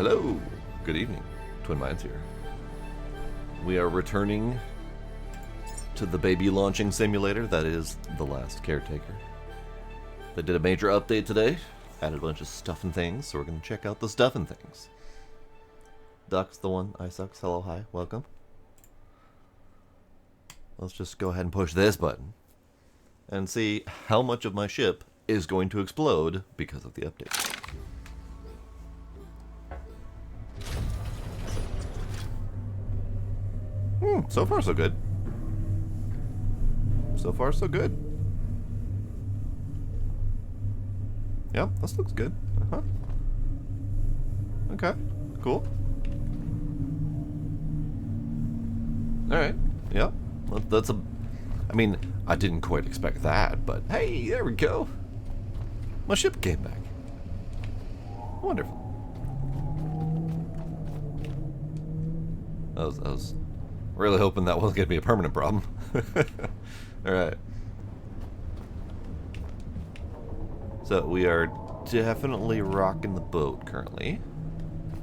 Hello, good evening. Twin Minds here. We are returning to the baby launching simulator that is The Last Caretaker. They did a major update today, added a bunch of stuff and things, so we're going to check out the stuff and things. Duck's the one, iSucks, hello, hi, welcome. Let's just go ahead and push this button and see how much of my ship is going to explode because of the update. So far so good. So far so good. Yeah, this looks good. Uh-huh. Okay, cool. Alright, yeah. That's a... I mean, I didn't quite expect that, but hey, there we go. My ship came back. Wonderful. I was really hoping that wasn't going to be a permanent problem. Alright. So we are definitely rocking the boat currently.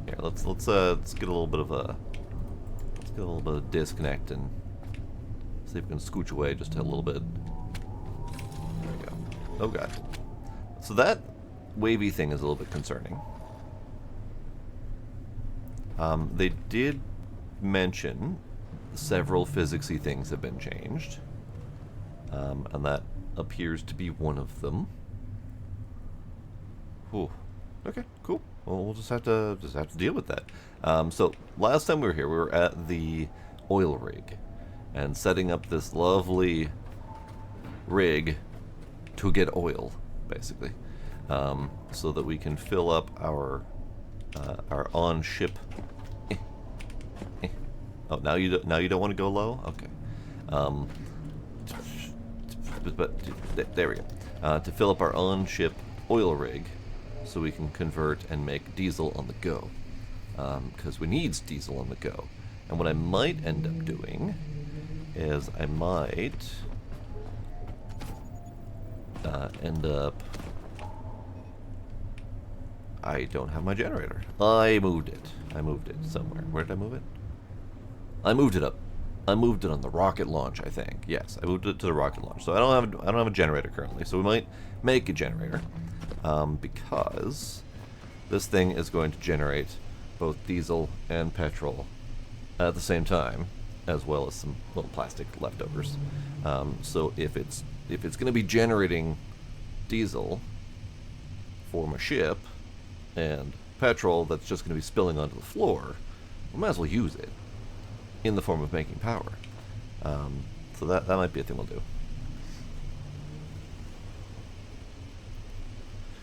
Here, let's get a little bit of disconnect and see if we can scooch away just a little bit. There we go. Oh god. So that wavy thing is a little bit concerning. They did mention several physicsy things have been changed, and that appears to be one of them. Ooh. Okay, cool. Well, we'll just have to deal with that. So last time we were here, we were at the oil rig and setting up this lovely rig to get oil, basically, so that we can fill up our on-ship. Oh, now you don't want to go low? Okay. But there we go. To fill up our on-ship oil rig, so we can convert and make diesel on the go, because we need diesel on the go. And what I might end up doing is I might end up... I don't have my generator. I moved it somewhere. Where did I move it? I moved it up. I moved it on the rocket launch, I think. Yes, I moved it to the rocket launch. So I don't have a generator currently. So we might make a generator, because this thing is going to generate both diesel and petrol at the same time, as well as some little plastic leftovers. So if it's going to be generating diesel for my ship and petrol that's just going to be spilling onto the floor, we might as well use it in the form of making power. So that might be a thing we'll do.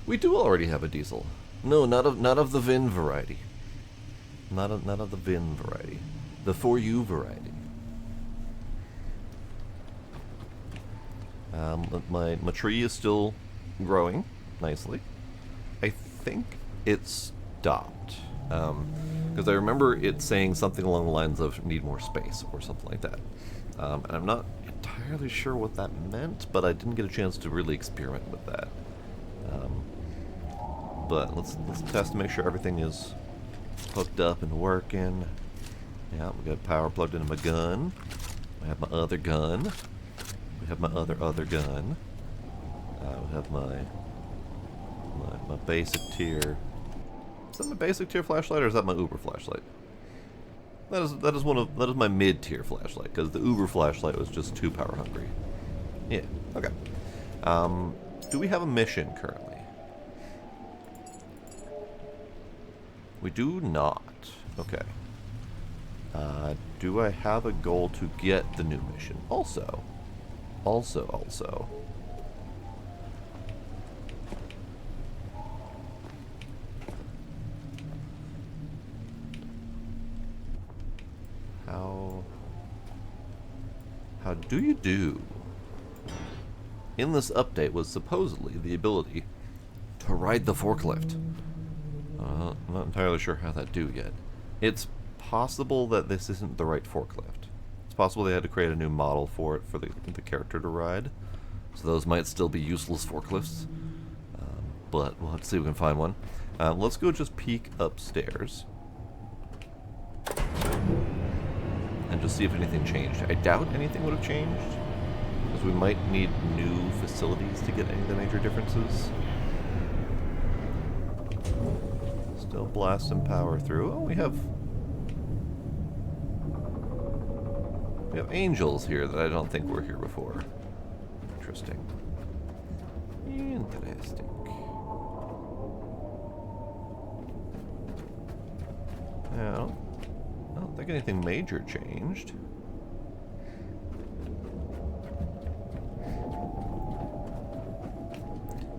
We do already have a diesel. No, not of the VIN variety. Not of the VIN variety. The For You variety. My tree is still growing nicely. I think it stopped. Because I remember it saying something along the lines of need more space or something like that. And I'm not entirely sure what that meant, but I didn't get a chance to really experiment with that. But let's test to make sure everything is hooked up and working. Yeah, we got power plugged into my gun. I have my other gun. We have my other gun. We have my basic tier. Is that my basic tier flashlight, or is that my Uber flashlight? That is my mid tier flashlight, because the Uber flashlight was just too power hungry. Yeah. Okay. Do we have a mission currently? We do not. Okay. Do I have a goal to get the new mission? Also. How do you do? In this update was supposedly the ability to ride the forklift. I'm not entirely sure how that do yet. It's possible that this isn't the right forklift. It's possible they had to create a new model for it for the character to ride. So those might still be useless forklifts. But we'll have to see if we can find one. Let's go just peek upstairs. and just see if anything changed. I doubt anything would have changed, because we might need new facilities to get any of the major differences. Still blast some power through. Oh, we have angels here that I don't think were here before. Interesting. Interesting. Yeah, I don't think anything major changed.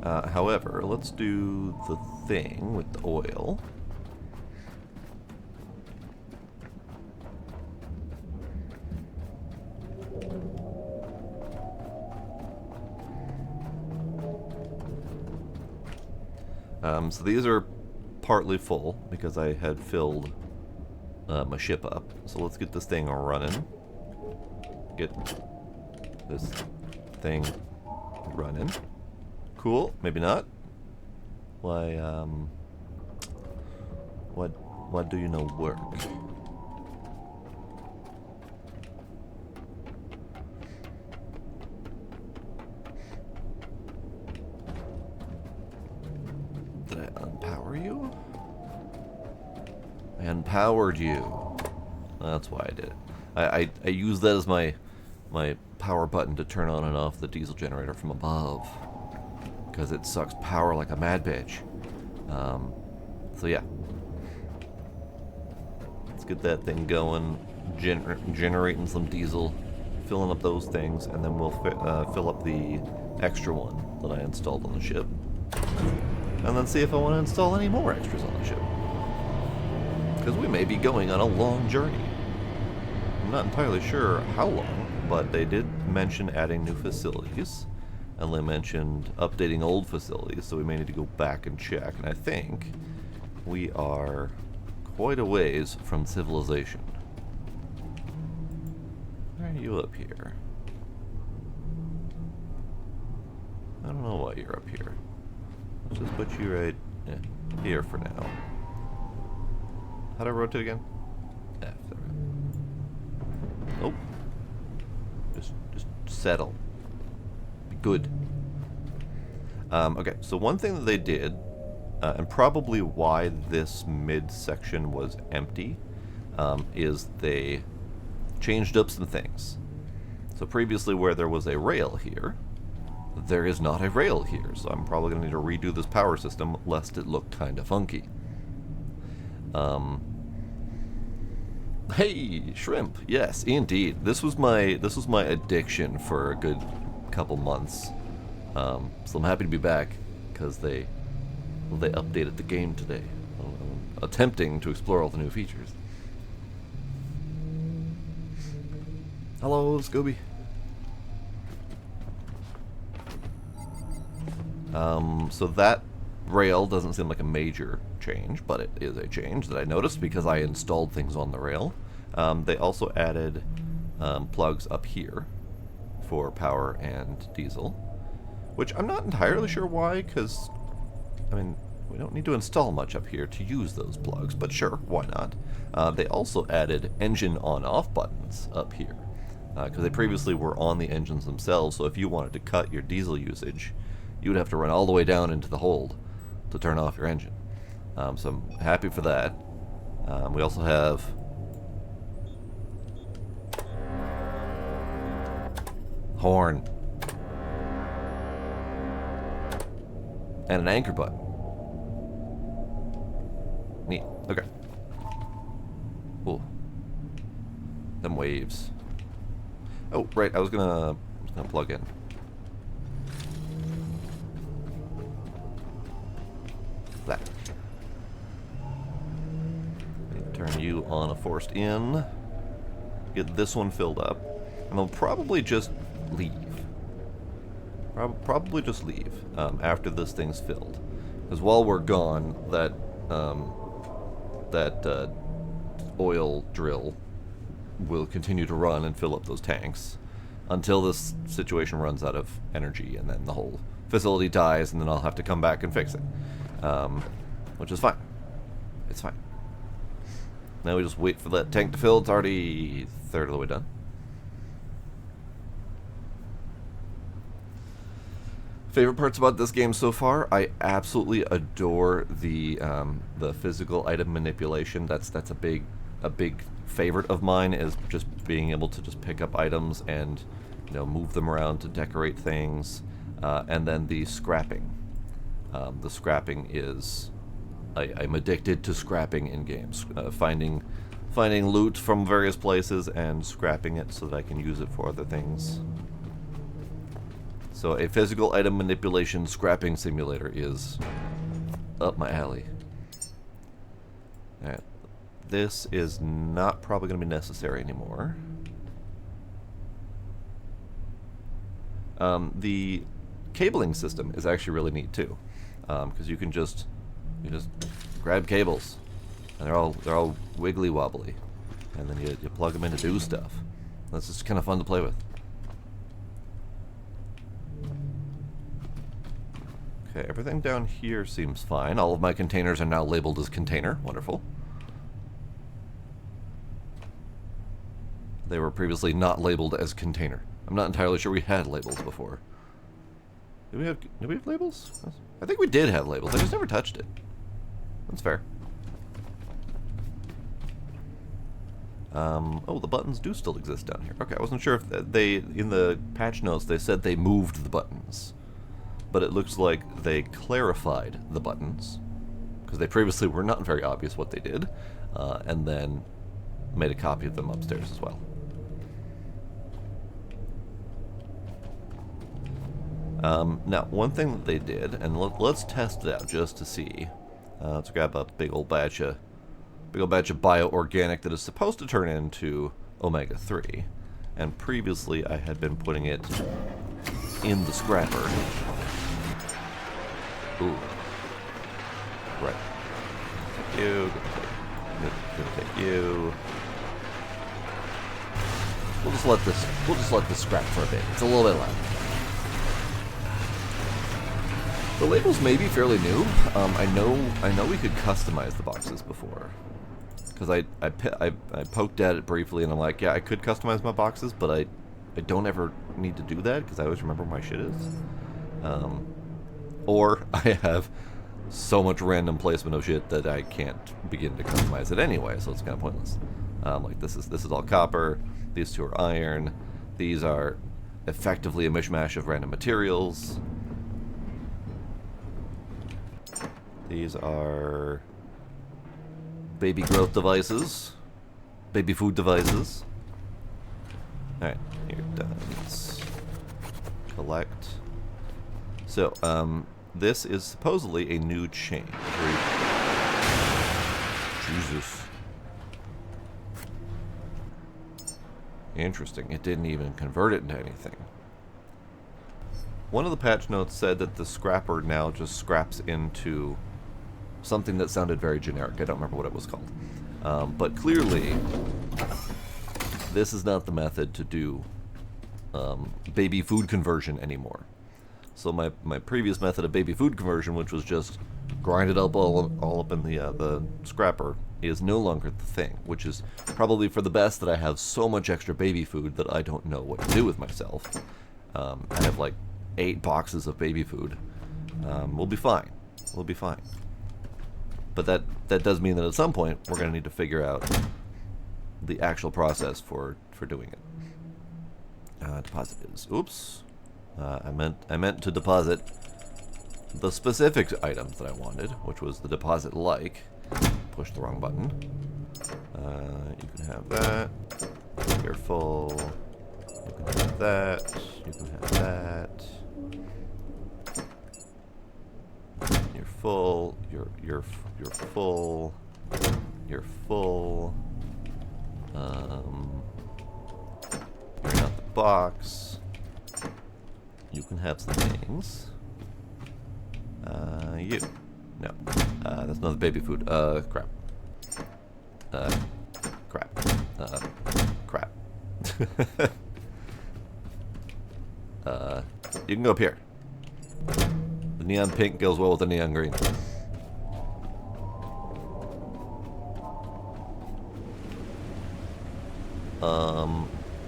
However, let's do the thing with the oil. So these are partly full because I had filled my ship up. So let's get this thing running. Get this thing running. Cool. Maybe not. Why? What do you know work? Did I unpower you? I unpowered you. That's why I did it. I used that as my power button to turn on and off the diesel generator from above, because it sucks power like a mad bitch. So yeah, let's get that thing going, generating some diesel, filling up those things, and then we'll fill up the extra one that I installed on the ship, and then see if I want to install any more extras on the ship, because we may be going on a long journey. I'm not entirely sure how long, but they did mention adding new facilities, and they mentioned updating old facilities, so we may need to go back and check. And I think we are quite a ways from civilization. Why are you up here? I don't know why you're up here. Let's just put you right here for now. How do I rotate again? F. There we go. Nope. Just settle. Be good. Okay, so one thing that they did, and probably why this mid-section was empty, is they changed up some things. So previously where there was a rail here, there is not a rail here, so I'm probably going to need to redo this power system lest it look kind of funky. Hey, shrimp. Yes, indeed. This was my addiction for a good couple months. So I'm happy to be back because they updated the game today. I'm attempting to explore all the new features. Hello, Scooby. So that rail doesn't seem like a major change, but it is a change that I noticed because I installed things on the rail. They also added plugs up here for power and diesel, which I'm not entirely sure why, because, I mean, we don't need to install much up here to use those plugs, but sure, why not? They also added engine on-off buttons up here, because they previously were on the engines themselves, so if you wanted to cut your diesel usage, you would have to run all the way down into the hold to turn off your engine. So I'm happy for that. We also have horn and an anchor button. Neat. Okay. Cool. Them waves. Oh, right. I was gonna plug in. That. Turn you on a forced in. Get this one filled up, and I'll probably just leave. Probably just leave after this thing's filled, because while we're gone, that oil drill will continue to run and fill up those tanks until this situation runs out of energy, and then the whole facility dies, and then I'll have to come back and fix it, which is fine. It's fine. Now we just wait for that tank to fill. It's already a third of the way done. Favorite parts about this game so far? I absolutely adore the physical item manipulation. That's a big favorite of mine, is just being able to just pick up items and, you know, move them around to decorate things. And then the scrapping. The scrapping is, I'm addicted to scrapping in games. Finding loot from various places and scrapping it so that I can use it for other things. So a physical item manipulation scrapping simulator is up my alley. Alright. This is not probably going to be necessary anymore. The cabling system is actually really neat too, because you just grab cables, and they're all wiggly wobbly, and then you plug them in to do stuff. That's just kind of fun to play with. Okay, everything down here seems fine. All of my containers are now labeled as container. Wonderful. They were previously not labeled as container. I'm not entirely sure we had labels before. Did we have labels? I think we did have labels. I just never touched it. That's fair. Oh, the buttons do still exist down here. Okay, I wasn't sure if they, in the patch notes, they said they moved the buttons. But it looks like they clarified the buttons, because they previously were not very obvious what they did, and then made a copy of them upstairs as well. Now, one thing that they did, and let's test it out just to see. Let's grab a big old batch of bio-organic that is supposed to turn into omega-3. And previously I had been putting it in the scrapper. Ooh. Right. Take you. Gonna take you. We'll just let this scrap for a bit. It's a little bit loud. The labels may be fairly new. I know we could customize the boxes before, because I poked at it briefly and I'm like, yeah, I could customize my boxes, but I don't ever need to do that because I always remember where my shit is. Or I have so much random placement of shit that I can't begin to customize it anyway, so it's kind of pointless. Like this is all copper. These two are iron. These are effectively a mishmash of random materials. These are baby growth devices, baby food devices. Alright, here, done. Let's collect. So, this is supposedly a new chain. Jesus. Interesting. It didn't even convert it into anything. One of the patch notes said that the scrapper now just scraps into something that sounded very generic. I don't remember what it was called. But clearly, this is not the method to do baby food conversion anymore. So my previous method of baby food conversion, which was just grind it up all up in the scrapper, is no longer the thing, which is probably for the best that I have so much extra baby food that I don't know what to do with myself. I have like 8 boxes of baby food. We'll be fine. We'll be fine. But that does mean that at some point we're going to need to figure out the actual process for doing it. Deposit is. Oops. I meant to deposit the specific items that I wanted, which was the deposit like. Push the wrong button. You can have that. You're full. You can have that. You can have that. You're full. You're full. You're full. You're not the box. You can have some things. You. No. That's not the baby food. Crap. Crap. Crap. You can go up here. The neon pink goes well with the neon green.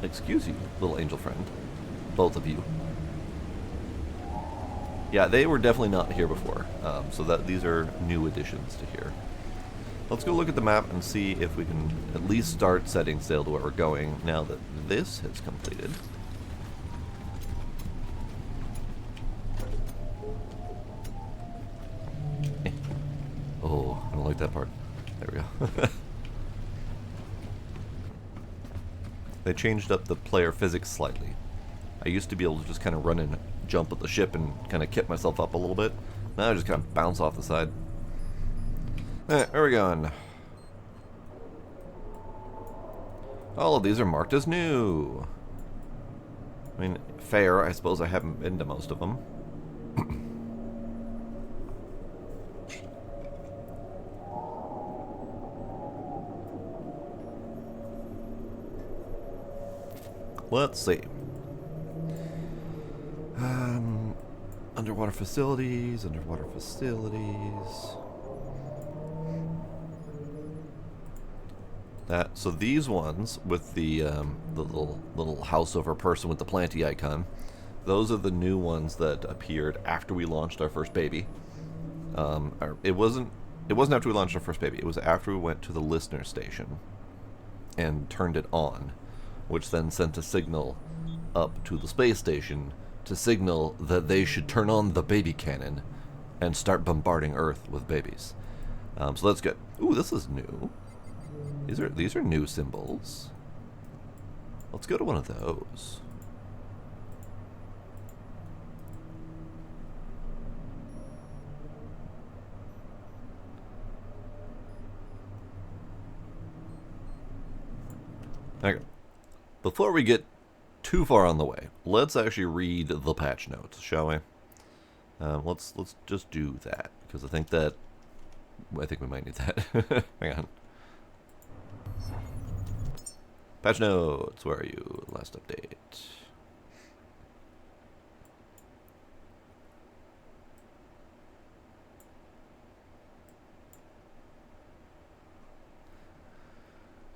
Excuse you, little angel friend. Both of you. Yeah, they were definitely not here before, so that these are new additions to here. Let's go look at the map and see if we can at least start setting sail to where we're going now that this has completed. Oh, I don't like that part. There we go. They changed up the player physics slightly. I used to be able to just kind of run and jump at the ship and kind of kip myself up a little bit. Now I just kind of bounce off the side. Alright, where are we going? All of these are marked as new. I mean, fair. I suppose I haven't been to most of them. Let's see. Underwater facilities, underwater facilities. So these ones with the little house over person with the planty icon, those are the new ones that appeared after we launched our first baby. It wasn't after we launched our first baby. It was after we went to the listener station and turned it on, which then sent a signal up to the space station to signal that they should turn on the baby cannon and start bombarding Earth with babies. So that's good. Ooh, this is new. These are new symbols. Let's go to one of those. Okay. Before we get too far on the way, let's actually read the patch notes, shall we? Let's just do that because I think we might need that. Hang on. Patch notes, where are you? Last update.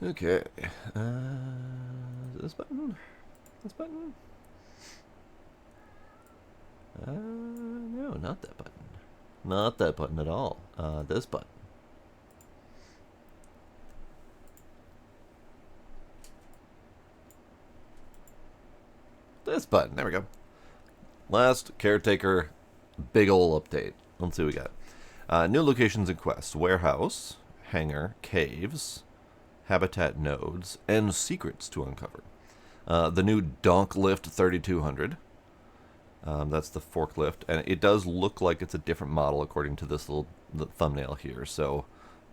Okay. This button? This button? No, not that button. Not that button at all. This button. This button. There we go. Last Caretaker big ol' update. Let's see what we got. New locations and quests. Warehouse, hangar, caves, habitat nodes, and secrets to uncover. The new Donk Lift 3200. That's the forklift. And it does look like it's a different model according to this little thumbnail here. So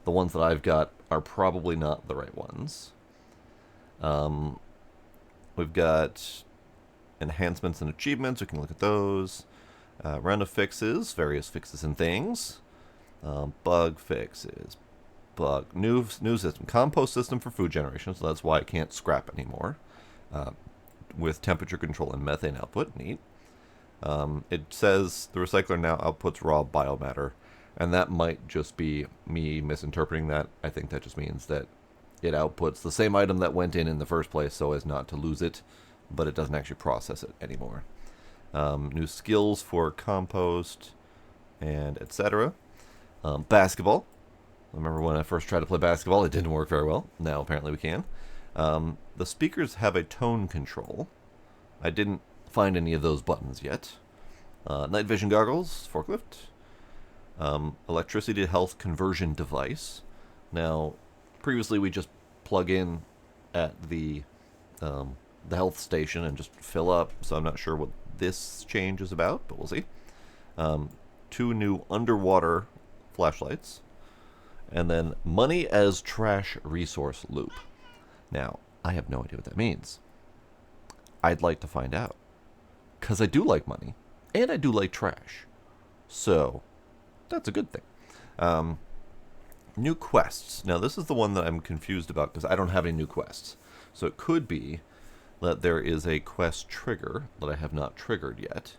the ones that I've got are probably not the right ones. We've got enhancements and achievements. We can look at those. Round of fixes, various fixes and things. Bug fixes. New system. Compost system for food generation, so that's why I can't scrap anymore. With temperature control and methane output. Neat. It says the recycler now outputs raw biomatter, and that might just be me misinterpreting that. I think that just means that it outputs the same item that went in the first place so as not to lose it, but it doesn't actually process it anymore. New skills for compost and etc. Basketball. I remember when I first tried to play basketball, it didn't work very well. Now apparently we can. The speakers have a tone control. I didn't find any of those buttons yet. Night vision goggles, forklift. Electricity to health conversion device. Now, previously we just plug in at the health station and just fill up, so I'm not sure what this change is about, but we'll see. 2 new underwater flashlights. And then money as trash resource loop. Now, I have no idea what that means. I'd like to find out. Because I do like money, and I do like trash. So, that's a good thing. New quests. Now, this is the one that I'm confused about because I don't have any new quests. So it could be that there is a quest trigger that I have not triggered yet.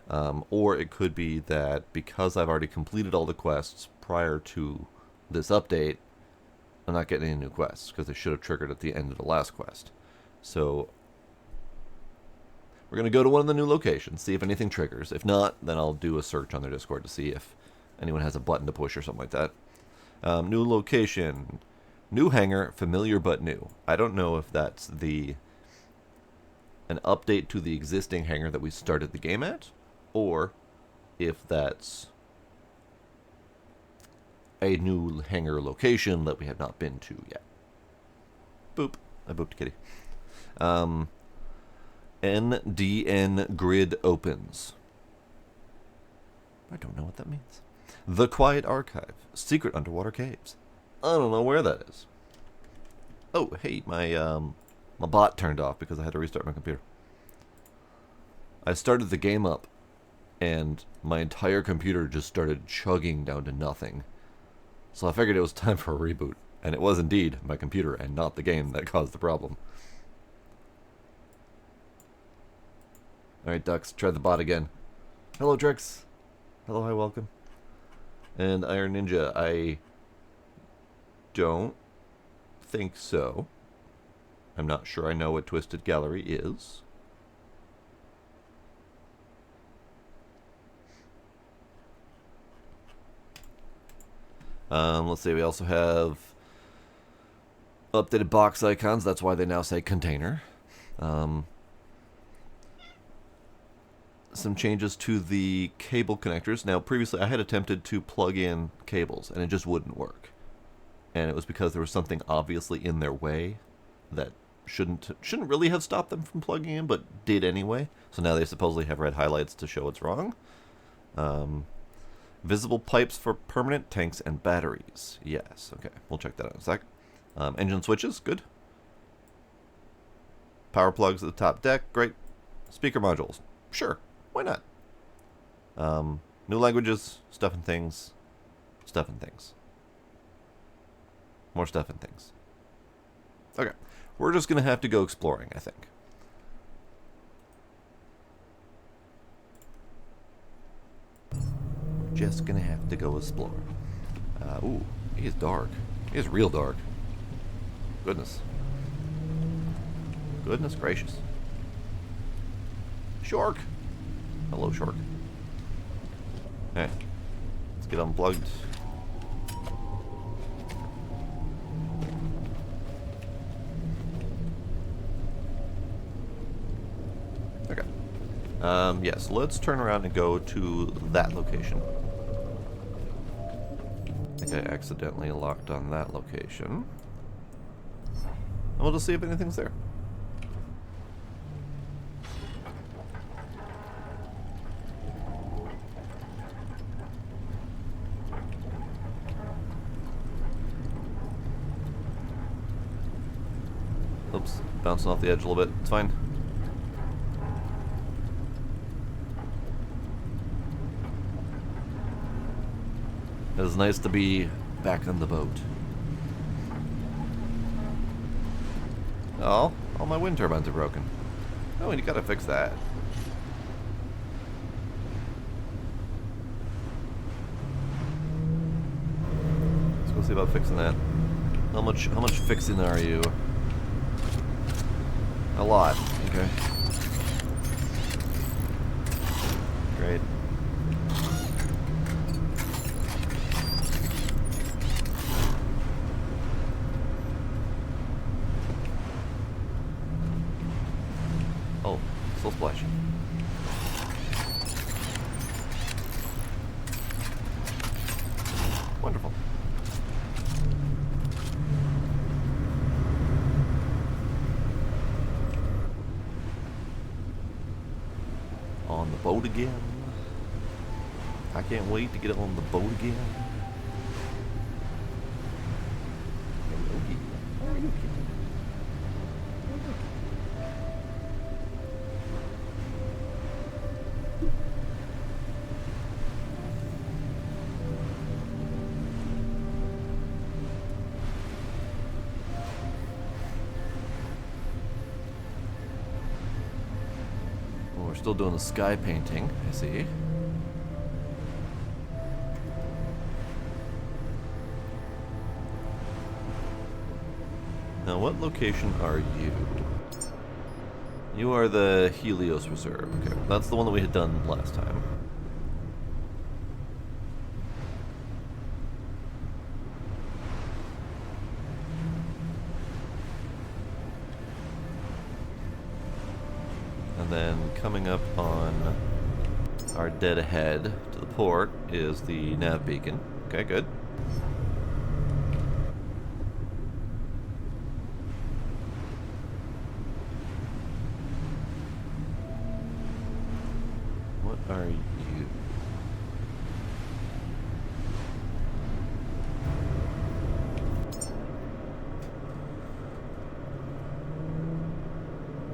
Or it could be that because I've already completed all the quests prior to this update, I'm not getting any new quests because they should have triggered at the end of the last quest. So we're going to go to one of the new locations, see if anything triggers. If not, then I'll do a search on their Discord to see if anyone has a button to push or something like that. New location. New hangar, familiar but new. I don't know if that's an update to the existing hangar that we started the game at, or if that's a new hangar location that we have not been to yet. Boop. I booped a kitty. NDN grid opens. I don't know what that means. The Quiet Archive. Secret underwater caves. I don't know where that is. Oh, hey, my bot turned off because I had to restart my computer. I started the game up, and my entire computer just started chugging down to nothing. So I figured it was time for a reboot. And it was indeed my computer and not the game that caused the problem. Alright, Ducks, try the bot again. Hello, Drix. Hello, hi, welcome. And Iron Ninja, I don't think so. I'm not sure I know what Twisted Gallery is. Let's see, we also have updated box icons. That's why they now say container. Some changes to the cable connectors. Now, previously I had attempted to plug in cables, and it just wouldn't work. And it was because there was something obviously in their way that shouldn't really have stopped them from plugging in, but did anyway. So now they supposedly have red highlights to show it's wrong. Visible pipes for permanent tanks and batteries. Yes, okay. We'll check that out in a sec. Engine switches, good. Power plugs at the top deck, great. Speaker modules, sure. Why not? New languages, stuff and things. Stuff and things. More stuff and things. Okay. We're just going to have to go exploring, I think. We're just going to have to go explore. Ooh, he is dark. He is real dark. Goodness. Goodness gracious. Shark! Hello, Shark. Alright. Let's get unplugged. Okay. Yes, let's turn around and go to that location. I think I accidentally locked on that location. And we'll just see if anything's there. Oops, bouncing off the edge a little bit. It's fine. It was nice to be back on the boat. Oh, all my wind turbines are broken. Oh, and you gotta fix that. Let's go see about fixing that. How much fixing are you? A lot. Okay. Great. Oh, still splashing. Wonderful. On the boat again. I can't wait to get on the boat again. Hello, kitty. How are you, kitty? Well, we're still doing the sky painting, I see. Now, what location are you? You are the Helios Reserve. Okay, that's the one that we had done last time. And then coming up on our dead ahead to the port is the nav beacon. Okay, good. What are you?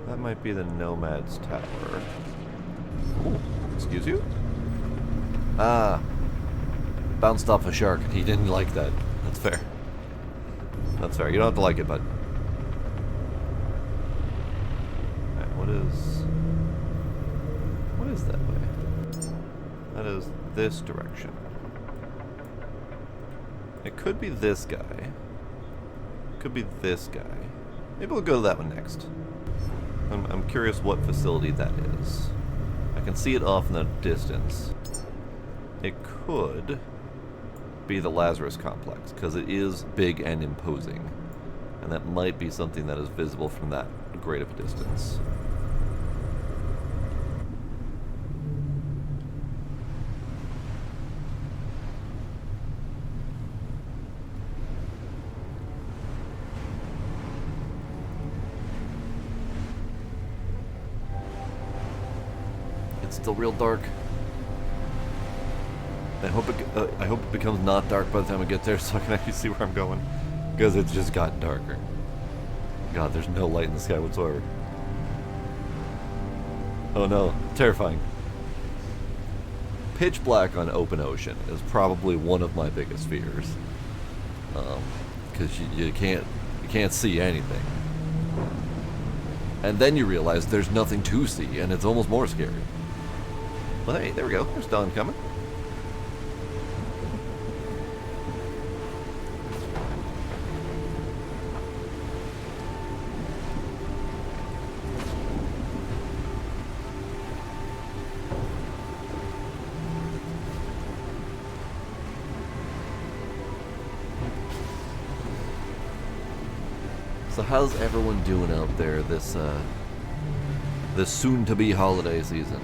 That might be the Nomad's Tower. Ooh, excuse you? Ah. Bounced off a shark. He didn't like that. That's fair. That's fair. You don't have to like it, bud. Alright, what is that way? That is this direction. It could be this guy. It could be this guy. Maybe we'll go to that one next. I'm curious what facility that is. I can see it off in the distance. It could be the Lazarus Complex, because it is big and imposing. And that might be something that is visible from that great of a distance. It's still real dark. I hope it becomes not dark by the time I get there, so I can actually see where I'm going, because it's just gotten darker. God, there's no light in the sky whatsoever. Oh no, terrifying. Pitch black on open ocean is probably one of my biggest fears, because you can't see anything, and then you realize there's nothing to see, and it's almost more scary. But hey, there we go. There's dawn coming. So how's everyone doing out there this soon-to-be holiday season?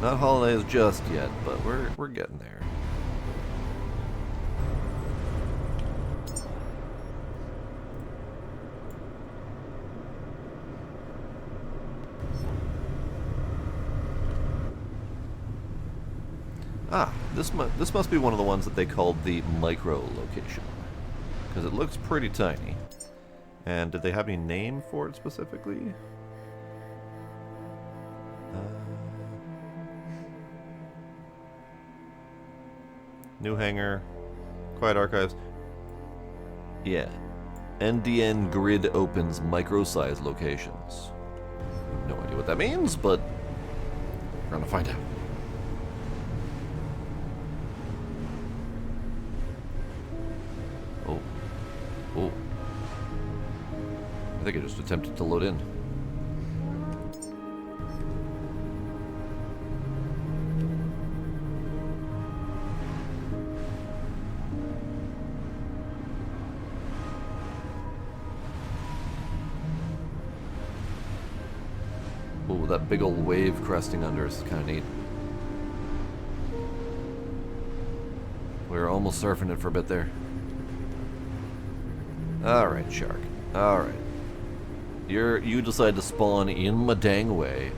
Not holidays just yet, but we're getting there. Ah, this must be one of the ones that they called the micro location, because it looks pretty tiny. And did they have any name for it specifically? New hangar, quiet archives. Yeah, NDN grid opens micro-sized locations. No idea what that means, but we're gonna find out. Oh. I think I just attempted to load in. Oh, that big old wave cresting under us is kind of neat. We were almost surfing it for a bit there. Alright, shark. Alright. You decide to spawn in my dang way.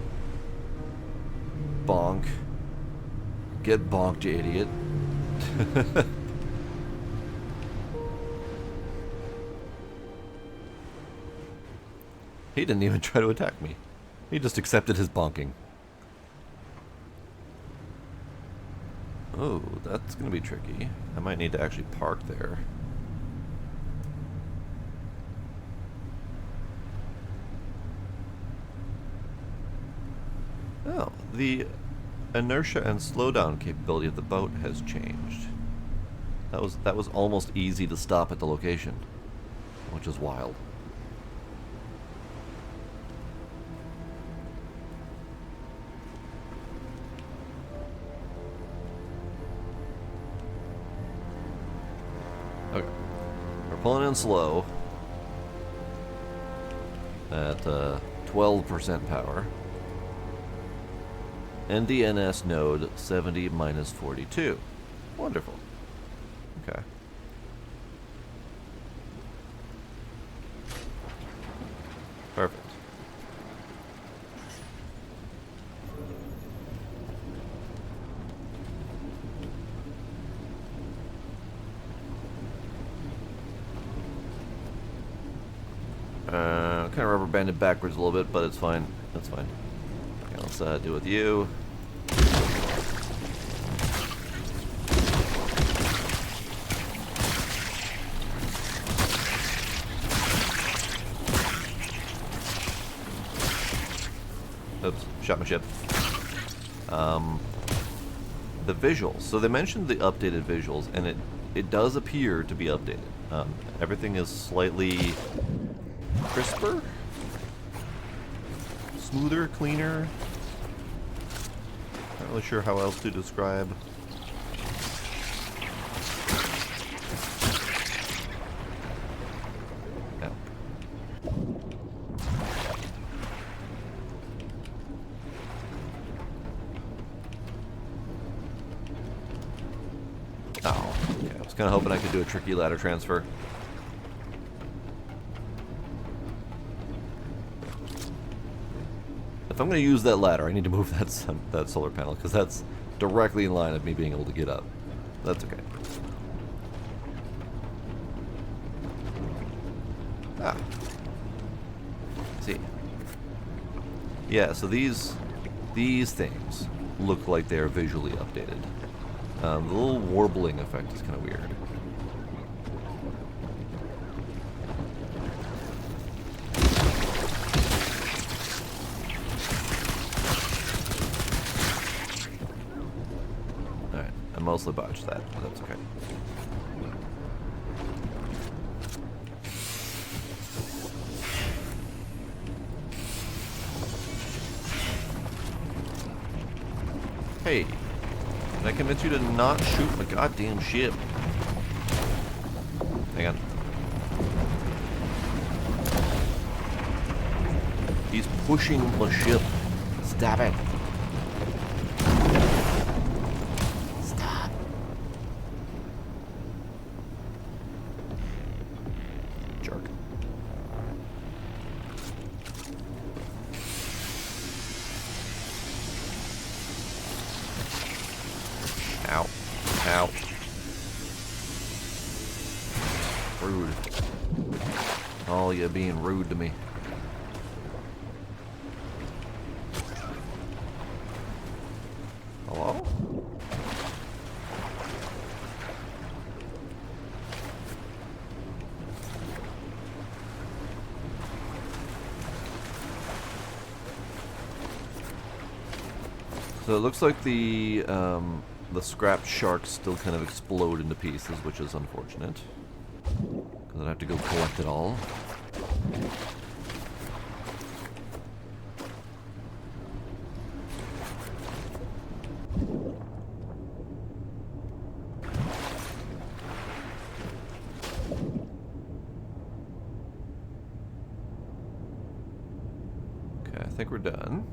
Bonk. Get bonked, you idiot. He didn't even try to attack me. He just accepted his bonking. Oh, that's gonna be tricky. I might need to actually park there. Oh, the inertia and slowdown capability of the boat has changed. That was almost easy to stop at the location, which is wild. pulling in slow at 12% power. NDNS node 70 minus 42. Wonderful. Okay. Perfect. Kind of rubber banded backwards a little bit, but it's fine. That's fine. Okay, let's do with you. Oops, shot my ship. The visuals. So they mentioned the updated visuals, and it does appear to be updated. Everything is slightly crisper, smoother, cleaner. Not really sure how else to describe. Yeah. Oh, yeah. I was kind of hoping I could do a tricky ladder transfer. If I'm going to use that ladder, I need to move that solar panel, because that's directly in line of me being able to get up. That's okay. Ah. See. Yeah, so these things look like they're visually updated. The little warbling effect is kind of weird. I mostly botched that, but that's okay. Hey, can I convince you to not shoot my goddamn ship? Hang on. He's pushing my ship. Stop it. Ow. Ow. Rude. Oh, you're being rude to me. Hello? So it looks like the scrapped sharks still kind of explode into pieces, which is unfortunate. Because I'd have to go collect it all. Okay, I think we're done.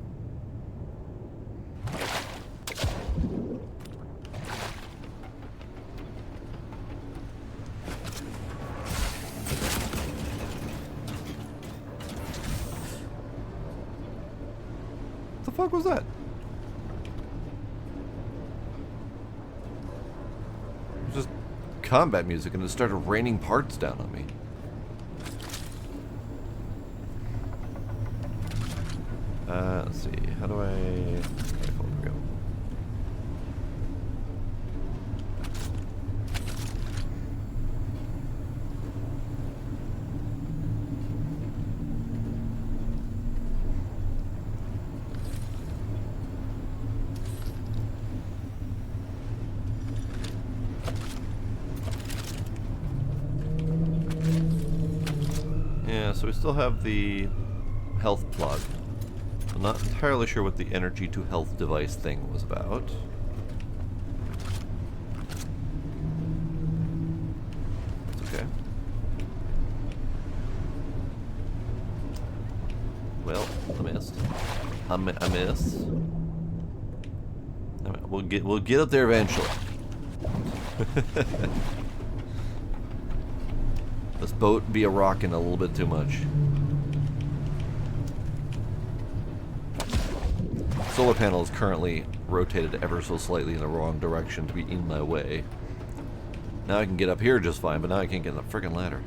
What the fuck was that? It was just combat music and it started raining parts down on me. Let's see. How do I... Okay, cool, there we go. Yeah, so we still have the health plug. I'm not entirely sure what the energy to health device thing was about. It's okay. I miss. We'll get up there eventually. This boat be a rocking a little bit too much. Solar panel is currently rotated ever so slightly in the wrong direction to be in my way. Now I can get up here just fine, but now I can't get in the freaking ladder.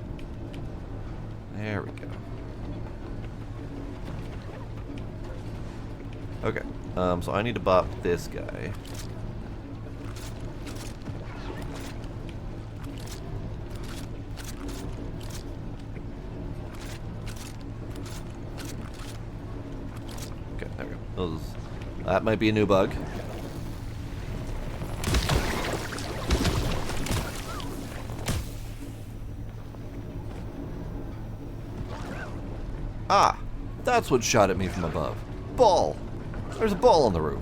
There we go. Okay, so I need to bop this guy. Okay, there we go. That might be a new bug. Ah, that's what shot at me from above. Ball! There's a ball on the roof.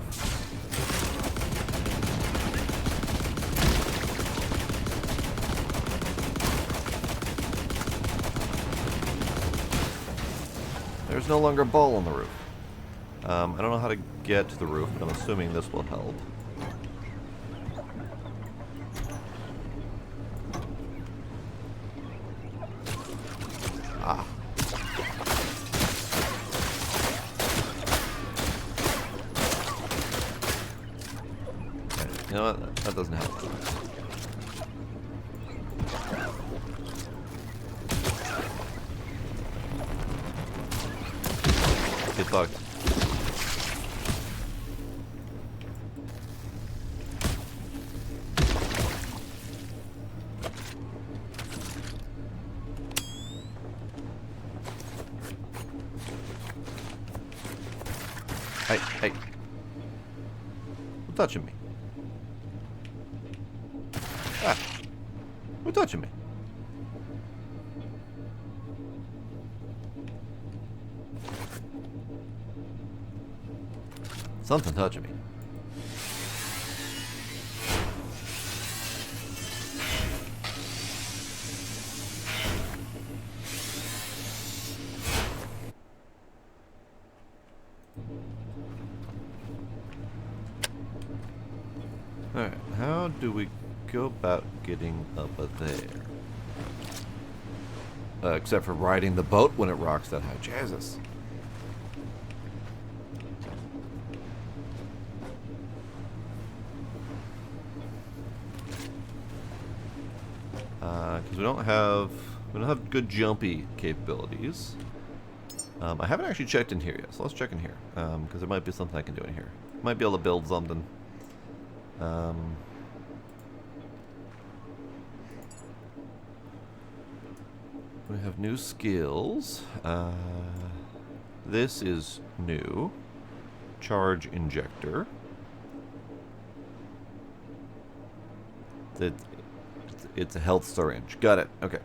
There's no longer a ball on the roof. I don't know how to get to the roof, but I'm assuming this will help. Ah. Okay, you know what? That doesn't help. Get fucked. Hey. Who's touching me? Ah. Who's touching me? Something touching me. Alright, how do we go about getting up there? Except for riding the boat when it rocks that high. Jesus. Because we don't have good jumpy capabilities. I haven't actually checked in here yet, so let's check in here. Because there might be something I can do in here. Might be able to build something. We have new skills. This is new. Charge injector. It's a health syringe. Got it. Okay.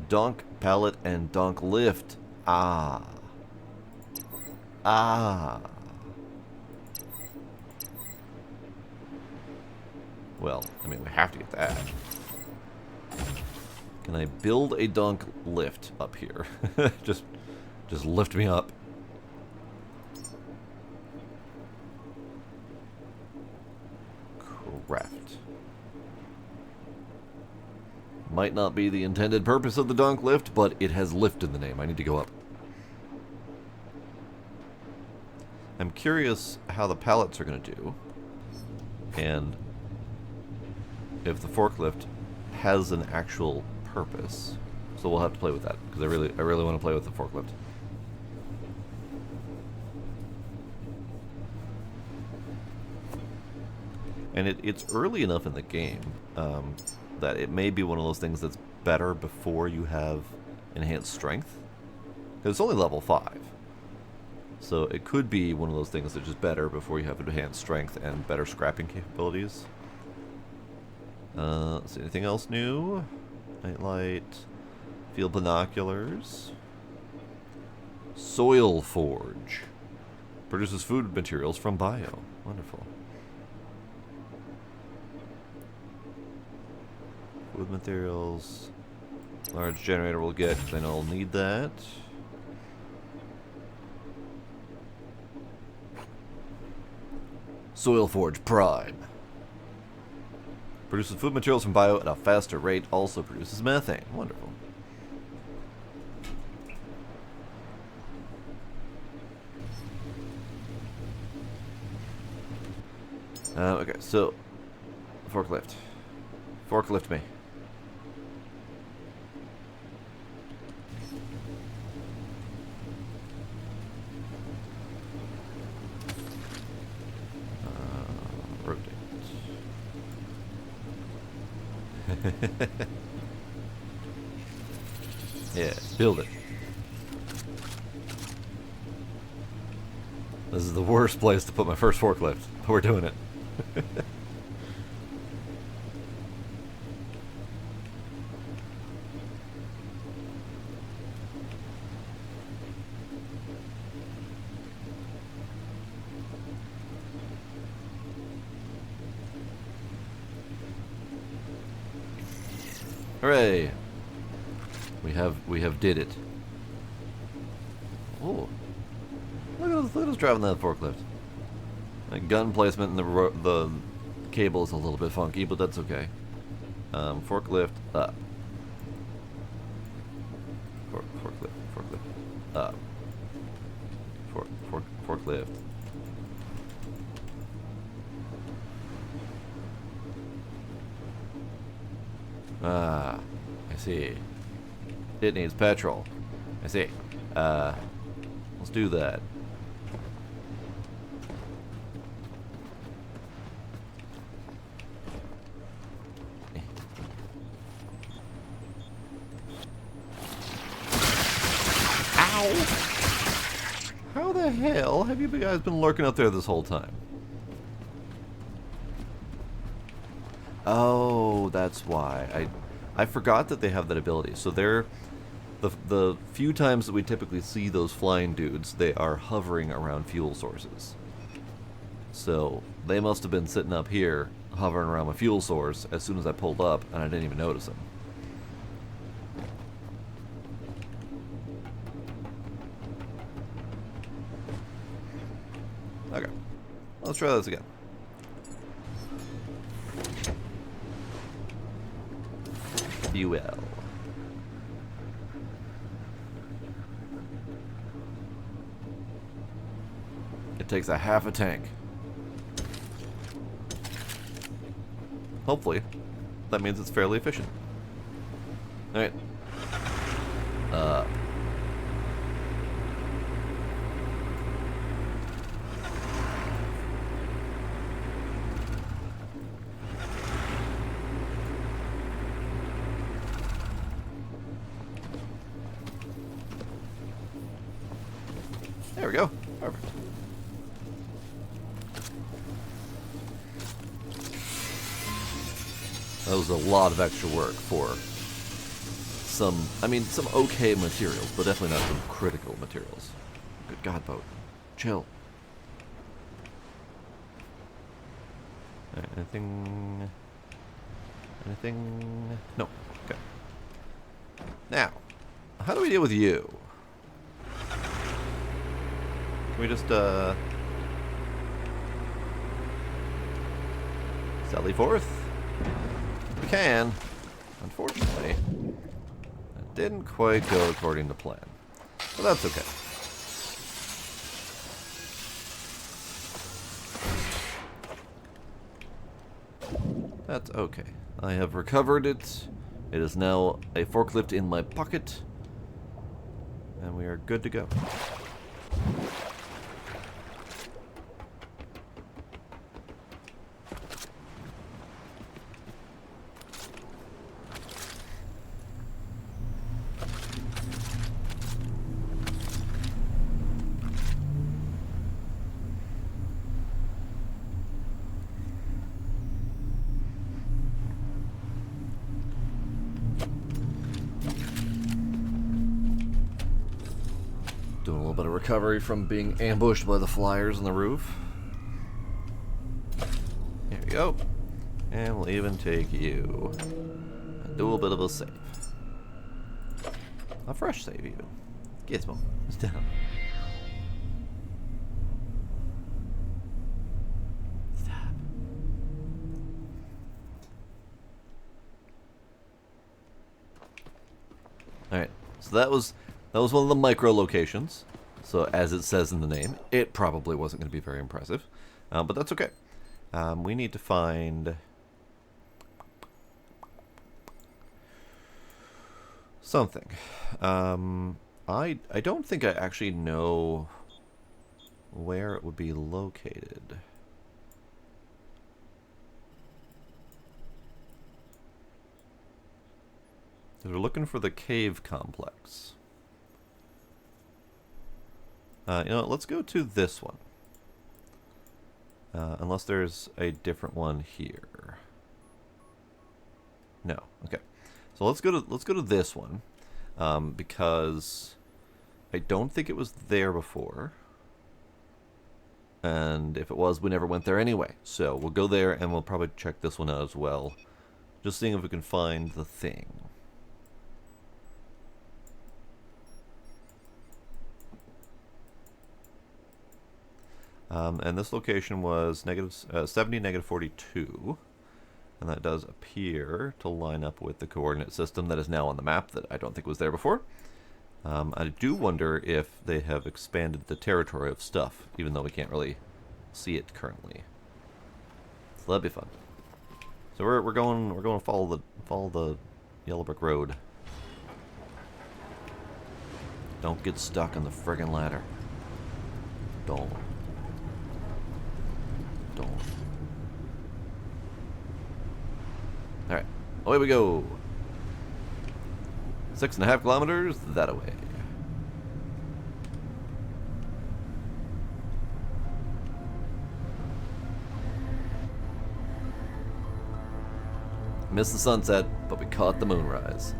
Dunk pallet and dunk lift. Ah. Well, I mean, we have to get that. Can I build a dunk lift up here? just lift me up. Craft. Might not be the intended purpose of the dunk lift, but it has lift in the name. I need to go up. I'm curious how the pallets are going to do. And if the forklift has an actual purpose. So we'll have to play with that, because I really want to play with the forklift. And it's early enough in the game that it may be one of those things that's better before you have enhanced strength. Because it's only level 5. So it could be one of those things that's just better before you have enhanced strength and better scrapping capabilities. Let's see, anything else new? Nightlight, field binoculars, soil forge, produces food materials from bio. Wonderful. Food materials, large generator we'll get because I know I'll need that. Soil Forge Prime. Produces food materials from bio at a faster rate. Also produces methane. Wonderful. Okay, so forklift. Forklift me. Rotate. Yeah, build it. This is the worst place to put my first forklift, but we're doing it. Hooray! We have did it. Oh, look at us driving that forklift. Like gun placement and the cable is a little bit funky, but that's okay. Forklift up. Forklift up. Forklift. Ah, I see. It needs petrol. I see. Let's do that. Ow! How the hell have you guys been lurking up there this whole time? Oh, that's why. I forgot that they have that ability. So they're the few times that we typically see those flying dudes, they are hovering around fuel sources. So they must have been sitting up here hovering around my fuel source as soon as I pulled up, and I didn't even notice them. Okay, let's try this again. Fuel. It takes a half a tank. Hopefully, that means it's fairly efficient. Alright. There we go. Perfect. That was a lot of extra work for some okay materials, but definitely not some critical materials. Good God, boat. Chill. Right, anything? Anything? No. Okay. Now, how do we deal with you? Can we just, sally forth? We can. Unfortunately, it didn't quite go according to plan. But that's okay. That's okay. I have recovered it. It is now a forklift in my pocket. And we are good to go. Doing a little bit of recovery from being ambushed by the flyers on the roof. Here we go. And we'll even take you. And do a little bit of a save. A fresh save even. Gizmo. It's down. So that was one of the micro locations. So as it says in the name, it probably wasn't going to be very impressive, but that's okay. We need to find something. I don't think I actually know where it would be located. We're looking for the cave complex. You know, let's go to this one. Unless there's a different one here. No. Okay. So let's go to this one, because I don't think it was there before, and if it was, we never went there anyway. So we'll go there, and we'll probably check this one out as well, just seeing if we can find the thing. And this location was -70, -42. And that does appear to line up with the coordinate system that is now on the map that I don't think was there before. I do wonder if they have expanded the territory of stuff, even though we can't really see it currently. So that'd be fun. So we're going to follow the yellow brick road. Don't get stuck on the friggin' ladder. Don't. Alright, away we go. 6.5 kilometers that away. Missed the sunset, but we caught the moonrise.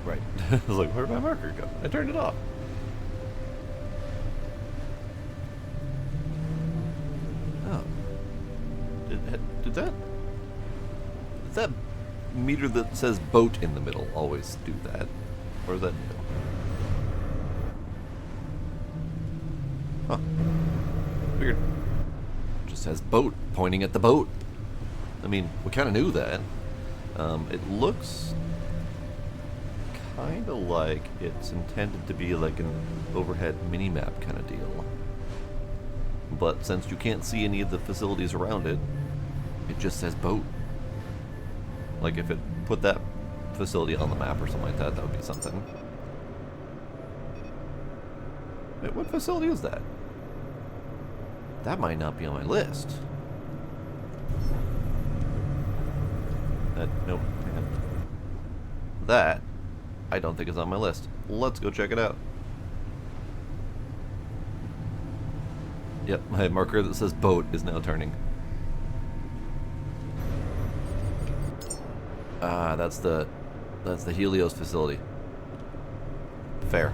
Right. I was like, where'd my marker go? I turned it off. Oh. Did that meter that says boat in the middle always do that? Or is that new? Huh. Weird. Just says boat, pointing at the boat. I mean, we kind of knew that. It looks kind of like it's intended to be like an overhead mini-map kind of deal. But since you can't see any of the facilities around it, it just says boat. Like if it put that facility on the map or something like that, that would be something. Wait, what facility is that? That might not be on my list. Nope. That I don't think is on my list. Let's go check it out. Yep, my marker that says boat is now turning. Ah, that's the Helios facility. Fair.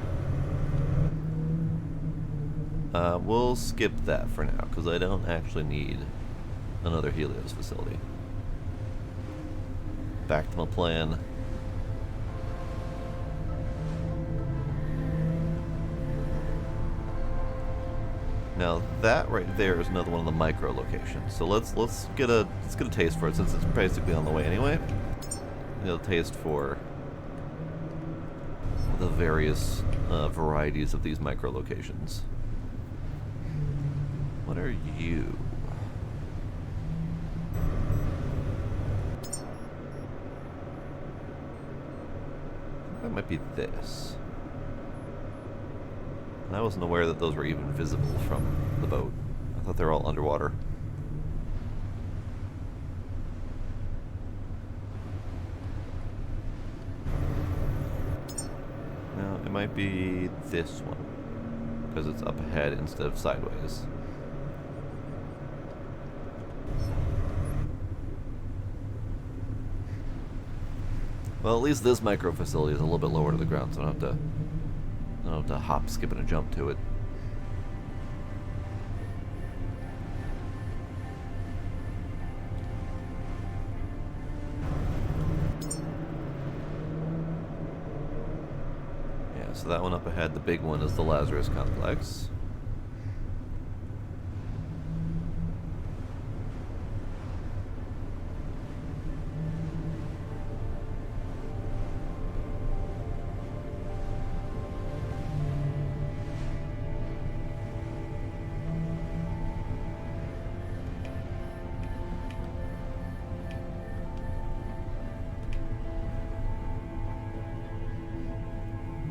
We'll skip that for now, because I don't actually need another Helios facility. Back to my plan. Now that right there is another one of the micro locations. So let's get a taste for it, since it's basically on the way anyway. Get a taste for the various varieties of these micro locations. What are you? that might be this. And I wasn't aware that those were even visible from the boat. I thought they were all underwater. No, it might be this one. Because it's up ahead instead of sideways. Well, at least this micro facility is a little bit lower to the ground, so I don't have to hop, skip, and a jump to it. Yeah, so that one up ahead, the big one, is the Lazarus Complex.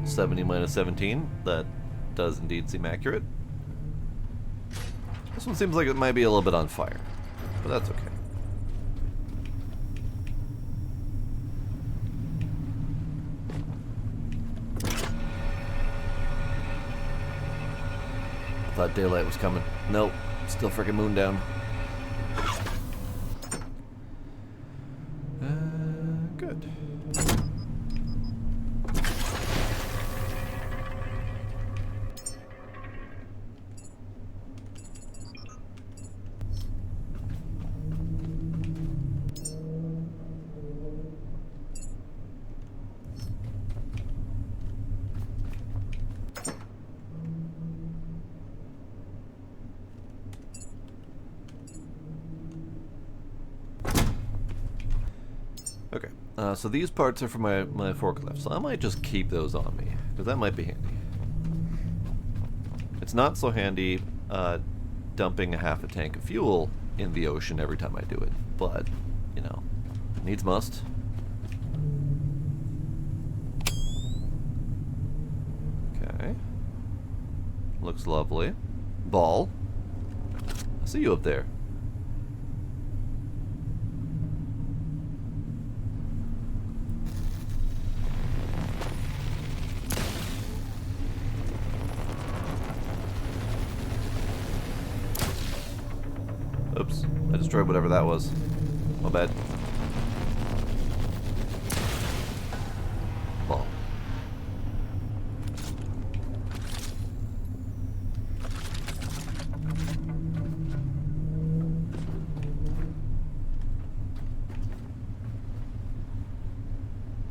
-70 minus 17. That does indeed seem accurate. This one seems like it might be a little bit on fire, but that's okay. I thought daylight was coming. Nope, still freaking moon down. Good. Okay, so these parts are for my forklift, so I might just keep those on me, because that might be handy. It's not so handy dumping a half a tank of fuel in the ocean every time I do it, but, you know, needs must. Okay. Looks lovely. Ball. I see you up there. Oops, I destroyed whatever that was. My bad. Ball.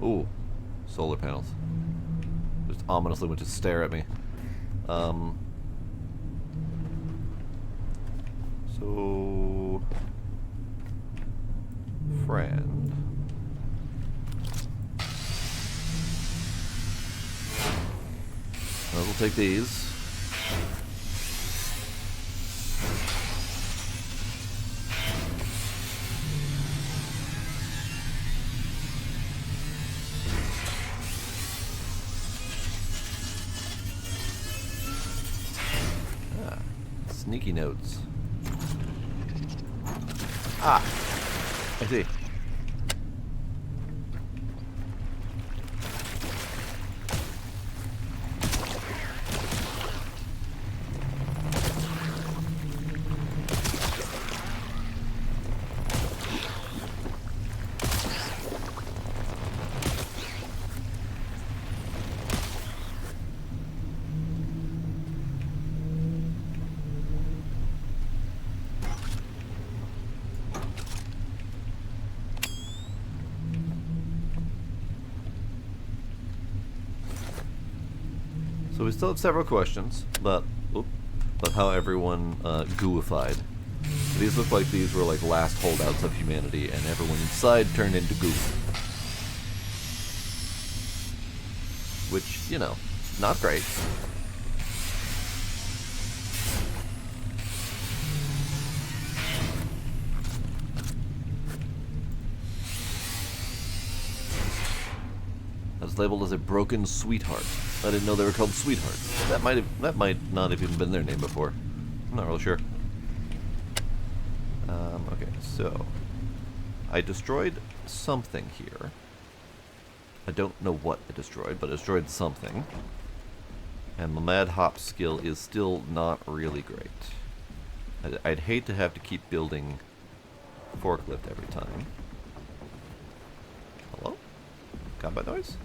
Ooh, solar panels. Just ominously went to stare at me. So, friend. We'll take these. Ah, sneaky notes. Ah, I see. So we still have several questions, but how everyone gooified. So these look like these were like last holdouts of humanity, and everyone inside turned into goo. Which, you know, not great. labeled as a broken sweetheart. I didn't know they were called sweethearts. That might not have even been their name before. I'm not really sure. Okay, so I destroyed something here. I don't know what I destroyed, but I destroyed something. And the Mad Hop skill is still not really great. I'd hate to have to keep building forklift every time. Hello? Combat noise?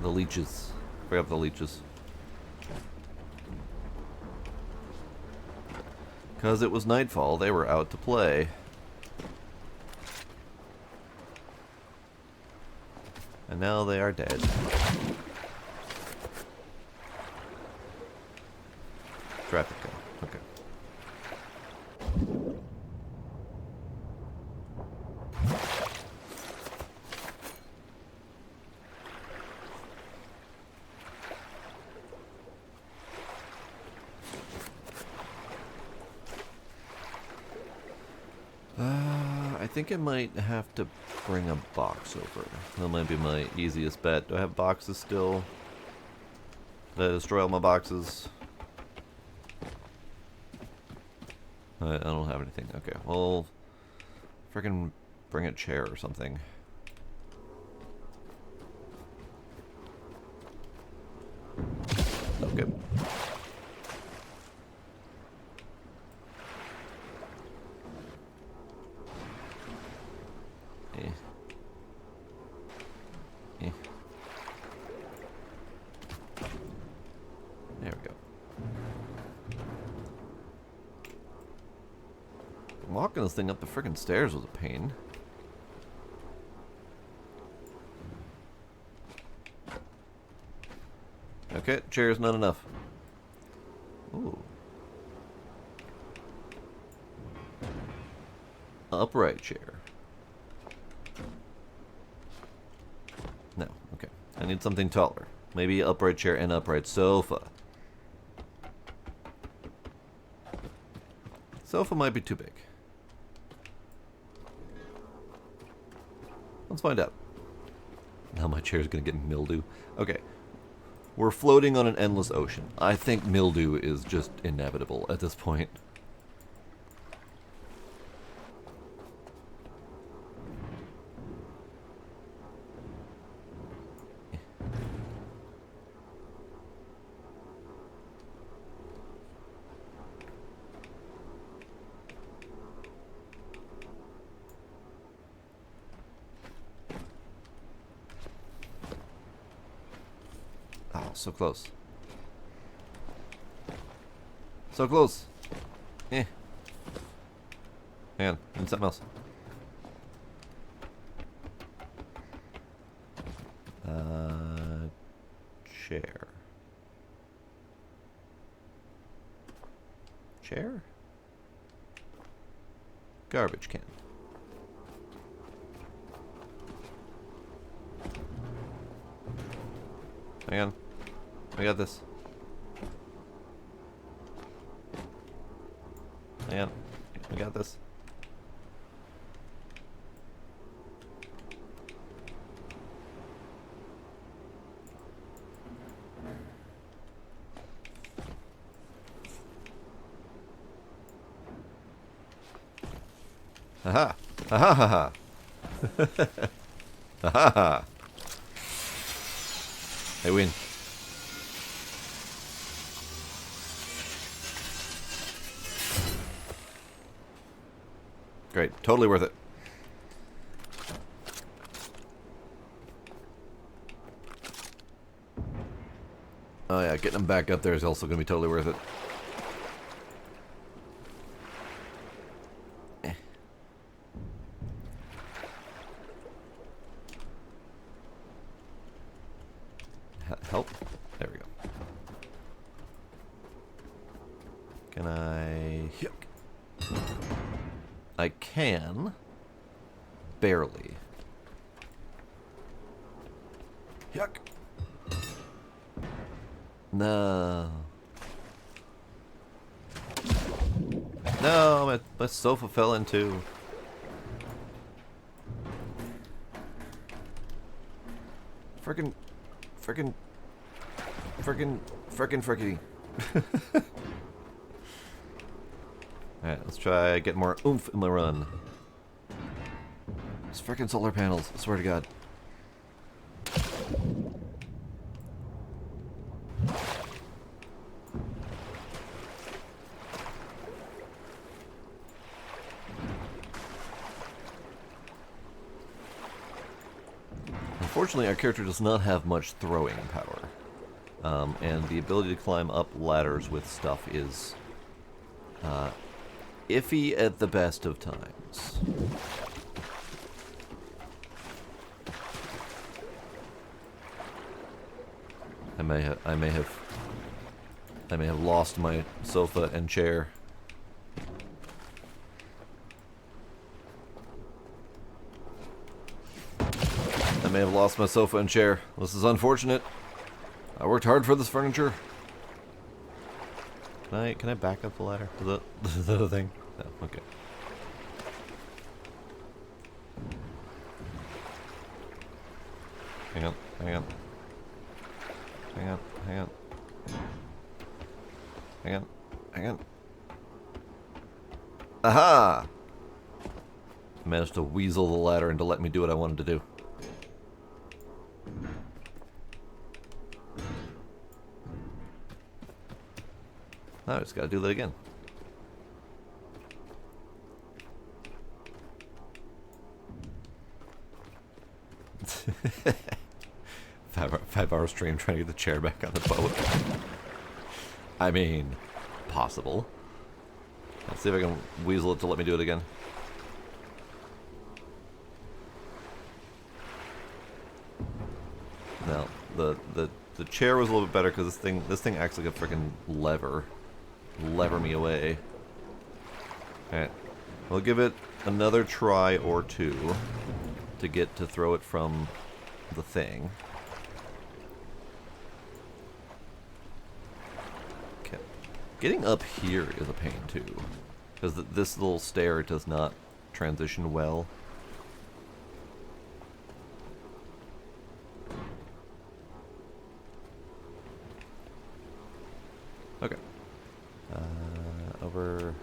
The leeches. Bring up the leeches. Because it was nightfall, they were out to play. And now they are dead. Traffic cone. Okay. I think I might have to bring a box over. That might be my easiest bet. Do I have boxes still? Did I destroy all my boxes? I don't have anything. Okay, well, freaking bring a chair or something. Okay. There we go. Walking this thing up the freaking stairs was a pain. Okay, chair's not enough. Ooh. Upright chair. No, okay. I need something taller. Maybe upright chair and upright sofa. Sofa might be too big. Let's find out. Now my chair's gonna get mildew. Okay. We're floating on an endless ocean. I think mildew is just inevitable at this point. Oh, so close. So close. Eh. Hang on, need something else. Chair. Chair? Garbage can. Hang on. I got this. Hang on. I got this. Aha! Aha ha ha! Aha ha! I win. Great. Totally worth it. Oh yeah, getting them back up there is also going to be totally worth it. Help. There we go. Can I... I can. Barely. Yuck. No. No, my sofa fell in too. Frickin'. Alright, let's try get more oomph in my run. These frickin' solar panels, I swear to God. Unfortunately, our character does not have much throwing power. And the ability to climb up ladders with stuff is iffy at the best of times. I may have lost my sofa and chair. I may have lost my sofa and chair. This is unfortunate. I worked hard for this furniture. Can I back up the ladder? Is that a thing? No, okay. Hang on. Aha! I managed to weasel the ladder into letting me do what I wanted to do. Now I just gotta do that again. Five-hour stream trying to get the chair back on the boat. I mean, possible. Let's see if I can weasel it to let me do it again. No, the chair was a little bit better because this thing acts like a freaking lever me away. Alright, we'll give it another try or two to get to throw it from the thing. Okay, getting up here is a pain too, because this little stair does not transition well. Okay. Over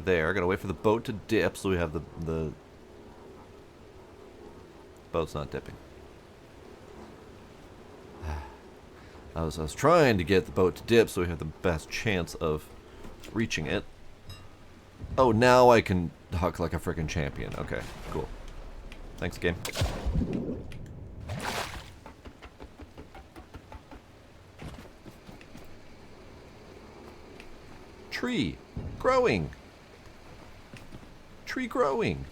there. Gotta wait for the boat to dip so we have the boat's not dipping. I was trying to get the boat to dip so we have the best chance of reaching it. Oh, now I can huck like a freaking champion. Okay, cool. Thanks, game. Tree growing. Tree growing.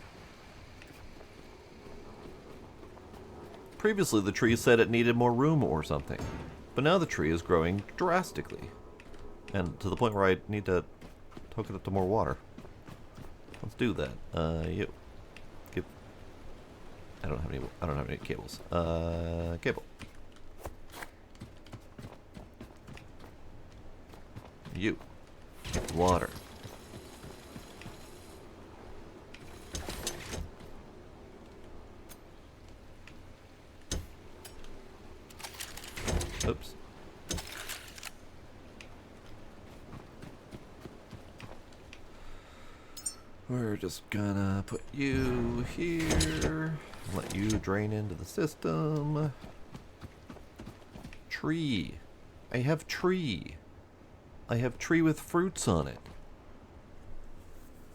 Previously, the tree said it needed more room or something, but now the tree is growing drastically, and to the point where I need to hook it up to more water. Let's do that. I don't have any cables. Cable. You. Water. Oops. We're just gonna put you here. Let you drain into the system. Tree. I have tree. I have tree with fruits on it.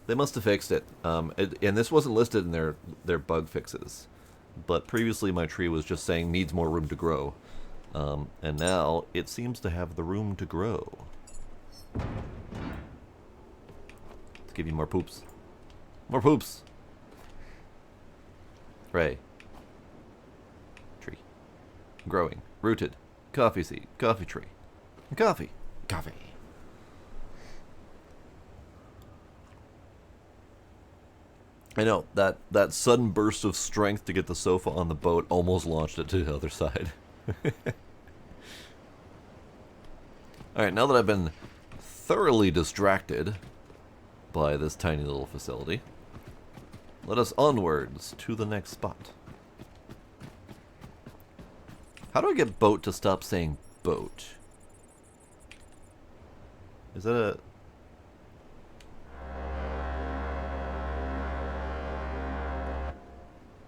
They must have fixed it. And this wasn't listed in their bug fixes. But previously my tree was just saying needs more room to grow. And now it seems to have the room to grow. Let's give you more poops. More poops! Hooray. Tree. Growing. Rooted. Coffee seed. Coffee tree. Coffee. Coffee. I know, that sudden burst of strength to get the sofa on the boat almost launched it to the other side. Alright, now that I've been thoroughly distracted by this tiny little facility, let us onwards to the next spot. How do I get boat to stop saying boat? Is that a...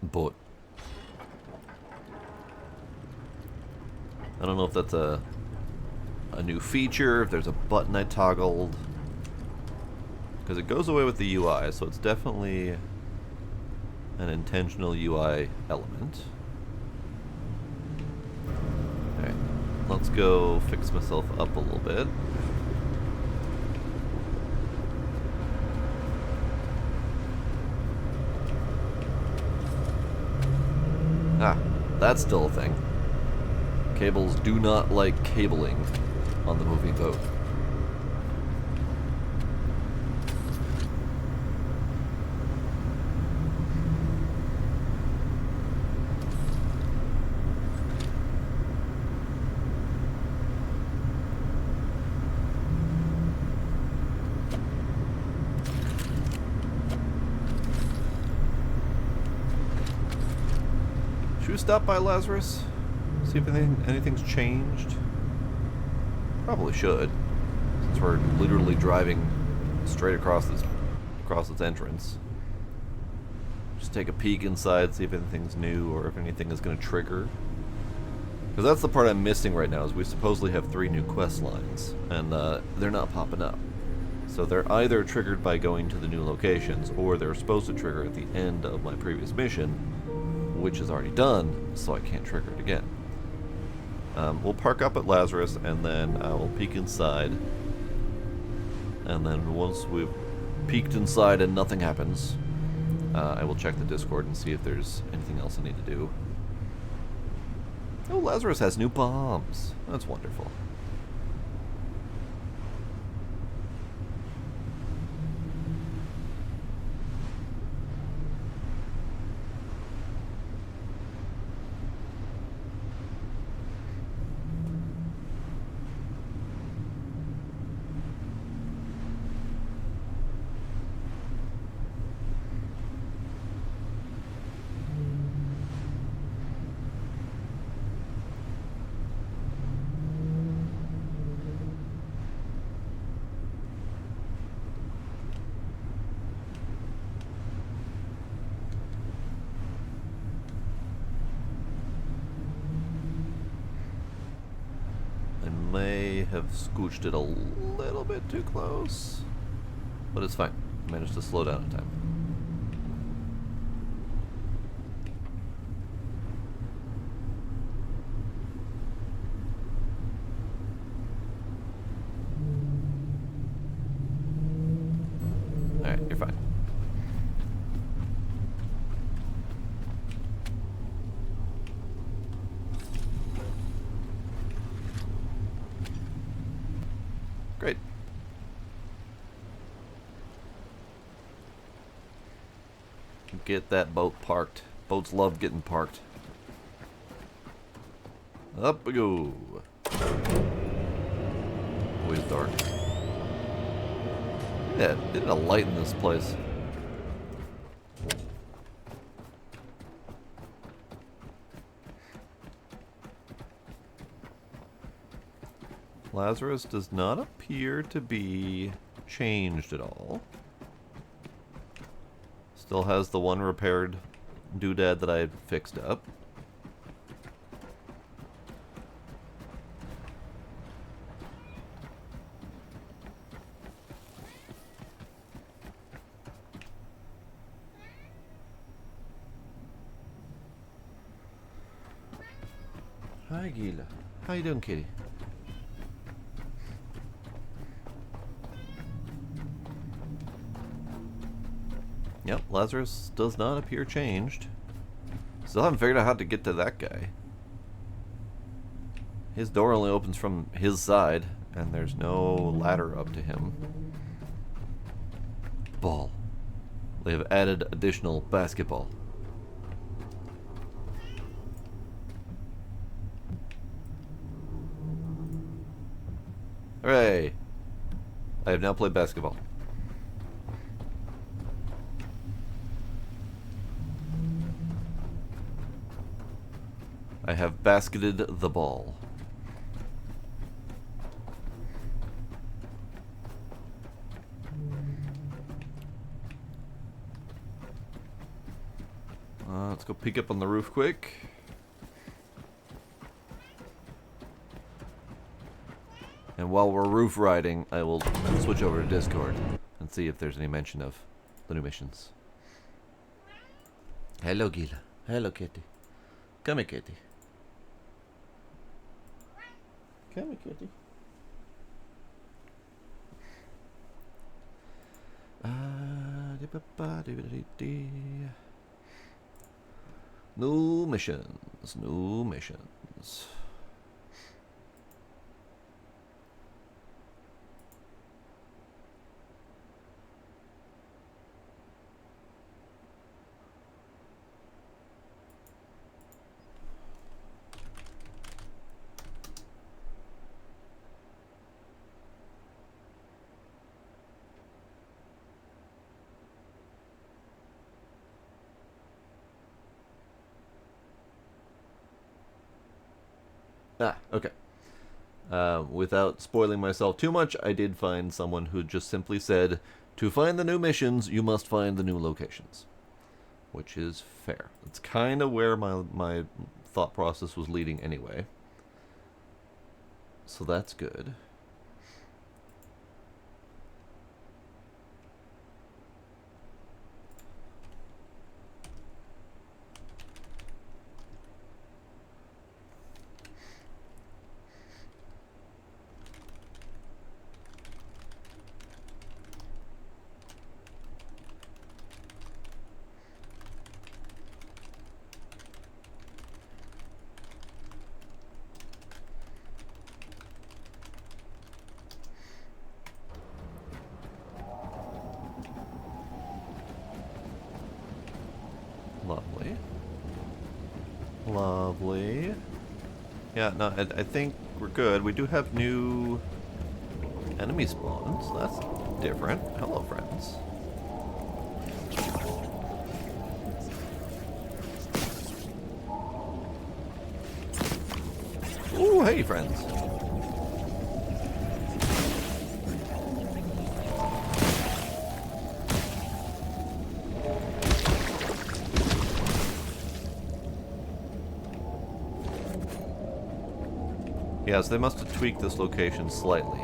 boat. I don't know if that's a new feature, if there's a button I toggled. Because it goes away with the UI, so it's definitely an intentional UI element. Alright, let's go fix myself up a little bit. Ah, that's still a thing. Cables do not like cabling on the moving boat. Should we stop by Lazarus? See if anything's changed? Probably should, since we're literally driving straight across its entrance. Just take a peek inside, see if anything's new or if anything is going to trigger. Because that's the part I'm missing right now, is we supposedly have 3 new quest lines, and they're not popping up. So they're either triggered by going to the new locations, or they're supposed to trigger at the end of my previous mission, which is already done, so I can't trigger it again. We'll park up at Lazarus, and then we'll peek inside. And then once we've peeked inside and nothing happens, I will check the Discord and see if there's anything else I need to do. Oh, Lazarus has new bombs. That's wonderful. May have scooched it a little bit too close, but it's fine. I managed to slow down in time. Alright, you're fine. Great. Get that boat parked. Boats love getting parked. Up we go. Always dark. Yeah, did a light in this place. Lazarus does not appear to be changed at all. Still has the one repaired doodad that I had fixed up. Hi, Gila. How you doing, kitty? Yep, Lazarus does not appear changed. Still haven't figured out how to get to that guy. His door only opens from his side, and there's no ladder up to him. Ball. They have added additional basketball. Hooray! I have now played basketball. I have basketed the ball. Let's go peek up on the roof quick. And while we're roof riding, I will switch over to Discord and see if there's any mention of the new missions. Hello, Gila. Hello, Kitty. Come here, Kitty. Come here, Kitty. New missions. New missions. Okay. Without spoiling myself too much, I did find someone who just simply said, to find the new missions, you must find the new locations. Which is fair. It's kind of where my thought process was leading anyway. So that's good. Lovely. Lovely. Yeah, no, I think we're good. We do have new enemy spawns. That's different. Hello, friends. Ooh, hey, friends. Yes, they must have tweaked this location slightly.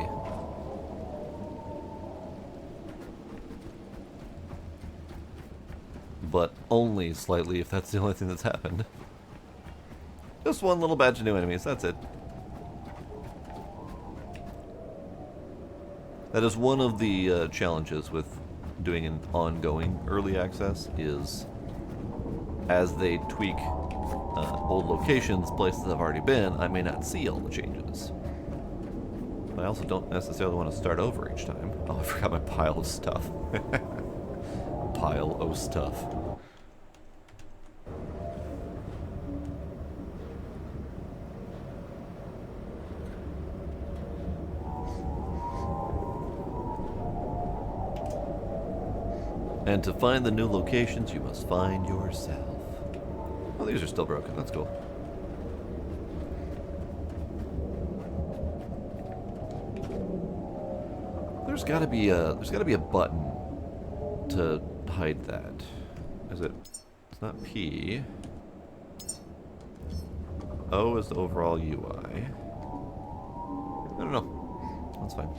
But only slightly, if that's the only thing that's happened. Just one little batch of new enemies, that's it. That is one of the challenges with doing an ongoing early access, is as they tweak old locations, places I've already been, I may not see all the changes. But I also don't necessarily want to start over each time. Oh, I forgot my pile of stuff. Pile of stuff. And to find the new locations, you must find yourself. Oh, these are still broken. That's cool. There's gotta be a button to hide that. Is it? It's not P. O is the overall UI. I don't know. That's fine.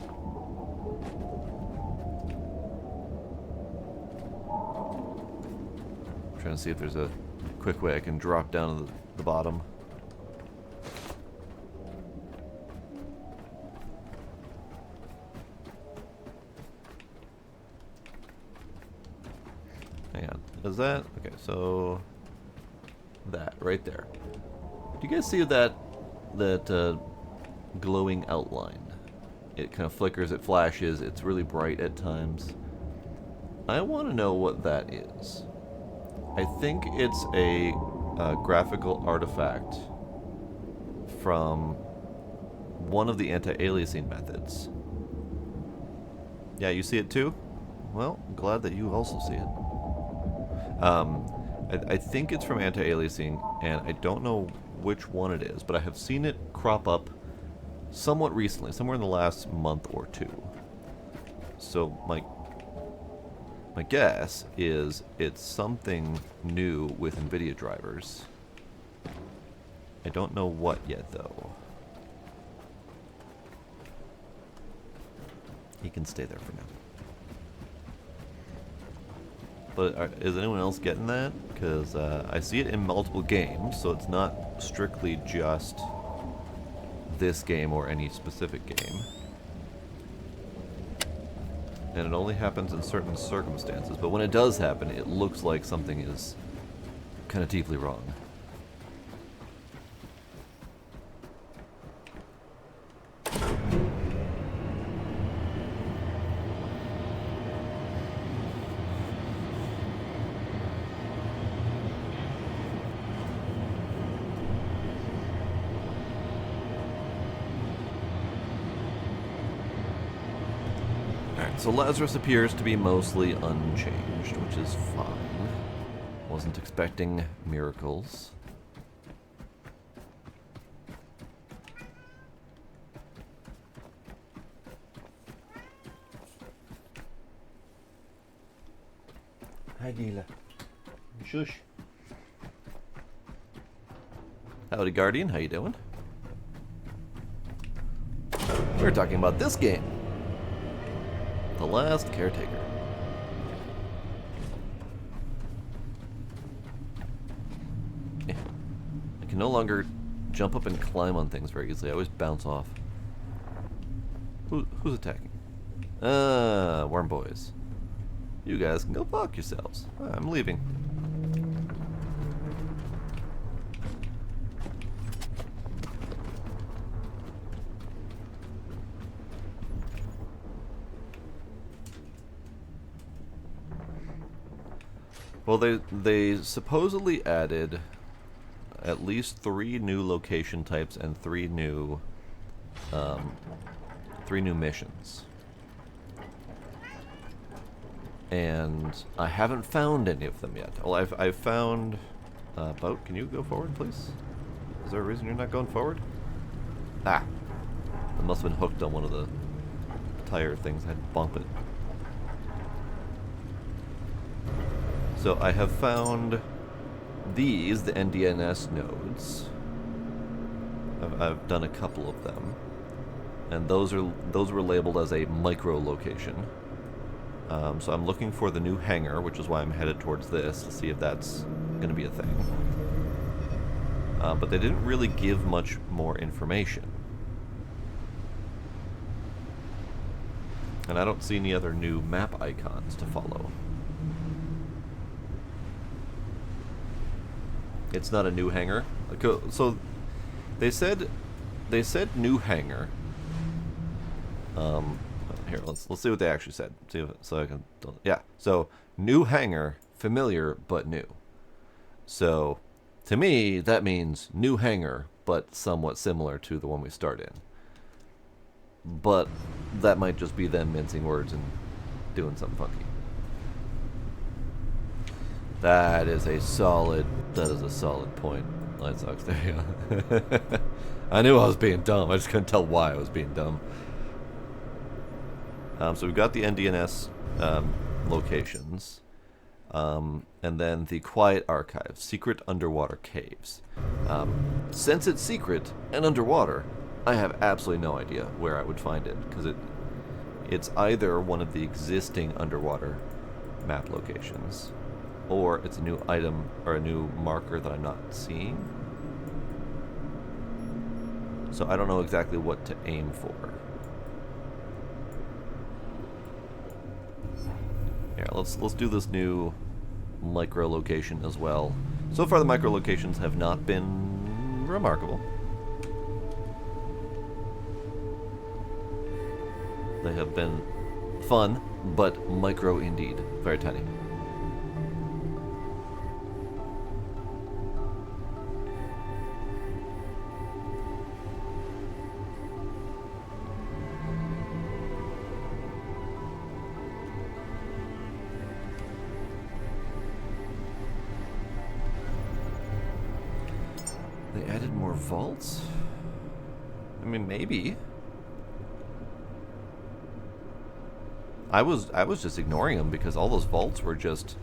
I'm trying to see if there's a quick way I can drop down to the bottom. Hang on. Is that? Okay, so that right there. Do you guys see that glowing outline? It kind of flickers, it flashes, it's really bright at times. I want to know what that is. I think it's a graphical artifact from one of the anti-aliasing methods. Yeah, you see it too? Well, I'm glad that you also see it. I think it's from anti-aliasing, and I don't know which one it is, but I have seen it crop up somewhat recently, somewhere in the last month or two. So my guess is it's something new with NVIDIA drivers. I don't know what yet, though. He can stay there for now. But is anyone else getting that? Because I see it in multiple games, so it's not strictly just this game or any specific game. And it only happens in certain circumstances. But when it does happen, it looks like something is kind of deeply wrong. So Lazarus appears to be mostly unchanged, which is fine. Wasn't expecting miracles. Hi, Gila. Shush. Howdy, Guardian. How you doing? We're talking about this game. The Last Caretaker. Yeah. I can no longer jump up and climb on things very easily. I always bounce off. Who's attacking? Worm boys. You guys can go fuck yourselves. I'm leaving. Well, they supposedly added at least 3 new location types and 3 new missions. And I haven't found any of them yet. Well, I've found boat. Can you go forward, please? Is there a reason you're not going forward? Ah, it must have been hooked on one of the tire things. I had to bump it. So I have found these, the NDNS nodes. I've done a couple of them, and those were labeled as a micro location. So I'm looking for the new hangar, which is why I'm headed towards this to see if that's going to be a thing. But they didn't really give much more information, and I don't see any other new map icons to follow. It's not a new hangar. So they said new hangar. Here, let's see what they actually said. See if, so I can, yeah. So new hangar, familiar but new. So to me that means new hangar but somewhat similar to the one we start in. But that might just be them mincing words and doing something funky. That is a solid point. Light sucks. There you go. I knew I was being dumb. I just couldn't tell why I was being dumb. So we've got the NDNS locations, and then the Quiet Archive, secret underwater caves. Since it's secret and underwater, I have absolutely no idea where I would find it, because it's either one of the existing underwater map locations, or it's a new item or a new marker that I'm not seeing. So I don't know exactly what to aim for. Yeah, let's do this new micro location as well. So far the micro locations have not been remarkable. They have been fun, but micro indeed. Very tiny. vaults? I mean, maybe. I was just ignoring them because all those vaults were just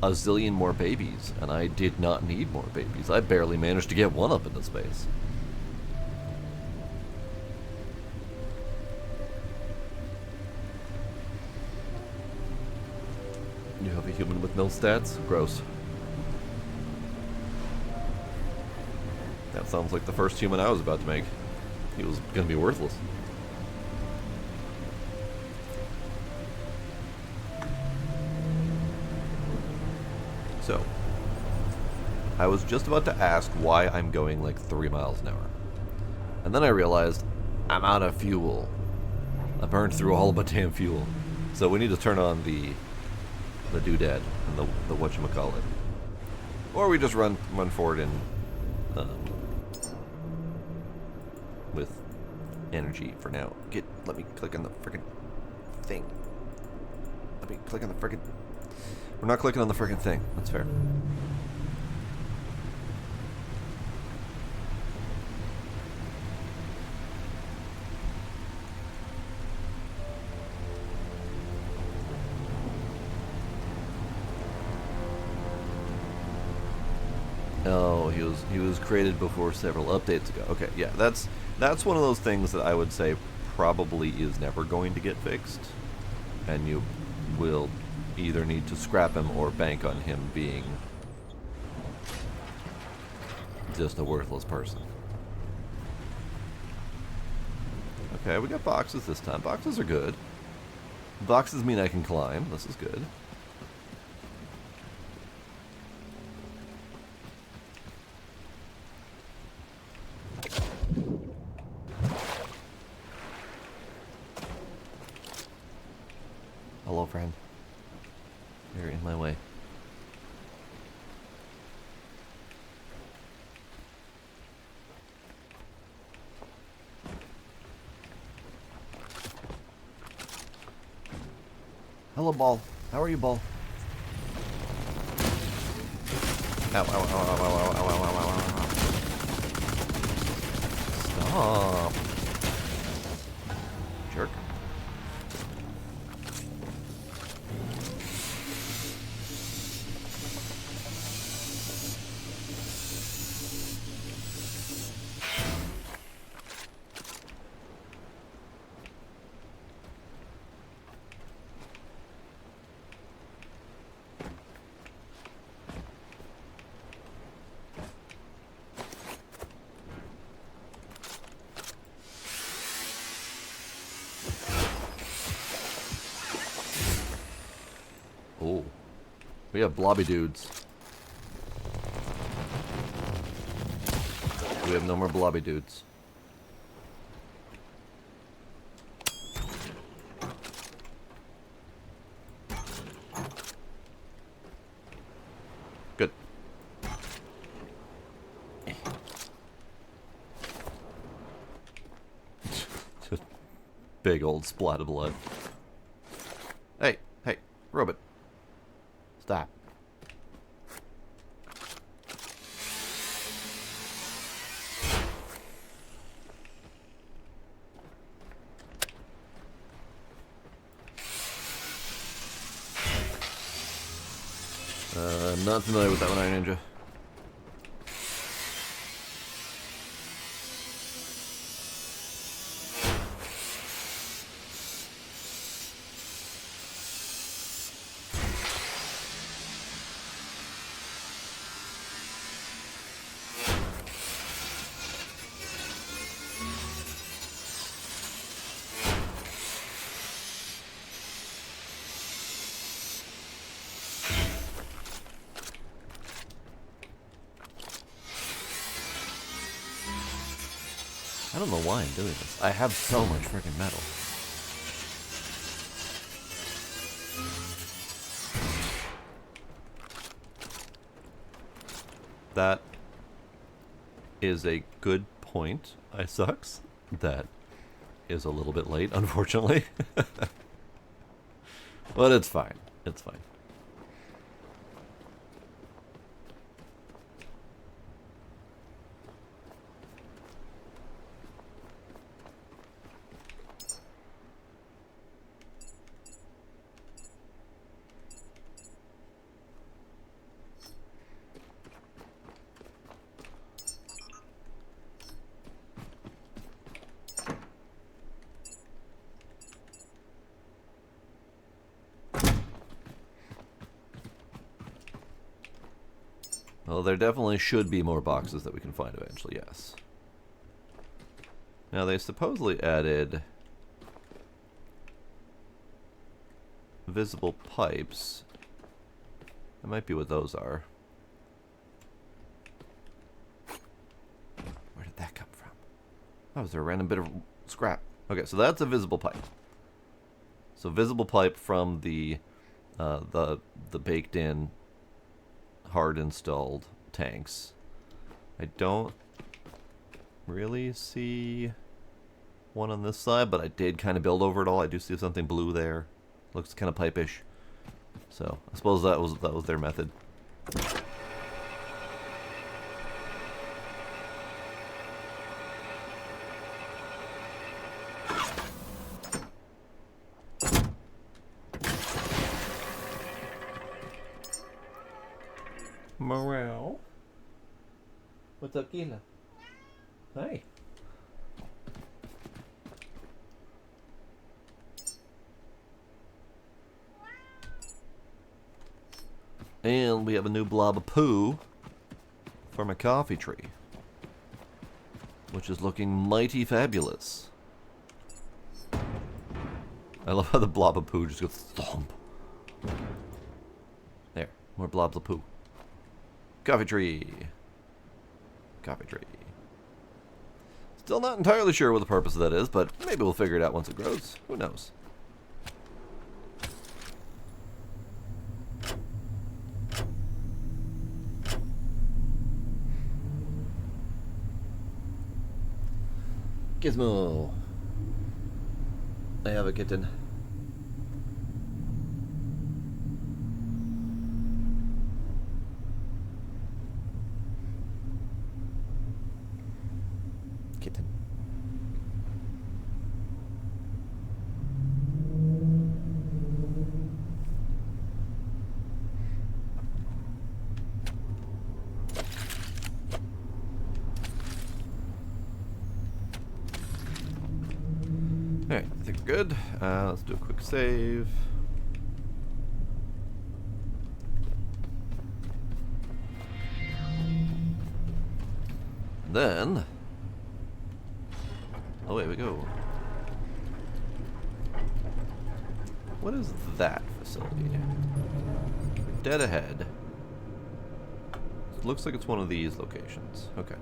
a zillion more babies, and I did not need more babies. I barely managed to get one up into space. You have a human with no stats? Gross. That sounds like the first human I was about to make. He was gonna be worthless. So, I was just about to ask why I'm going like 3 miles an hour. And then I realized I'm out of fuel. I burned through all of my damn fuel. So we need to turn on the doodad and the whatchamacallit. Or we just run forward in with energy for now. Let me click on the frickin' thing. Let me click on the frickin'. We're not clicking on the frickin' thing. That's fair. Oh, he was created before several updates ago. Okay, yeah, that's one of those things that I would say probably is never going to get fixed, and you will either need to scrap him or bank on him being just a worthless person. Okay, we got boxes this time. Boxes are good. Boxes mean I can climb. This is good. Hello, friend. You're in my way. Hello, Ball. How are you, Ball? Ow, ow, ow, ow, ow, ow, ow, ow, ow, ow, ow. Stop. Jerk. Oh, we have blobby dudes. We have no more blobby dudes. Good. Just big old splat of blood. Hey, hey, robot. Stop. Not familiar with that one, Iron Ninja. I don't know why I'm doing this. I have so much freaking metal. That is a good point. I sucks. That is a little bit late, unfortunately. But it's fine. It's fine. Well, there definitely should be more boxes that we can find eventually, yes. Now, they supposedly added visible pipes. That might be what those are. Where did that come from? Oh, is there a random bit of scrap? Okay, so that's a visible pipe. So visible pipe from the baked-in, hard-installed tanks. I don't really see one on this side, but I did kind of build over it all. I do see something blue there. Looks kind of pipe-ish. So I suppose that was their method. Morale. What's up, Gila? Hi. And we have a new blob of poo for my coffee tree, which is looking mighty fabulous. I love how the blob of poo just goes thump. There, more blobs of poo. Coffee tree. Coffee tree. Still not entirely sure what the purpose of that is, but maybe we'll figure it out once it grows. Who knows? Gizmo. I have a kitten. Kitten. Alright, I think we're good. Let's do a quick save. Then, away we go. What is that facility? Dead ahead. It looks like it's one of these locations. Okay.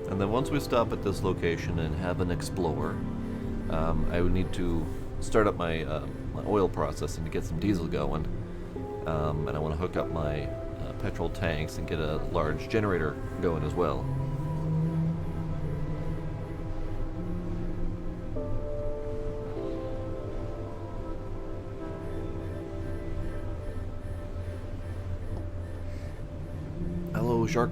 And then once we stop at this location and have an explore, I would need to start up my, my oil processing to get some diesel going. And I want to hook up my petrol tanks and get a large generator going as well. Hello, shark.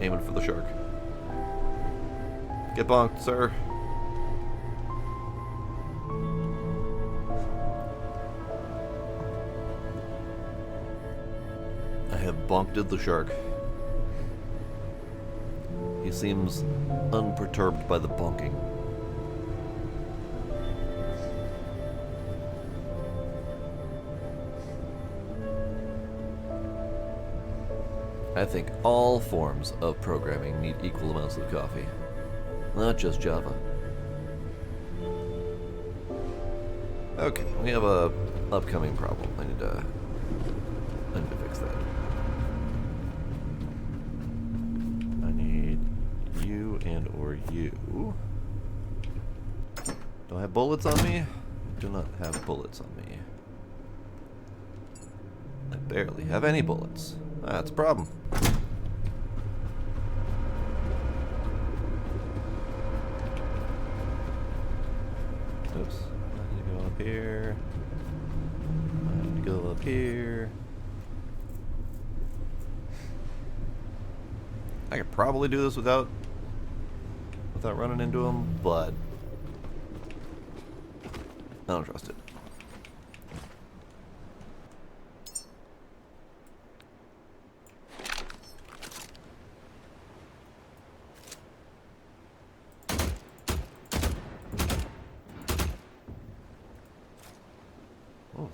Aiming for the shark. Get bonked, sir. I have bonked the shark. He seems unperturbed by the bonking. I think all forms of programming need equal amounts of coffee, not just Java. Okay, we have a upcoming problem. I need to fix that. I need you and or you. Do I have bullets on me? I do not have bullets on me. I barely have any bullets. That's a problem. Oops. I need to go up here. I need to go up here. I could probably do this without running into them, but I don't trust it.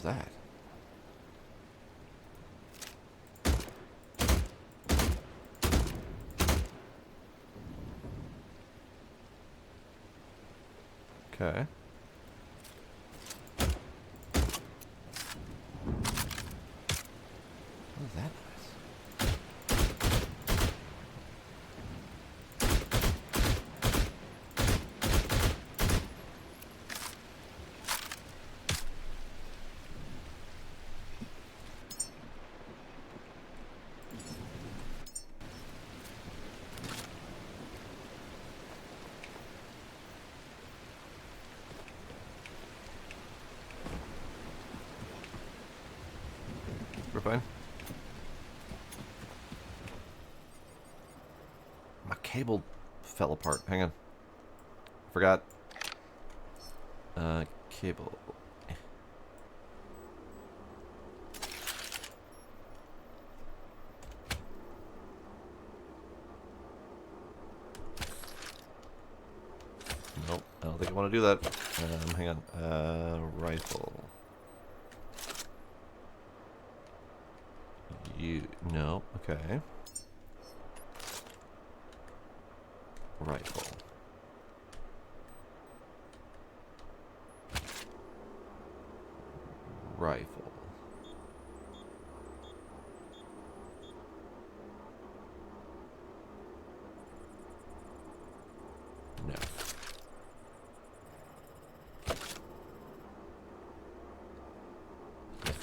was that? Okay. What is that noise? We're fine. My cable fell apart. Hang on. Forgot. Cable. Nope, I don't think I want to do that. Hang on. Rifle. No, okay. Rifle. Rifle. No. Yes.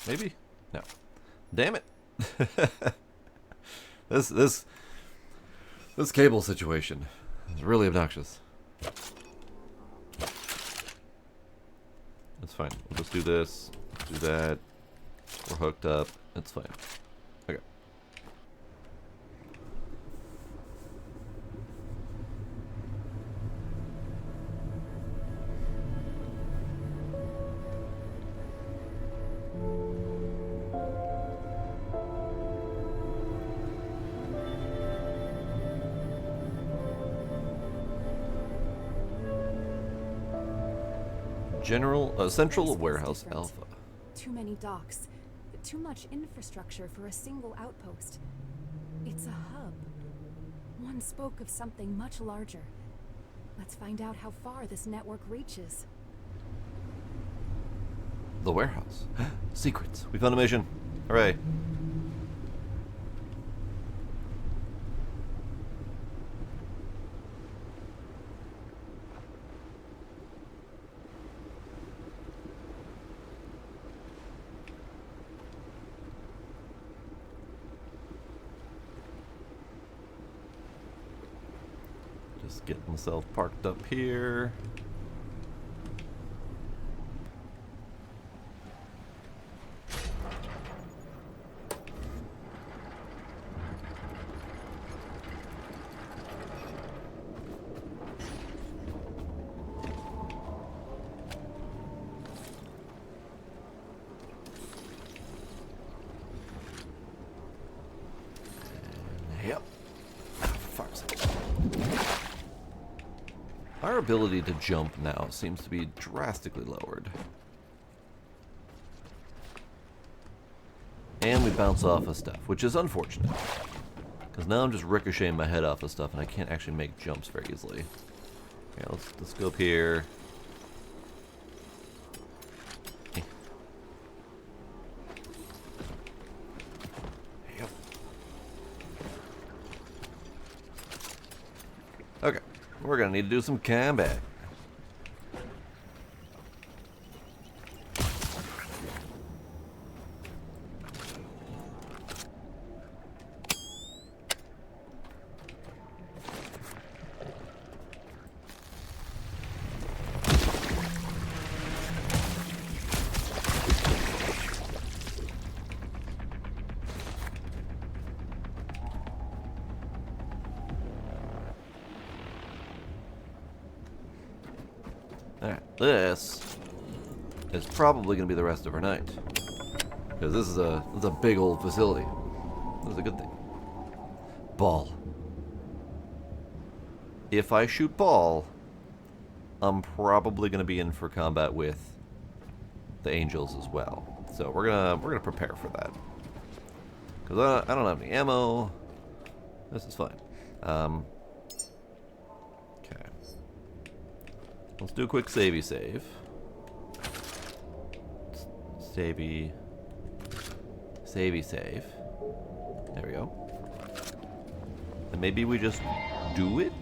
Maybe? No. Damn it. This cable situation is really obnoxious. It's fine. We'll just do this, do that. We're hooked up. It's fine. Okay. Central Warehouse Alpha. Too many docks. Too much infrastructure for a single outpost. It's a hub. One spoke of something much larger. Let's find out how far this network reaches. The warehouse. Secrets. We found a mission. Hooray. Just get myself parked up here. Yep. Fuck's sake. Our ability to jump now seems to be drastically lowered. And we bounce off of stuff, which is unfortunate. Because now I'm just ricocheting my head off of stuff and I can't actually make jumps very easily. Okay, let's go up here. Yep. Okay, we're gonna need to do some combat. Alright, this is probably going to be the rest of our night. Because this is a big old facility. This is a good thing. Ball. If I shoot ball, I'm probably going to be in for combat with the angels as well. So we're gonna prepare for that. Because I don't have any ammo. This is fine. Okay. Let's do a quick savey save. Savey save. There we go. And maybe we just do it?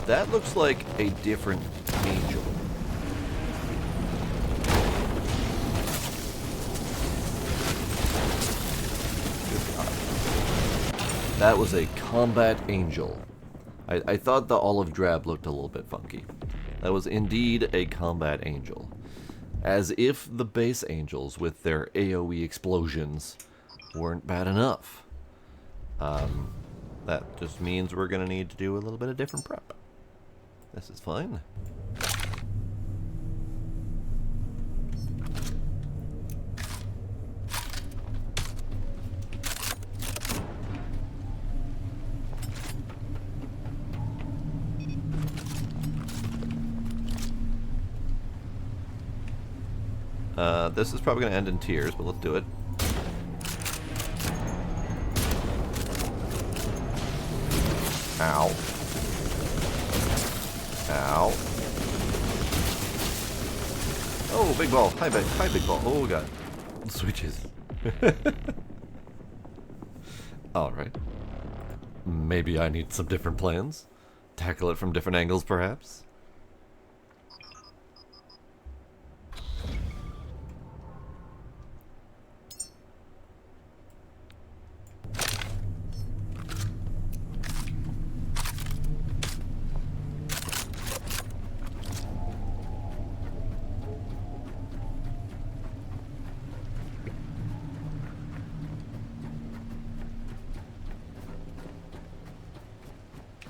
That looks like a different angel. Good God. That was a combat angel. I thought the olive drab looked a little bit funky. That was indeed a combat angel. As if the base angels with their AoE explosions weren't bad enough. That just means we're going to need to do a little bit of different prep. This is fine. This is probably going to end in tears, but let's do it. Ow. Ow. Oh, big ball. Hi, big ball. Oh, God. Switches. Alright. Maybe I need some different plans. Tackle it from different angles, perhaps.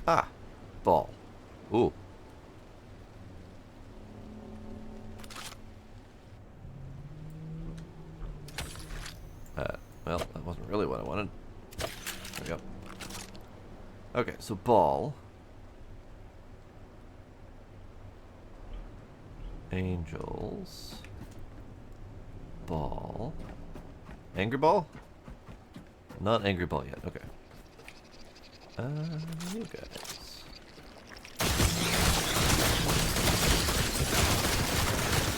Ah, ball. Ooh. Well, that wasn't really what I wanted. There we go. Okay, so ball. Angels. Ball. Angry ball? Not angry ball yet, okay. You guys.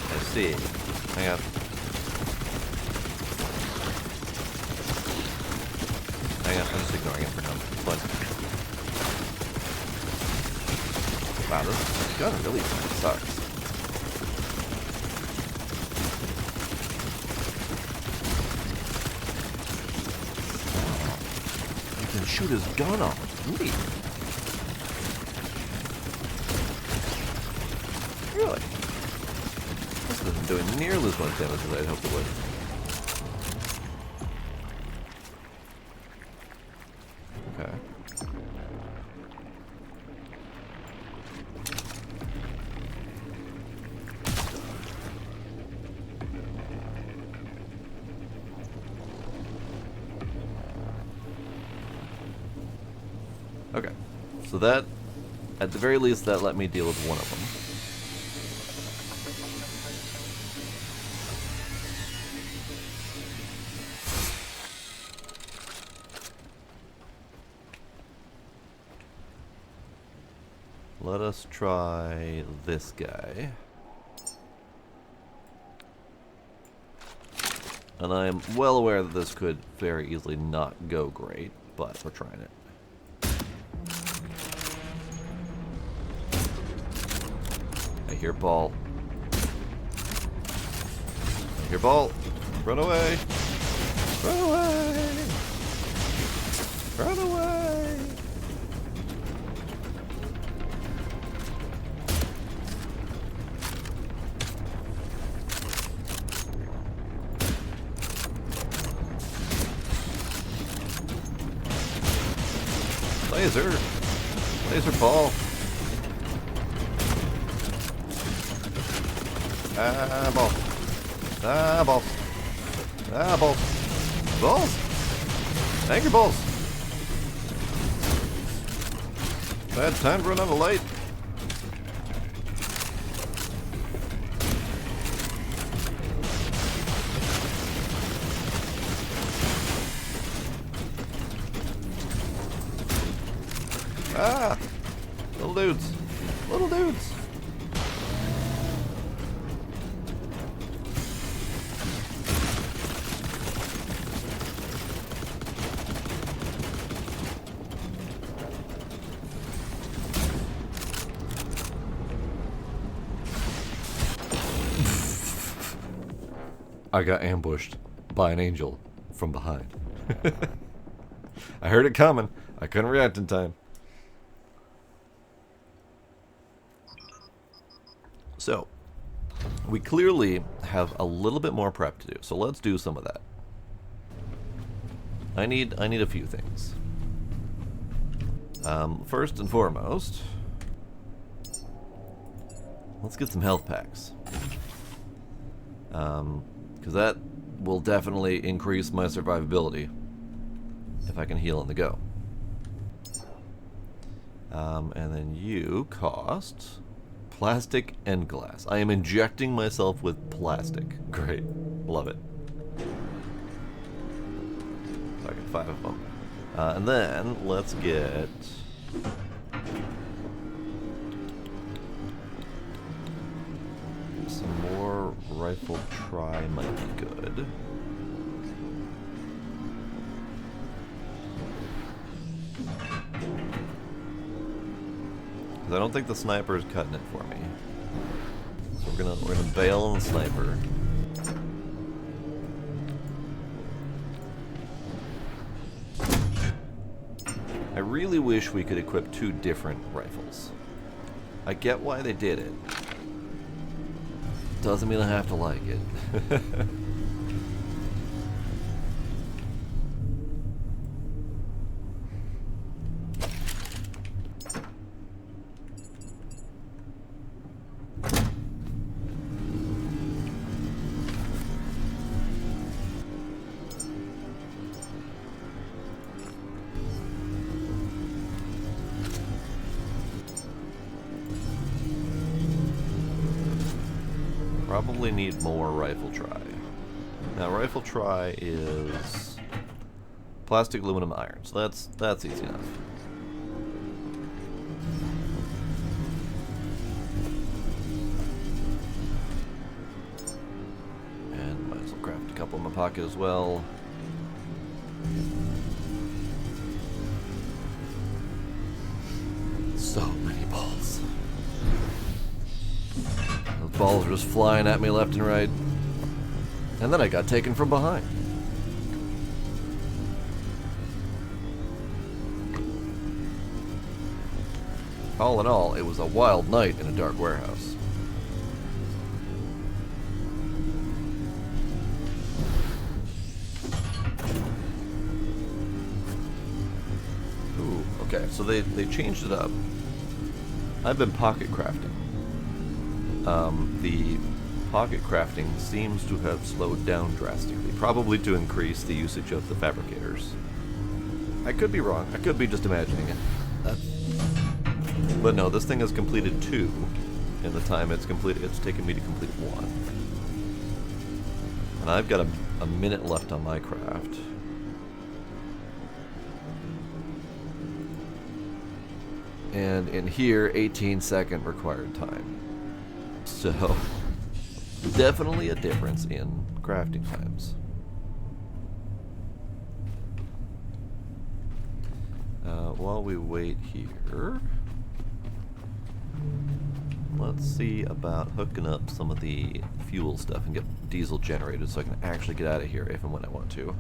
I see. Hang on. Hang on, I'm just ignoring it for now. But wow, this gun really sucks. He can shoot his gun off. Neat. Really? This isn't doing nearly as much damage as I'd hoped it would. Okay. Okay, so that, at the very least, that let me deal with one of them. Let us try this guy. And I am well aware that this could very easily not go great, but we're trying it. I hear ball. I hear ball. Run away. Run away. Run away. Laser. Laser ball. Ah, ball. Ah, balls. Ah, balls. Balls. Angry balls. Bad time to run out of light. Ah! Little dudes. Little dudes. I got ambushed by an angel from behind. I heard it coming. I couldn't react in time. So, we clearly have a little bit more prep to do. So let's do some of that. I need a few things. First and foremost, let's get some health packs. Because that will definitely increase my survivability if I can heal on the go. And then you cost plastic and glass. I am injecting myself with plastic. Great. Love it. So I got 5 of them. And then let's get... some more rifle try might be good. Because I don't think the sniper is cutting it for me. So we're gonna bail on the sniper. I really wish we could equip 2 different rifles. I get why they did it. Doesn't mean I have to like it. Probably need more rifle try. Now rifle try is plastic, aluminum, iron, so that's easy enough. And might as well craft a couple in my pocket as well. So many balls. Balls were just flying at me left and right. And then I got taken from behind. All in all, it was a wild night in a dark warehouse. Ooh, okay, so they changed it up. I've been pocket crafting. The pocket crafting seems to have slowed down drastically, probably to increase the usage of the fabricators. I could be wrong. I could be just imagining it. But no, this thing has completed 2 in the time it's taken me to complete 1. And I've got a minute left on my craft. And in here, 18-second required time. So, definitely a difference in crafting times. While we wait here, let's see about hooking up some of the fuel stuff and get diesel generated so I can actually get out of here if and when I want to.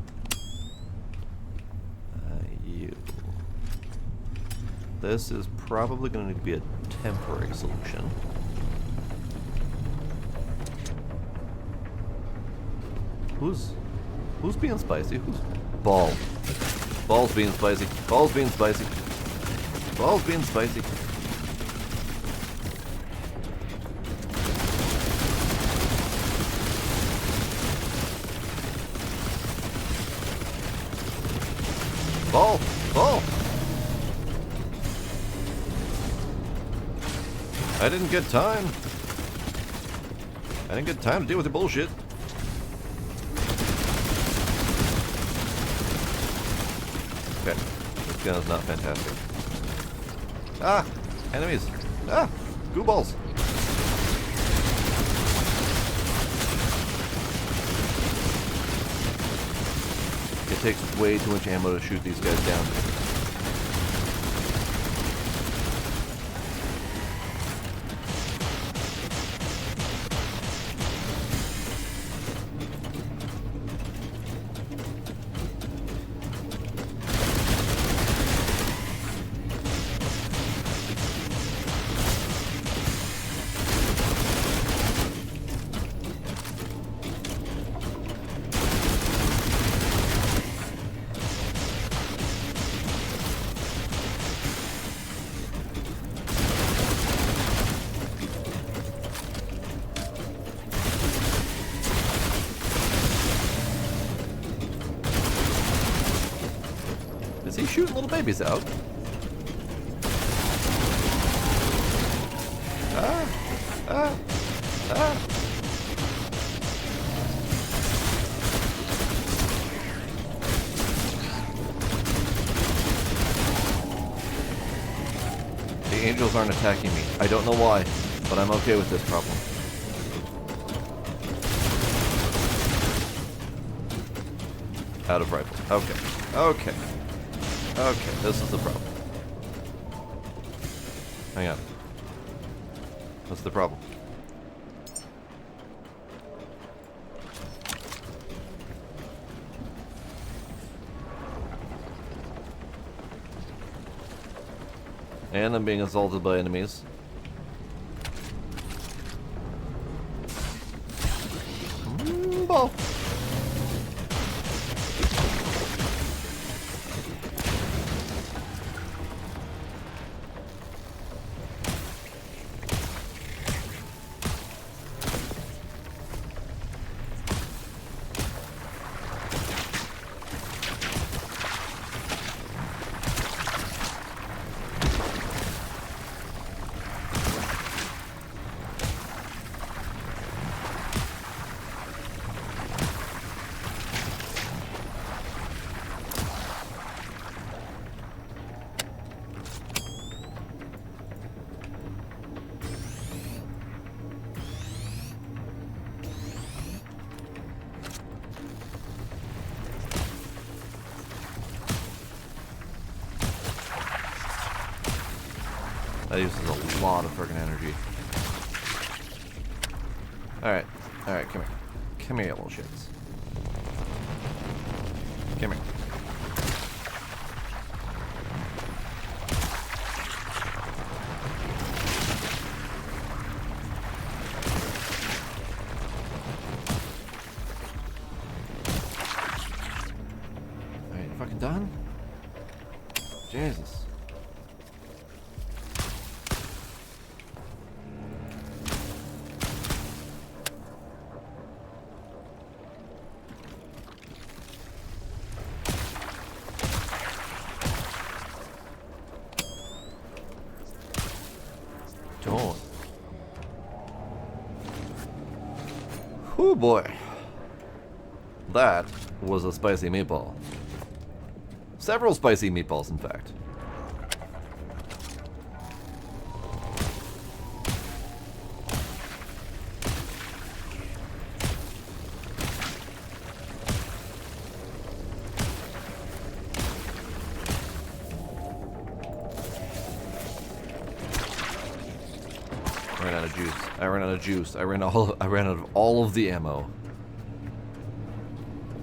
This is probably going to need to be a temporary solution. Who's being spicy? Who's Ball's being spicy. Ball's being spicy. Ball's being spicy. Ball! I didn't get time. I didn't get time to deal with your bullshit. Okay, this gun is not fantastic. Ah! Enemies! Ah! Goo balls! It takes way too much ammo to shoot these guys down. Is he shooting little babies out? Ah! Ah! Ah! The angels aren't attacking me. I don't know why, but I'm okay with this problem. Out of rifle. Okay. Okay. Okay, this is the problem. Hang on. What's the problem? And I'm being assaulted by enemies. Ball. That uses a lot of friggin' energy. Alright. Alright, come here. Come here, you little shits. Come here. Alright, you fucking done? Jesus. Don't. Whew, boy. That was a spicy meatball. Several spicy meatballs, in fact. I ran out of juice. I ran out of juice. I ran out of all of the ammo.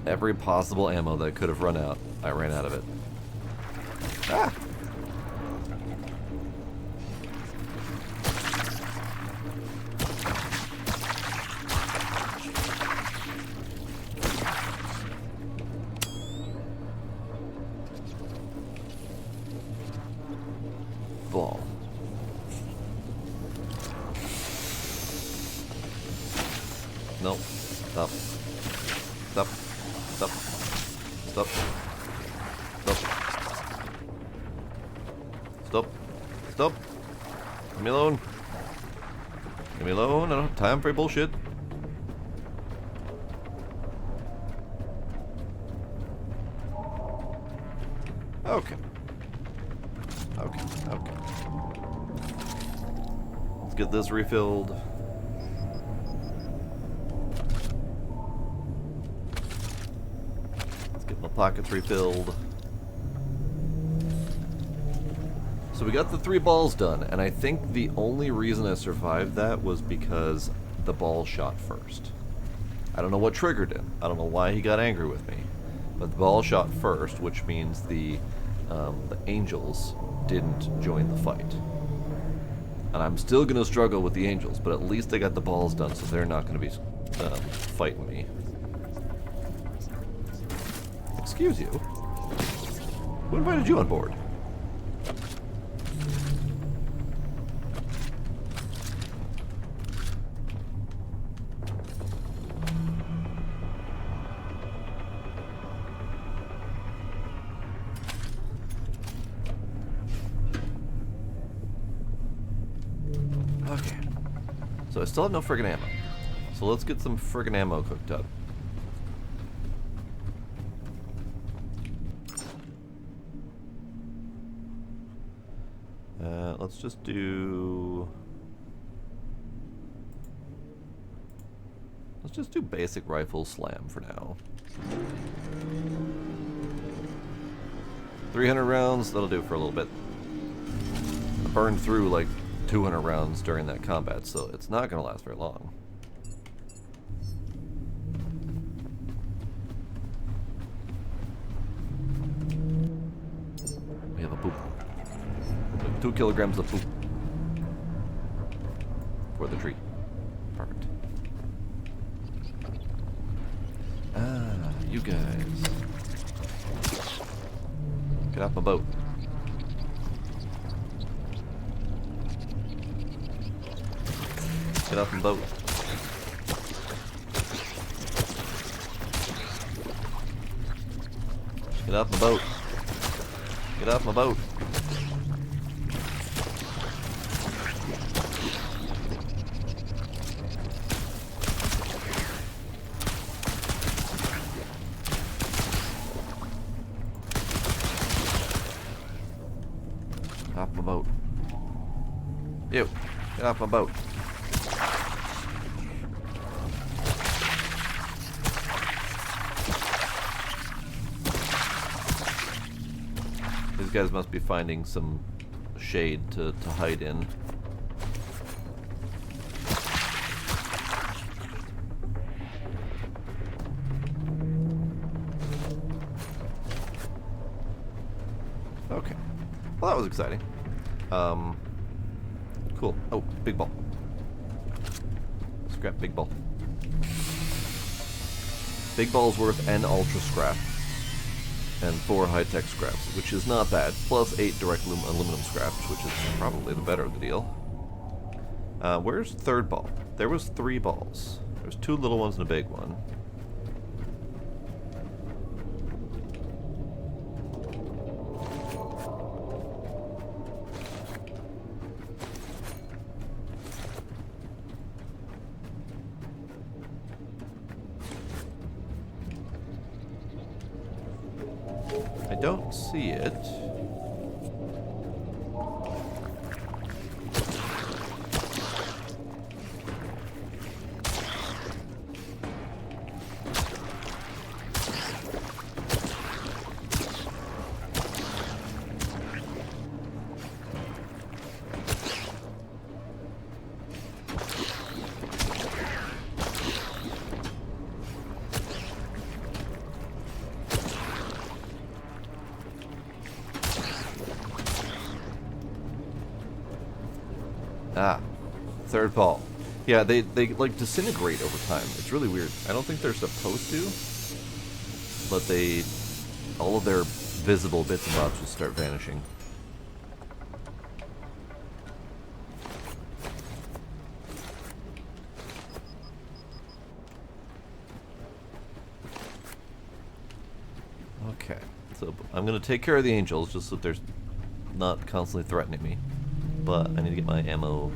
Every possible ammo that I could have run out, I ran out of it. Ah! Ball. Nope. Stop. Stop. Stop. Stop. Stop. Stop. Stop. Leave me alone. Leave me alone. I don't have time for your bullshit. Okay. Okay. Okay. get this refilled. Let's get my pockets refilled. So we got the 3 balls done, and I think the only reason I survived that was because the ball shot first. I don't know what triggered it. I don't know why he got angry with me. But the ball shot first, which means the angels didn't join the fight. And I'm still going to struggle with the angels, but at least I got the balls done, so they're not going to be fighting me. Excuse you? Who invited you on board? Okay. So I still have no friggin' ammo. So let's get some friggin' ammo cooked up. Let's just do... Let's just do basic rifle slam for now. 300 rounds, that'll do for a little bit. I burned through like 200 rounds during that combat, so it's not going to last very long. We have a poop. 2 kilograms of poop. For the tree. Perfect. Ah, you guys. Get off my boat. Get off my boat. Get off my boat. Get off my boat. Off my boat. You, get off my boat. These guys must be finding some shade to hide in. Okay. Well, that was exciting. Cool. Oh, big ball. Scrap big ball. Big ball's worth an ultra scrap and 4 high-tech scraps, which is not bad. Plus 8 direct aluminum scraps, which is probably the better of the deal. Where's third ball? There was 3 balls. There's 2 little ones and a big one. I don't see it. Ah, third ball. Yeah, they like disintegrate over time. It's really weird. I don't think they're supposed to, but all of their visible bits and bobs just start vanishing. Okay, so I'm gonna take care of the angels just so they're not constantly threatening me. But I need to get my ammo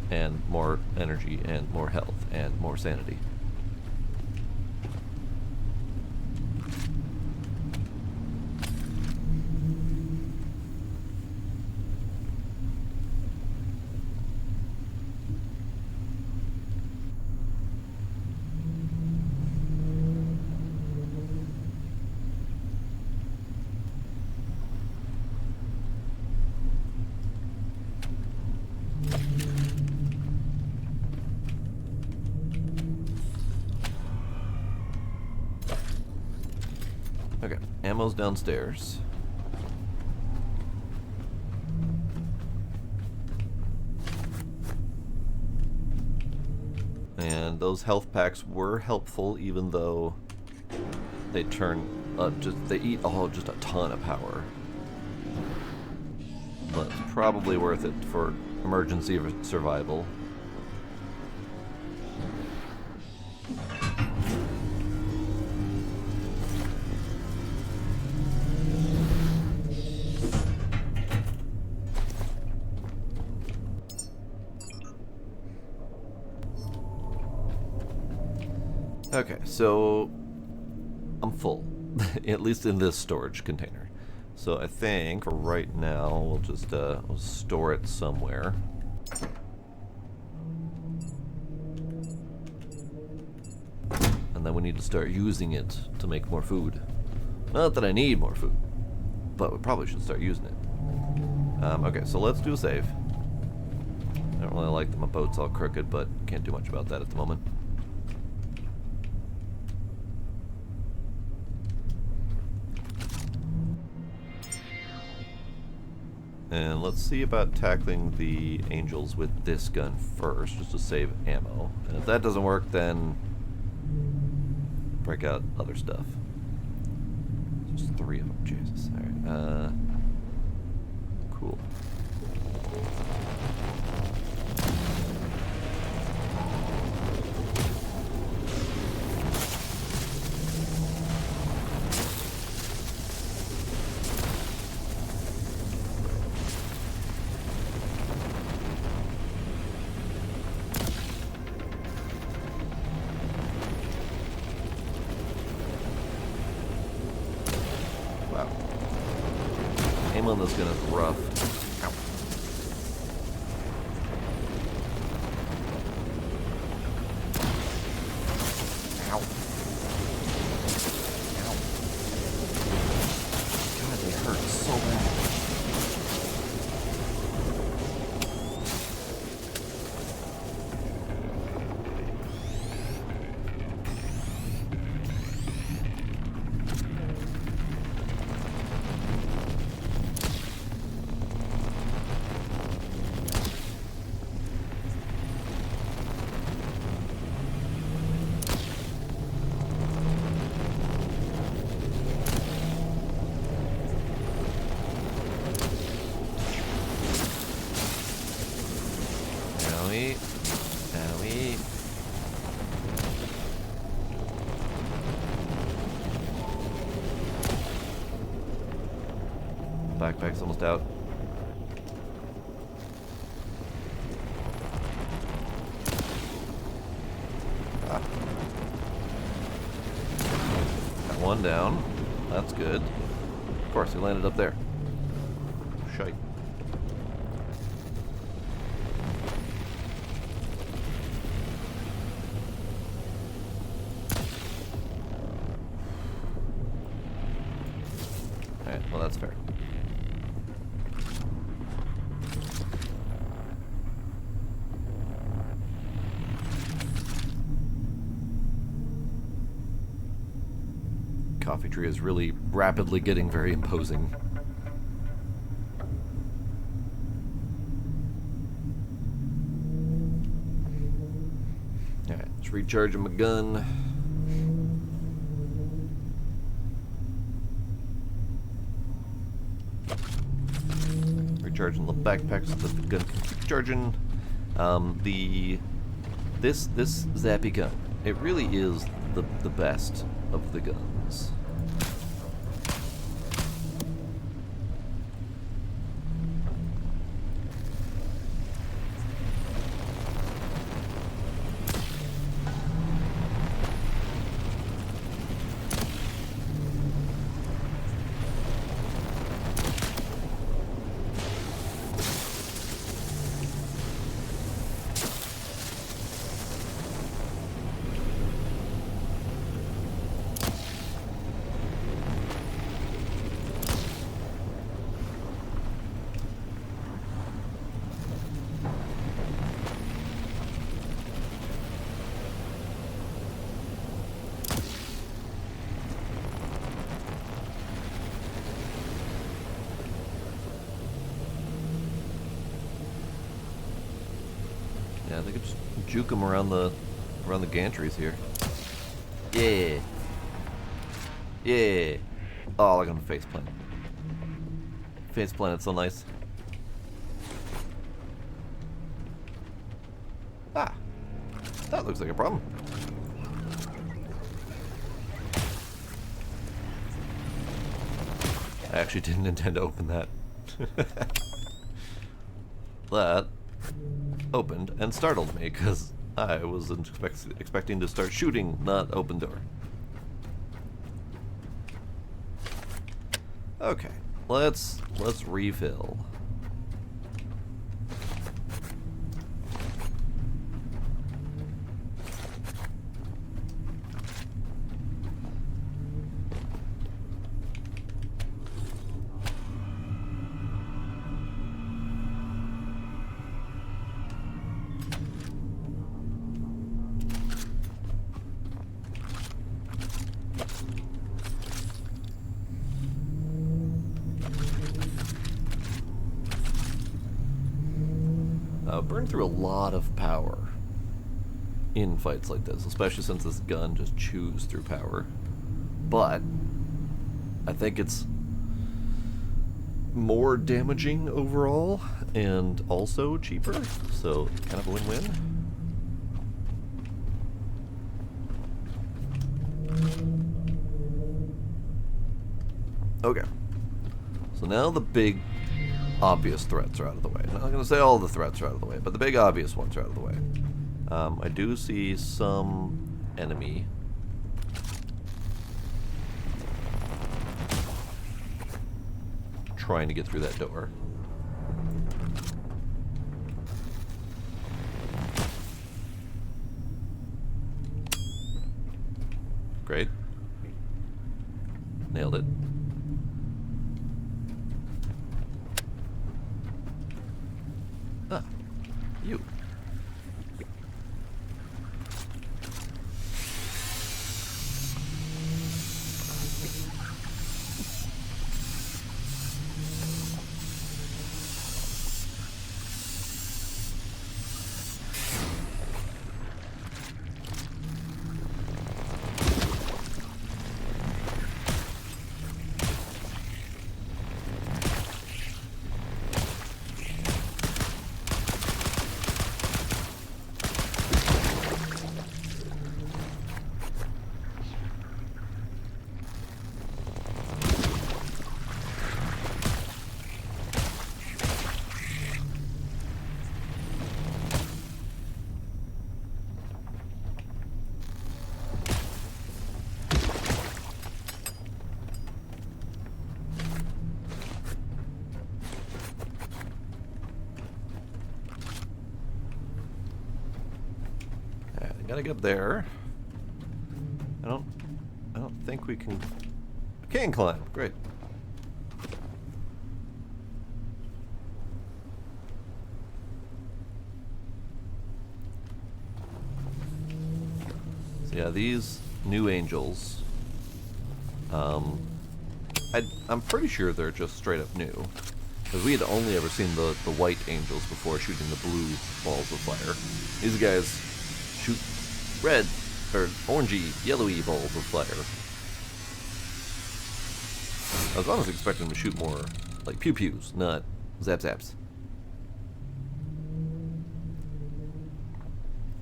and more energy and more health and more sanity. ammo's downstairs. And those health packs were helpful, even though they they eat just a ton of power. But it's probably worth it for emergency survival. Okay, so I'm full, at least in this storage container. So I think right now we'll just we'll store it somewhere. And then we need to start using it to make more food. Not that I need more food, but we probably should start using it. Okay, so let's do a save. I don't really like that my boat's all crooked, but can't do much about that at the moment. And let's see about tackling the angels with this gun first, just to save ammo. And if that doesn't work, then break out other stuff. There's 3 of them, Jesus. Alright, cool. Aim on this gun is rough. Ow. Ow. Ow. God, they hurt so bad. Owie. Backpack's almost out. Ah. Got one down. That's good. Of course, he landed up there. Shite. Alright, well that's fair. Coffee tree is really rapidly getting very imposing. Alright, let's recharge my gun. Recharging the backpack so that the gun can keep charging. This zappy gun, it really is the best of the guns. I think I just juke them around the gantries here. Yeah. Yeah. Oh, look at him face plant. Face planted so nice. Ah. That looks like a problem. I actually didn't intend to open that. That opened and startled me because I wasn't expecting to start shooting, not open door. Okay, let's refill. Burn through a lot of power in fights like this, especially since this gun just chews through power. But I think it's more damaging overall and also cheaper, so kind of a win-win. Okay, so now the big obvious threats are out of the way. I'm not going to say all the threats are out of the way, but the big obvious ones are out of the way. I do see some enemy. Trying to get through that door. Great. Nailed it. Ah, you. Gotta get up there. I don't think we can. Can climb. Great. So yeah, these new angels. I'm pretty sure they're just straight up new, because we had only ever seen the white angels before shooting the blue balls of fire. These guys shoot red, or orangey, yellowy balls of fire. I was honestly expecting them to shoot more like pew-pews, not zap-zaps.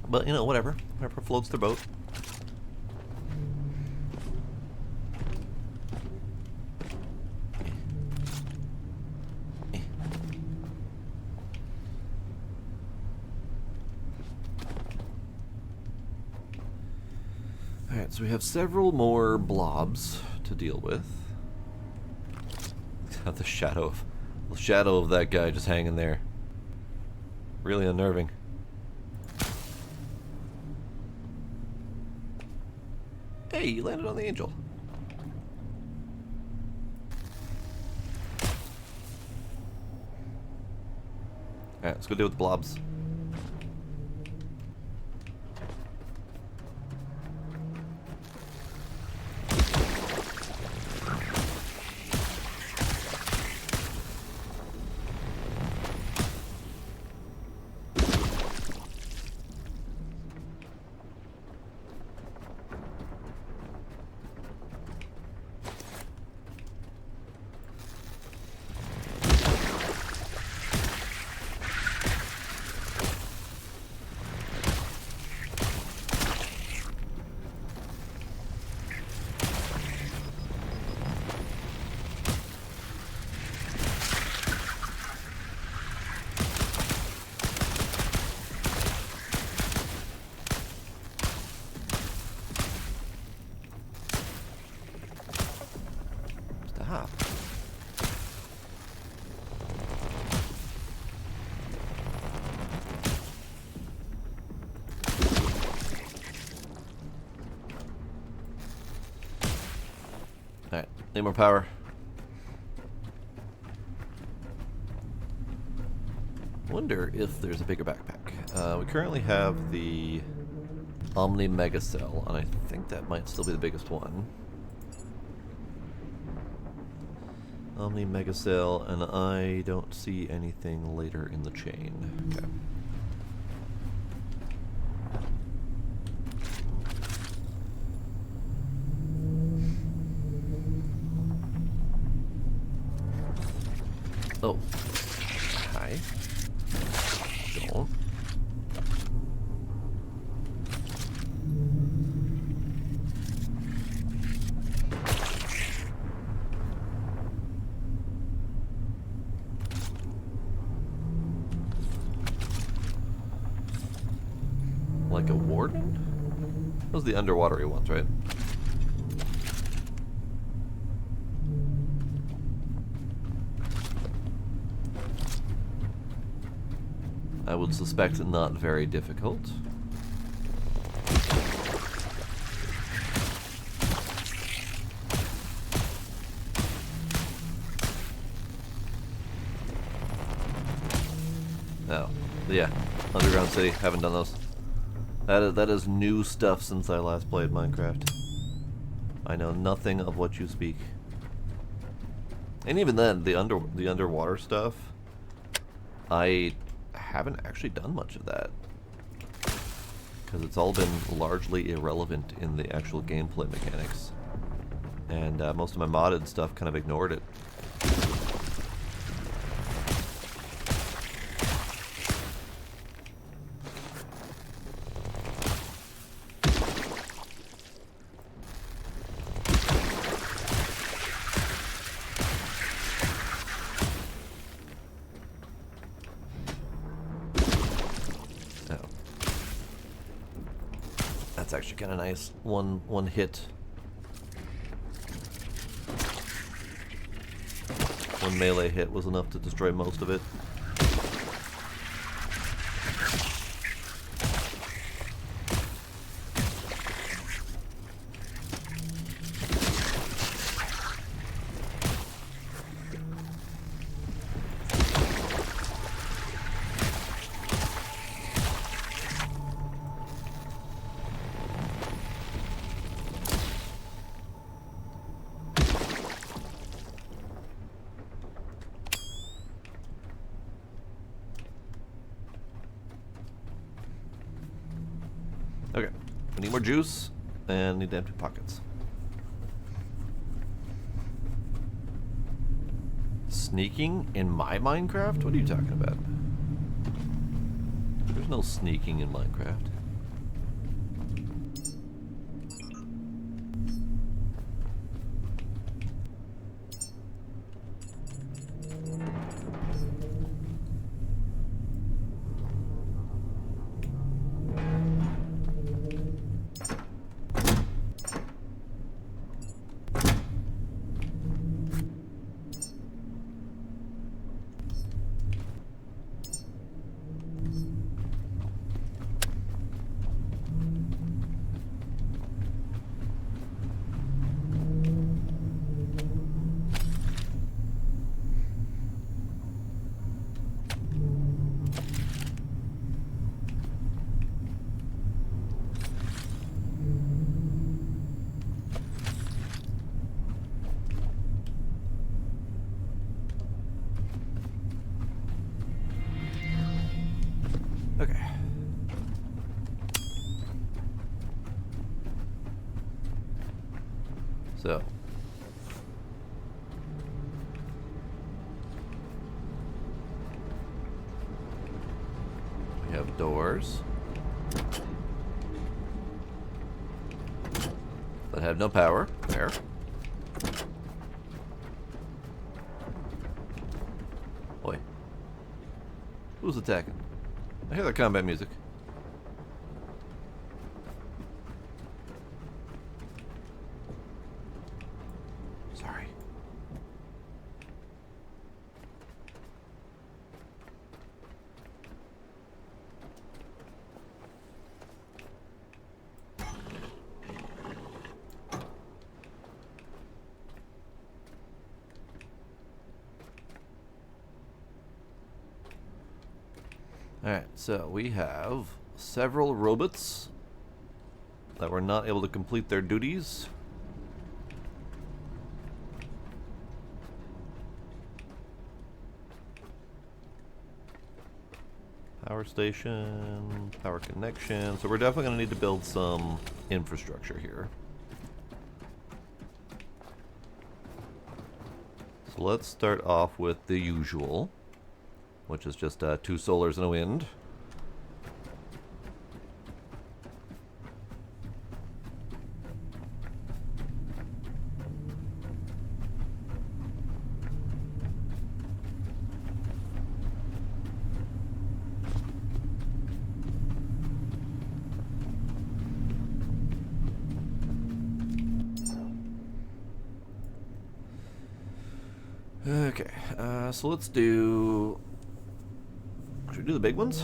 But, you know, whatever. Whatever floats their boat. Alright, so we have several more blobs to deal with. Got the shadow of that guy just hanging there. Really unnerving. Hey, you landed on the angel. Alright, let's go deal with the blobs. Need more power. Wonder if there's a bigger backpack. We currently have the Omni Mega Cell, and I think that might still be the biggest one. Omni Mega Cell, and I don't see anything later in the chain. Okay. Oh. Hi. Don't. Like a warden? Those are the underwatery ones, right? I would suspect not very difficult. Oh, yeah. Underground City, haven't done those. That is new stuff since I last played Minecraft. I know nothing of what you speak. And even then, the underwater stuff, I haven't actually done much of that. Because it's all been largely irrelevant in the actual gameplay mechanics. And most of my modded stuff kind of ignored it. That's actually kind of nice. One hit. One melee hit was enough to destroy most of it. Okay, I need more juice and need empty pockets. Sneaking in my Minecraft? What are you talking about? There's no sneaking in Minecraft. Okay. So. We have doors that have no power. Fair. Boy. Who's attacking? I hear the combat music. Sorry. Alright, so we have several robots that were not able to complete their duties. Power station, power connection. So we're definitely going to need to build some infrastructure here. So let's start off with the usual, which is just 2 solars and a wind. Okay, so let's do... Should we do the big ones?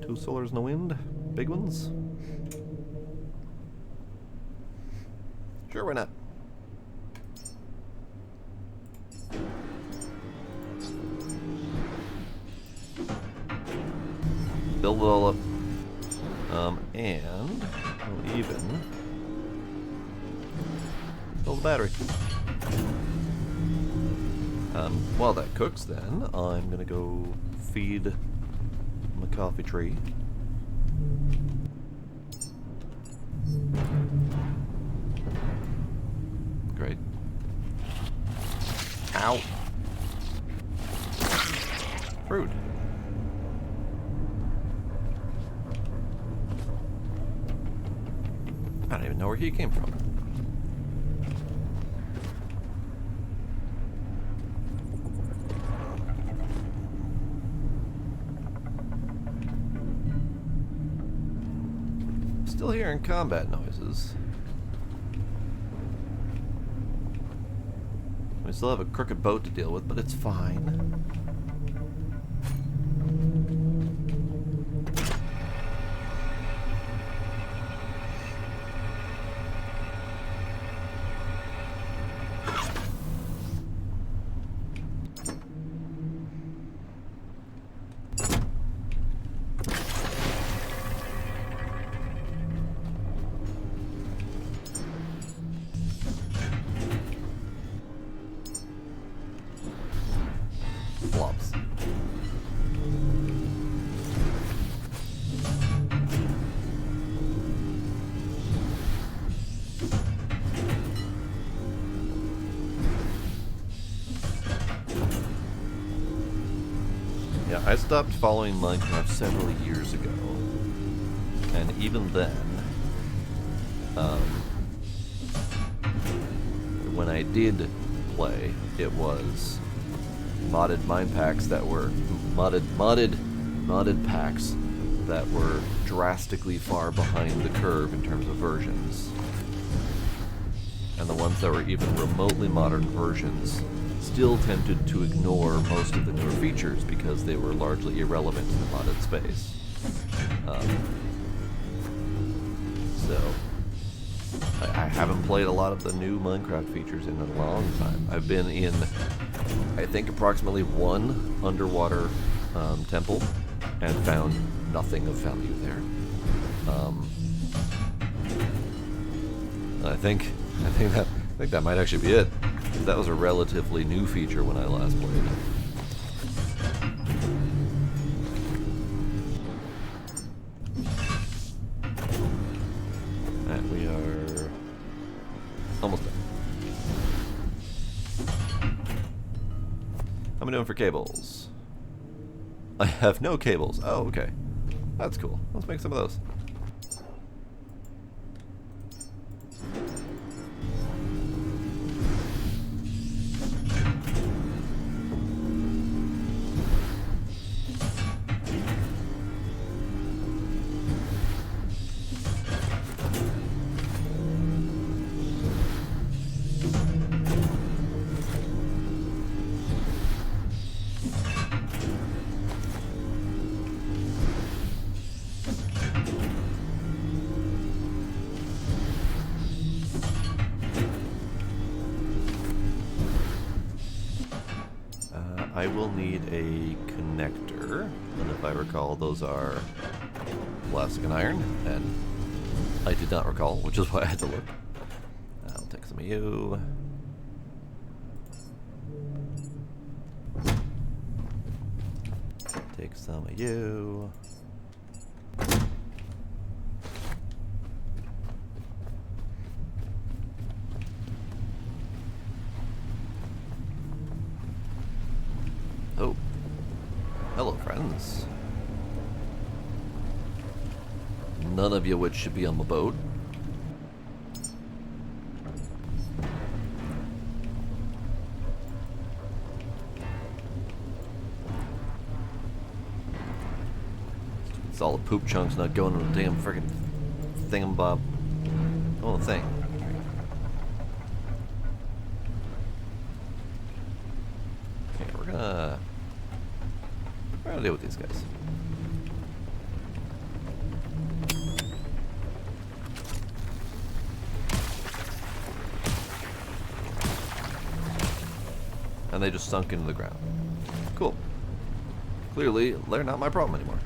2 solars and a wind? Big ones? Sure, why not? Build it all up. And we'll even build a battery. While that cooks, then, I'm gonna go feed my coffee tree. Great. Ow! Rude. I don't even know where he came from. Still hearing combat noises. We still have a crooked boat to deal with, but it's fine. Flops. Yeah, I stopped following Minecraft several years ago, and even then, when I did play, it was modded mine packs that were modded packs that were drastically far behind the curve in terms of versions, and the ones that were even remotely modern versions still tended to ignore most of the newer features because they were largely irrelevant to the modded space. So I haven't played a lot of the new Minecraft features in a long time. I've been in, I think, approximately 1 underwater temple and found nothing of value there. I think that might actually be it. That was a relatively new feature when I last played. And we are almost done. How am I doing for cables? I have no cables. Oh, okay. That's cool. Let's make some of those. a connector, and if I recall, those are plastic and iron, and I did not recall, which is why I had to look. I'll take some of you. Take some of you. Oh. Hello, friends. None of you which should be on the boat. Solid poop chunks not going in the damn friggin' thingamabob. Oh, thing. Okay, we're gonna deal with these guys. And they just sunk into the ground. Cool. Clearly, they're not my problem anymore.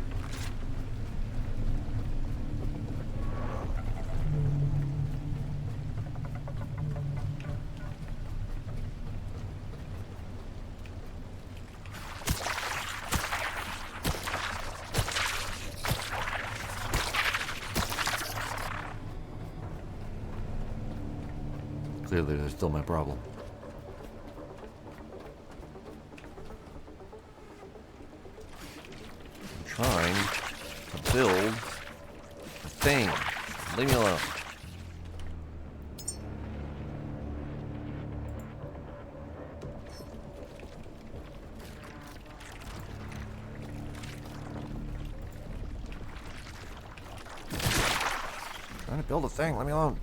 Clearly, they're still my problem. I'm trying to build a thing. Leave me alone. I'm trying to build a thing. Let me alone.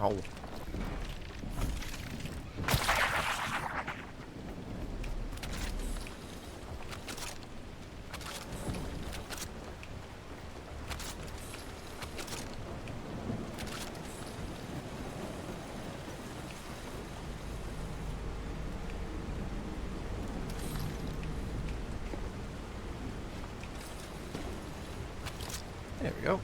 Ow. There we go.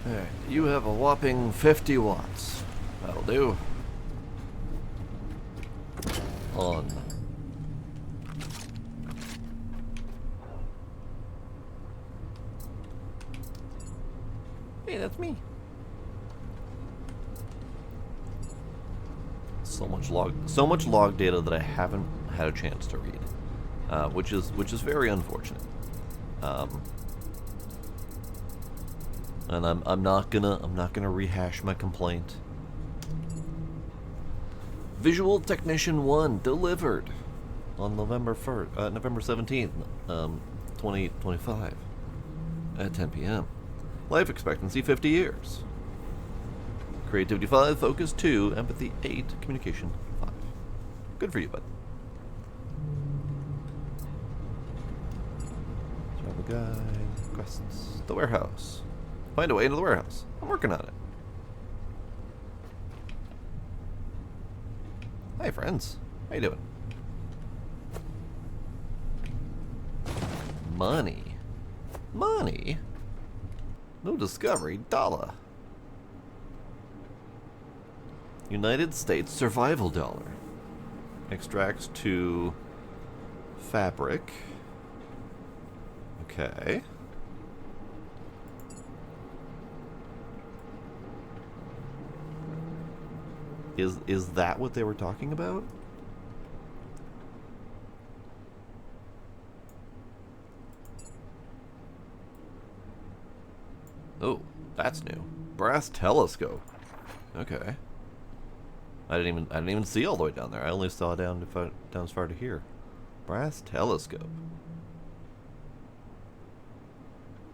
Alright, you have a whopping 50 watts. That'll do. On. Hey, that's me. So much log data that I haven't had a chance to read, which is very unfortunate. And I'm not gonna rehash my complaint. Visual Technician 1 delivered on November 17th, 2025 at 10 p.m. Life expectancy 50 years. Creativity 5, Focus 2, Empathy 8, Communication 5. Good for you, bud. Travel guide, quests, the warehouse. Find a way into the warehouse. I'm working on it. Hi, friends. How you doing? Money. Money? No discovery. Dollar. United States survival dollar. Extracts to fabric. Okay. Is that what they were talking about? Oh, that's new. Brass telescope. Okay. I didn't even see all the way down there. I only saw down as far to here. Brass telescope.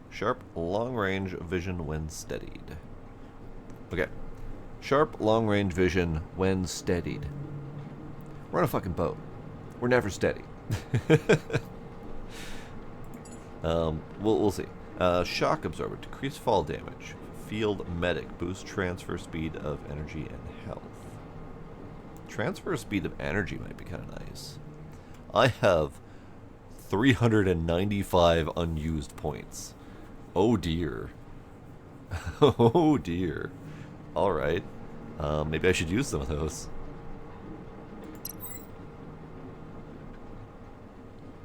Sharp long-range vision when steadied. Okay. Sharp long-range vision when steadied. We're on a fucking boat. We're never steady. We'll see. Shock absorber. Decrease fall damage. Field medic. Boost transfer speed of energy and health. Transfer speed of energy might be kind of nice. I have 395 unused points. Oh dear. Oh dear. Alright. Maybe I should use some of those.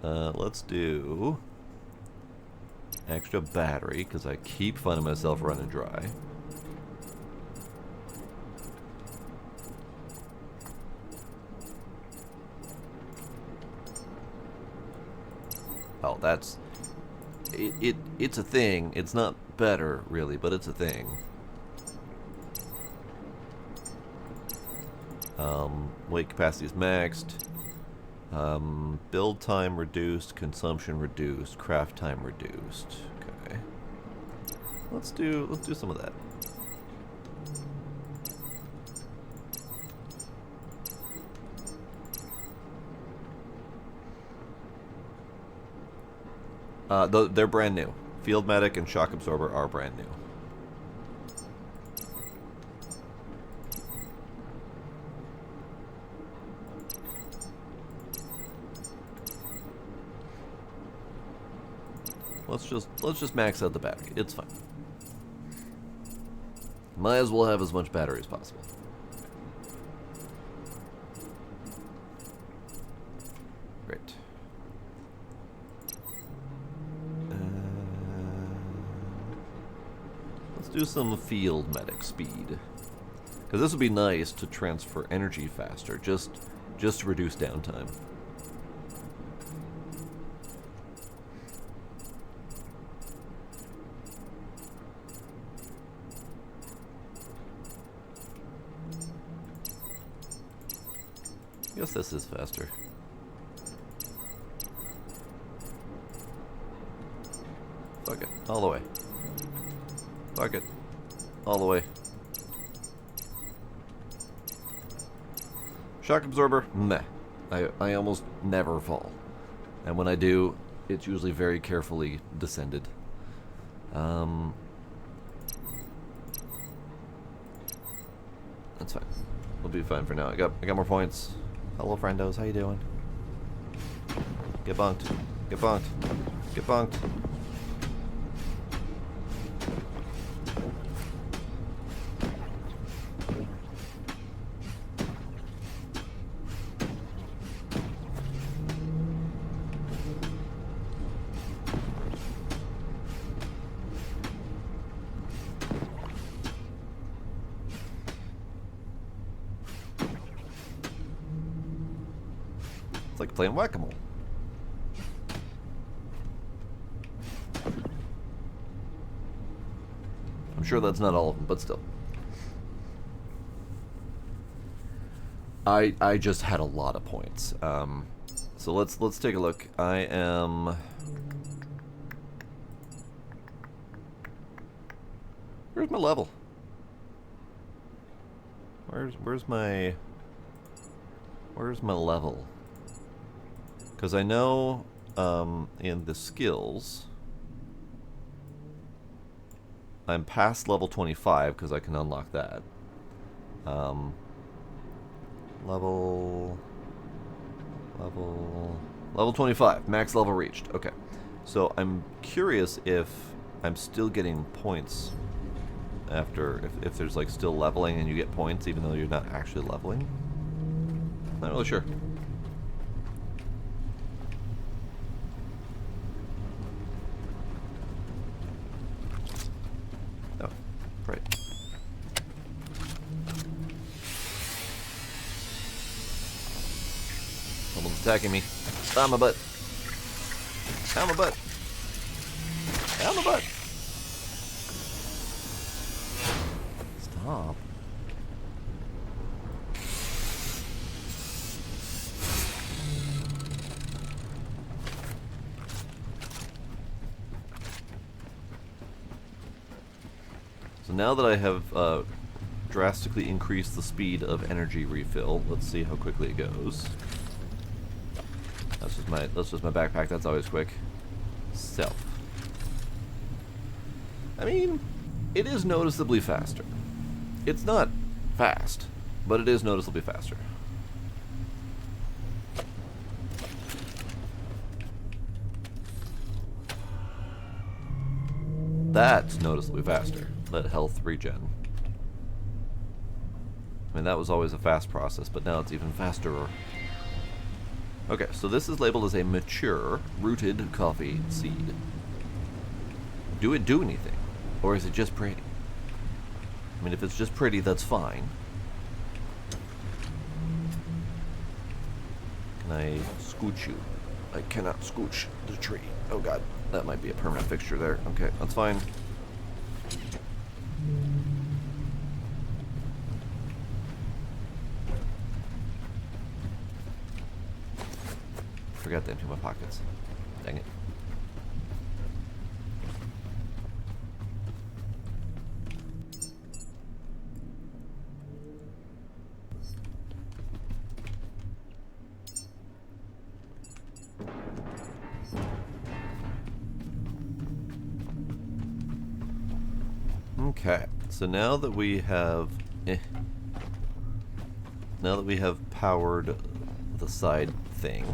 Let's do extra battery, because I keep finding myself running dry. Oh, that's... It's a thing. It's not better, really, but it's a thing. Weight capacity is maxed. Build time reduced, consumption reduced, craft time reduced. Okay. Let's do some of that. They're brand new. Field medic and shock absorber are brand new. Let's just max out the battery. It's fine. Might as well have as much battery as possible. Great. Let's do some field medic speed, because this would be nice to transfer energy faster, just to reduce downtime. I guess this is faster. Fuck it, all the way. Fuck it, all the way. Shock absorber, meh. I almost never fall. And when I do, it's usually very carefully descended. That's fine. We'll be fine for now. I got more points. Hello, friendos. How you doing? Get bunked. Get bunked. Get bunked. It's like playing whack-a-mole. I'm sure that's not all of them, but still. I just had a lot of points. So let's take a look. I am... Where's my level? Where's my level? Because I know in the skills, I'm past level 25 because I can unlock that. Level 25, max level reached. Okay, So I'm curious if I'm still getting points after, if there's like still leveling and you get points even though you're not actually leveling. Not really sure. Oh, right. Someone's attacking me. Ow, my butt. Ow, my butt. Ow, my butt. Stop. So now that I have drastically increased the speed of energy refill, let's see how quickly it goes. That's just my backpack. That's always quick. Self. I mean, it is noticeably faster. It's not fast, but it is noticeably faster. That's noticeably faster. That health regen. I mean, that was always a fast process, but now it's even faster. Okay, so this is labeled as a mature, rooted coffee seed. Do it do anything? Or is it just pretty? I mean, if it's just pretty, that's fine. Can I scooch you? I cannot scooch the tree. Oh god, that might be a permanent fixture there. Okay, that's fine. Forgot to empty my pockets. Dang it. Okay, so now that we have powered the side thing,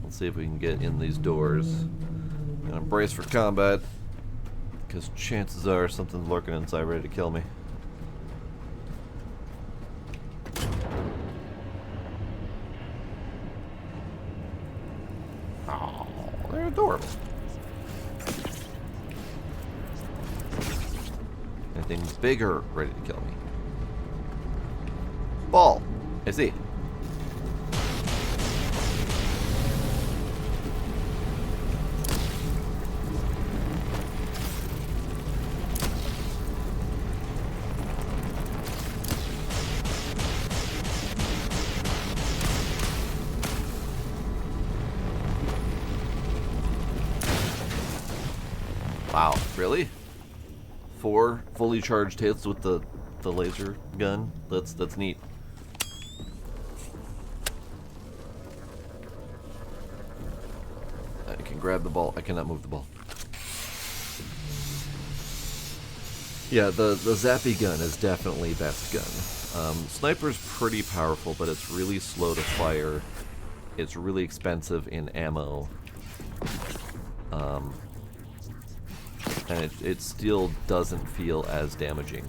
let's see if we can get in these doors. I'm gonna brace for combat, because chances are something's lurking inside ready to kill me. Oh, they're adorable. Anything bigger ready to kill me. Ball. I see. Wow, really? 4 fully charged hits with the laser gun? That's neat. I can grab the ball. I cannot move the ball. Yeah, the zappy gun is definitely best gun. Sniper's pretty powerful, but it's really slow to fire. It's really expensive in ammo. And it still doesn't feel as damaging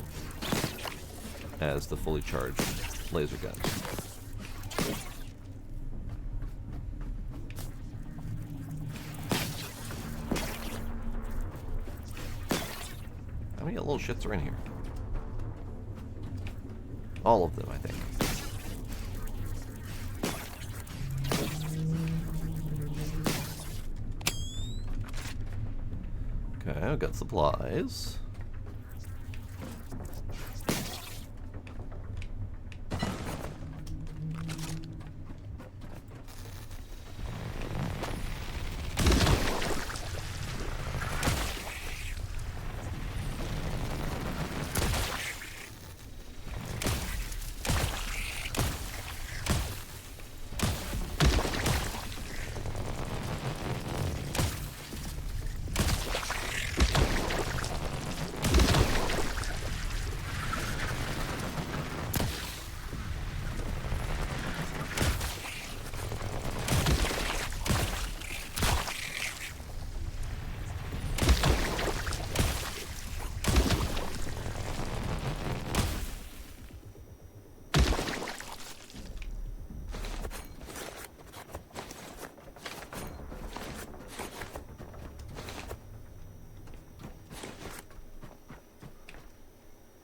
as the fully charged laser gun. How many little shits are in here? All of them, I think. Okay, I've got supplies.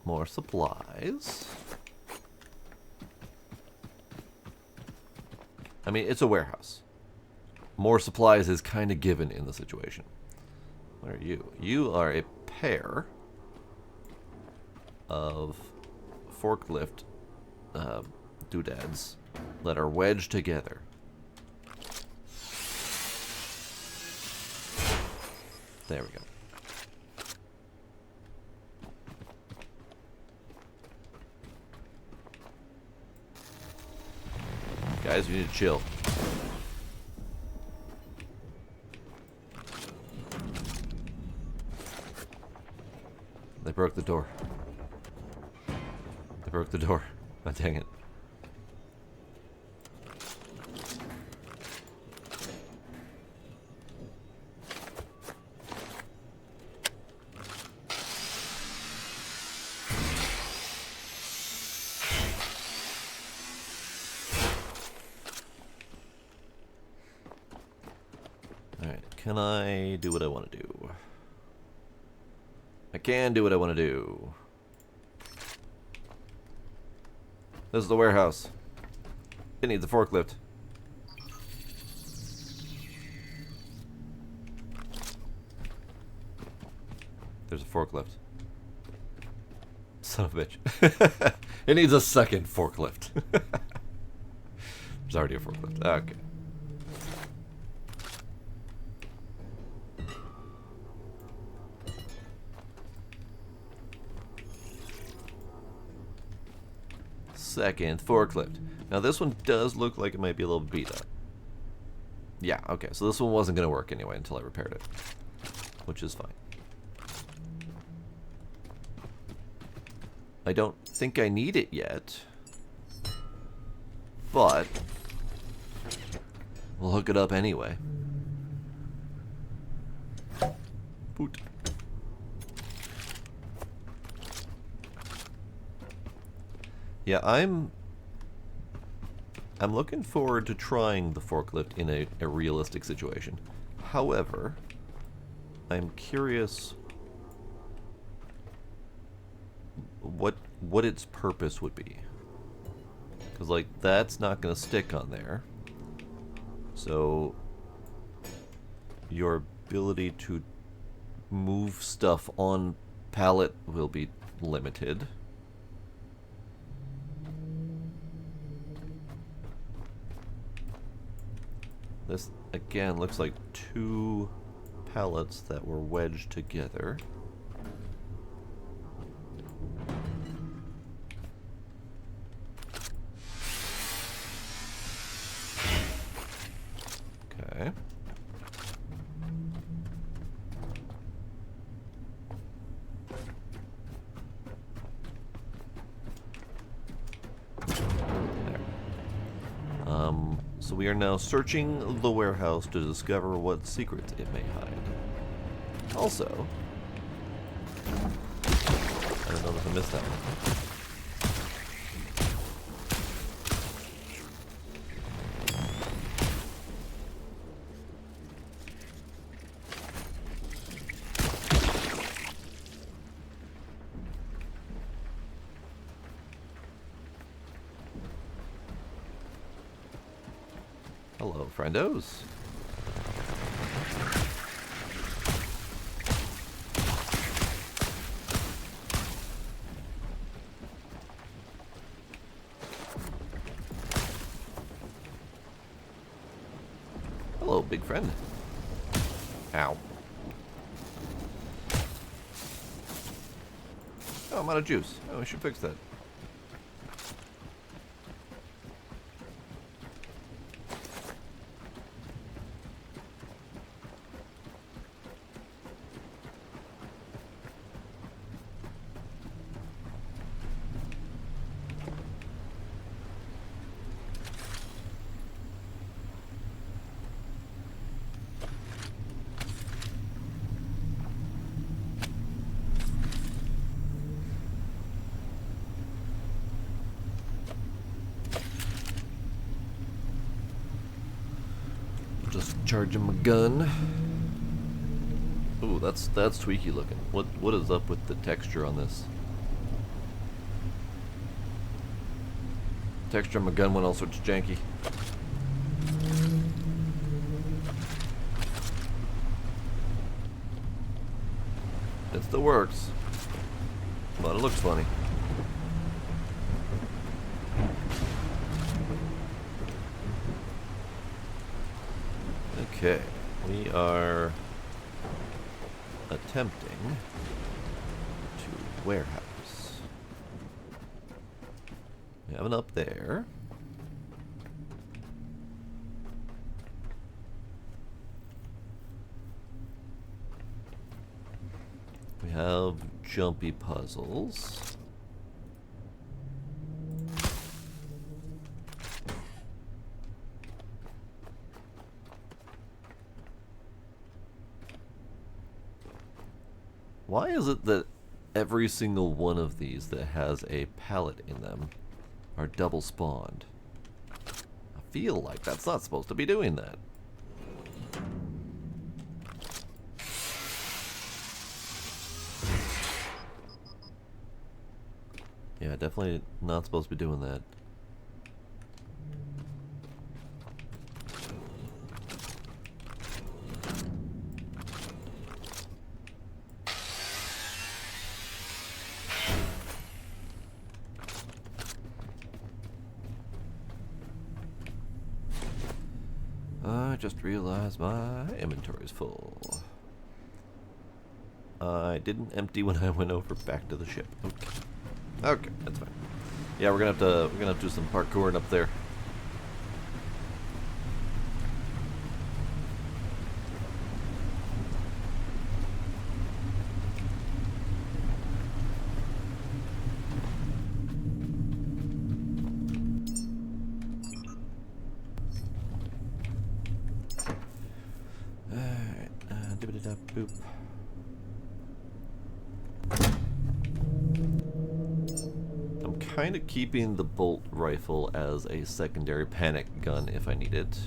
More supplies. I mean, it's a warehouse. More supplies is kind of given in the situation. What are you? You are a pair of forklift doodads that are wedged together. There we go. Guys, we need to chill. They broke the door. They broke the door. Oh, dang it. Alright, can I do what I want to do? I can do what I want to do. This is the warehouse. It needs a forklift. There's a forklift. Son of a bitch. It needs a second forklift. There's already a forklift. Okay. Second forklift. Now this one does look like it might be a little beat up. Yeah, okay, so this one wasn't going to work anyway until I repaired it, which is fine. I don't think I need it yet, but we'll hook it up anyway. Boot. Yeah, I'm looking forward to trying the forklift in a realistic situation. However, I'm curious what its purpose would be. Because, like, that's not going to stick on there. So, your ability to move stuff on pallet will be limited. This, again, looks like two pallets that were wedged together. Okay. So we are now searching the warehouse to discover what secrets it may hide. Also, I don't know if I missed that one. Hello, friendos. Hello, big friend. Ow. Oh, I'm out of juice. Oh, we should fix that. Just charging my gun. Ooh, that's tweaky looking. What is up with the texture on this? Texture on my gun went all sorts janky. It still works, but it looks funny. Okay, we are attempting to warehouse. We have an up there. We have jumpy puzzles. Why is it that every single one of these that has a pallet in them are double spawned? I feel like that's not supposed to be doing that. Yeah, definitely not supposed to be doing that. I just realized my inventory is full. I didn't empty when I went over back to the ship. Okay. Okay, that's fine. Yeah, we're gonna have to do some parkouring up there. Alright, boop. I'm kind of keeping the bolt rifle as a secondary panic gun if I need it.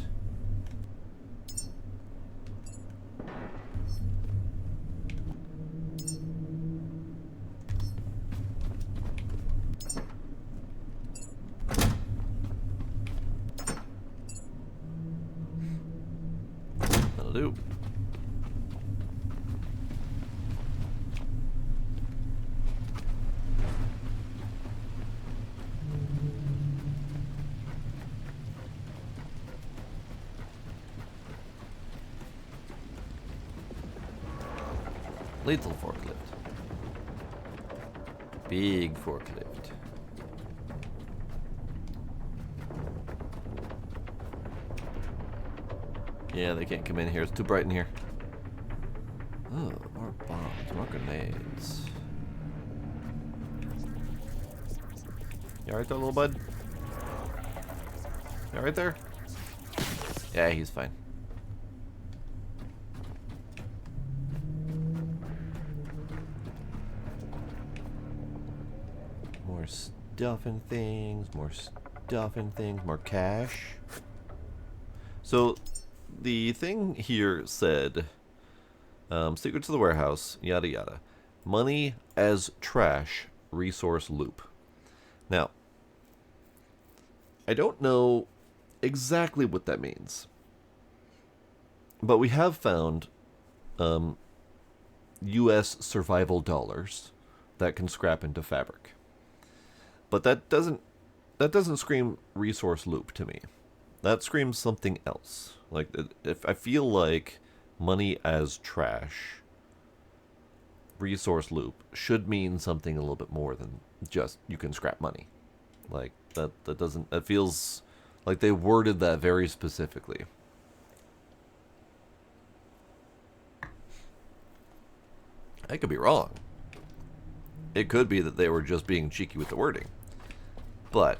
That'll do. Lethal forklift. Big forklift. Yeah, they can't come in here. It's too bright in here. Oh, more bombs, more grenades. You alright there, little bud? You alright there? Yeah, he's fine. More stuff and things, more stuff and things, more cash. So, the thing here said, secrets of the warehouse, yada yada. Money as trash, resource loop. Now, I don't know exactly what that means. But we have found US survival dollars that can scrap into fabric. But that doesn't scream resource loop to me. That screams something else. Like, if I feel like money as trash, resource loop should mean something a little bit more than just you can scrap money. Like, that doesn't, that feels like they worded that very specifically. I could be wrong. It could be that they were just being cheeky with the wording. But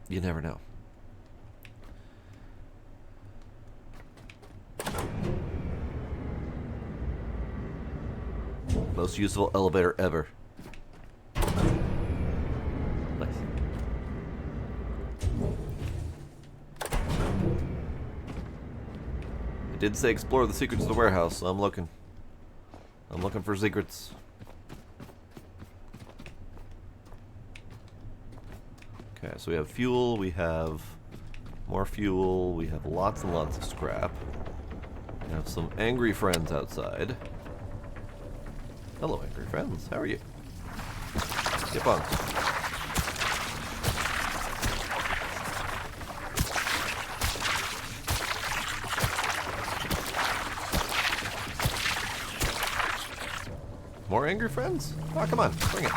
you never know. Most useful elevator ever. Nice. It did say explore the secrets of the warehouse, so I'm looking. I'm looking for secrets. Okay, so we have fuel, we have more fuel, we have lots and lots of scrap. We have some angry friends outside. Hello, angry friends. How are you? Get on. More angry friends? Oh, come on, bring it.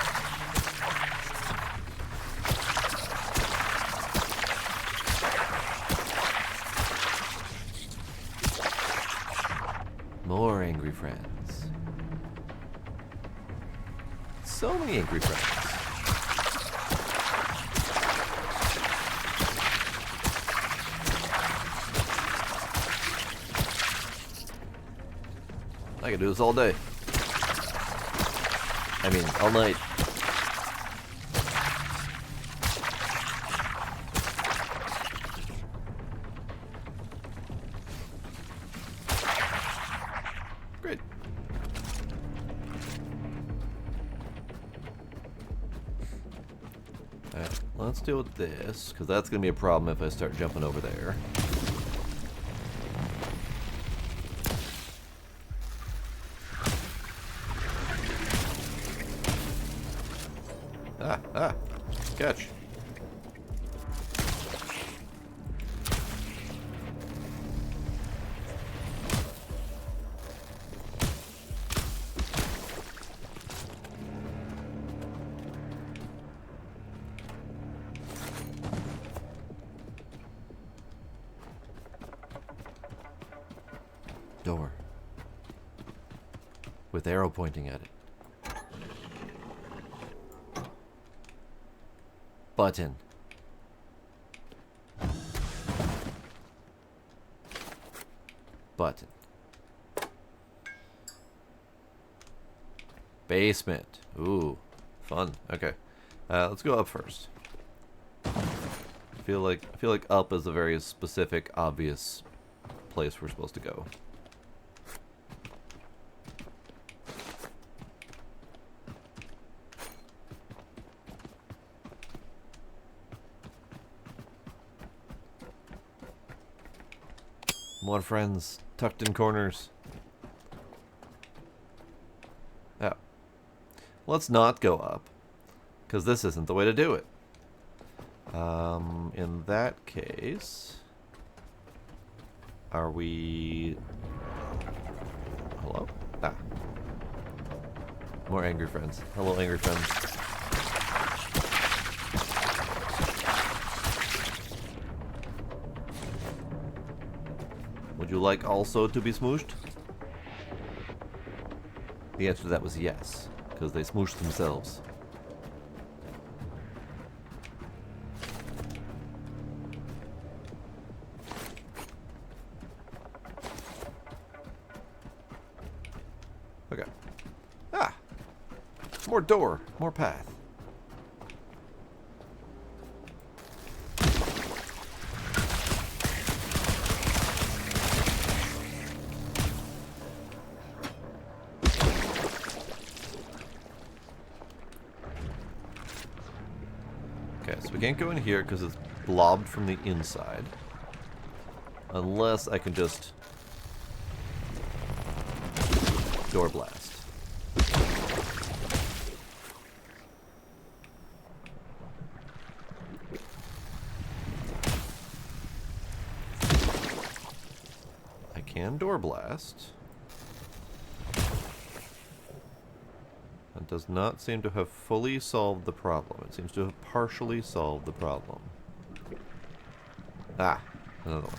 More angry friends. So many angry friends. I can do this all day. I mean, all night. Great. Alright, let's deal with this, because that's going to be a problem if I start jumping over there. Catch. Door. With arrow pointing at it. Button. Button. Basement. Ooh, fun. Okay, let's go up first. I feel like up is a very specific, obvious place we're supposed to go. More friends, tucked in corners. Yeah. Let's not go up, because this isn't the way to do it. In that case, are we... Hello? Ah. More angry friends. Hello, angry friends. Would you like also to be smooshed? The answer to that was yes, because they smooshed themselves. Okay. Ah! More door, more path. Okay, so we can't go in here because it's blobbed from the inside. Unless I can just door blast. I can door blast. It does not seem to have fully solved the problem. It seems to have partially solved the problem. Ah, another one.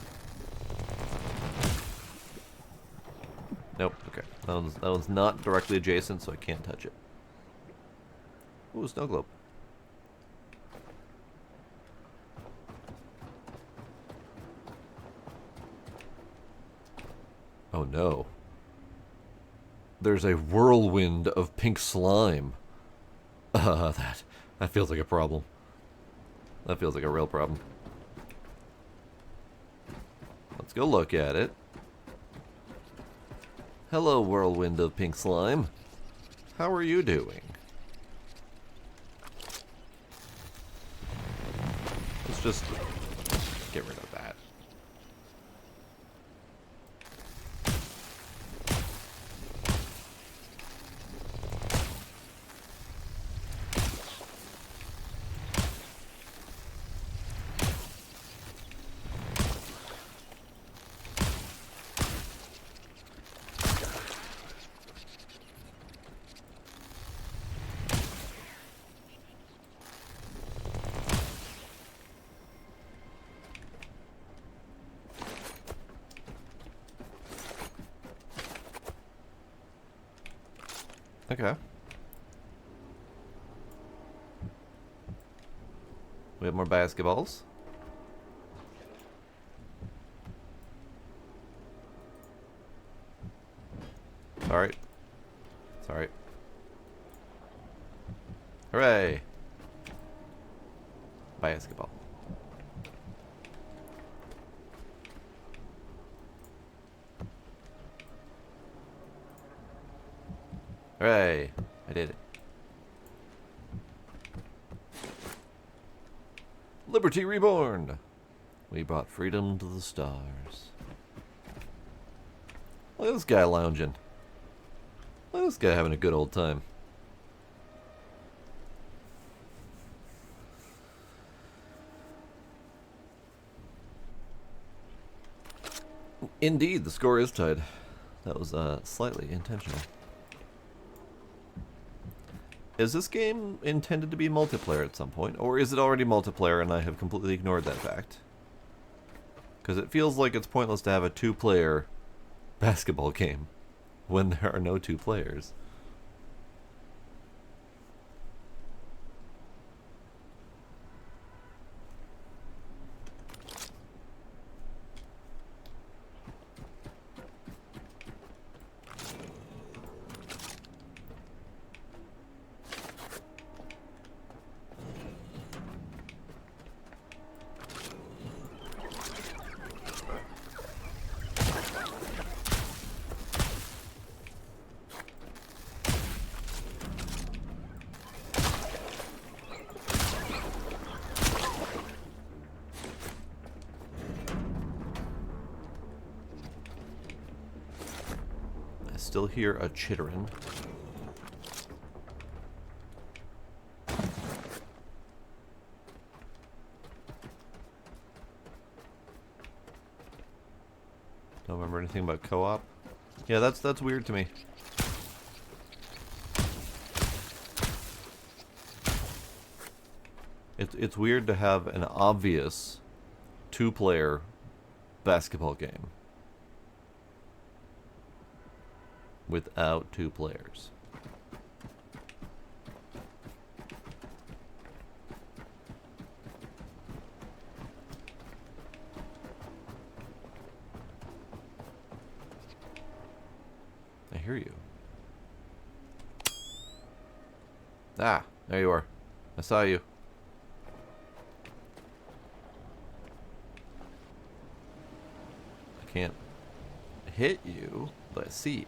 Nope, okay. That one's not directly adjacent, so I can't touch it. Ooh, snow globe. Oh no. There's a whirlwind of pink slime. That feels like a problem. That feels like a real problem. Let's go look at it. Hello, whirlwind of pink slime. How are you doing? just get rid of that. Okay. We have more basketballs. Alright. It's alright. Hooray! Basketball. Hooray! I did it. Liberty reborn! We brought freedom to the stars. Look at this guy lounging. Look at this guy having a good old time. Indeed, the score is tied. That was slightly intentional. Is this game intended to be multiplayer at some point, or is it already multiplayer and I have completely ignored that fact? Because it feels like it's pointless to have a two-player basketball game when there are no two players. Still hear a chittering. Don't remember anything about co-op. Yeah, that's weird to me. It's weird to have an obvious two-player basketball game without two players. I hear you. Ah, there you are. I saw you. I can't hit you, but I see you.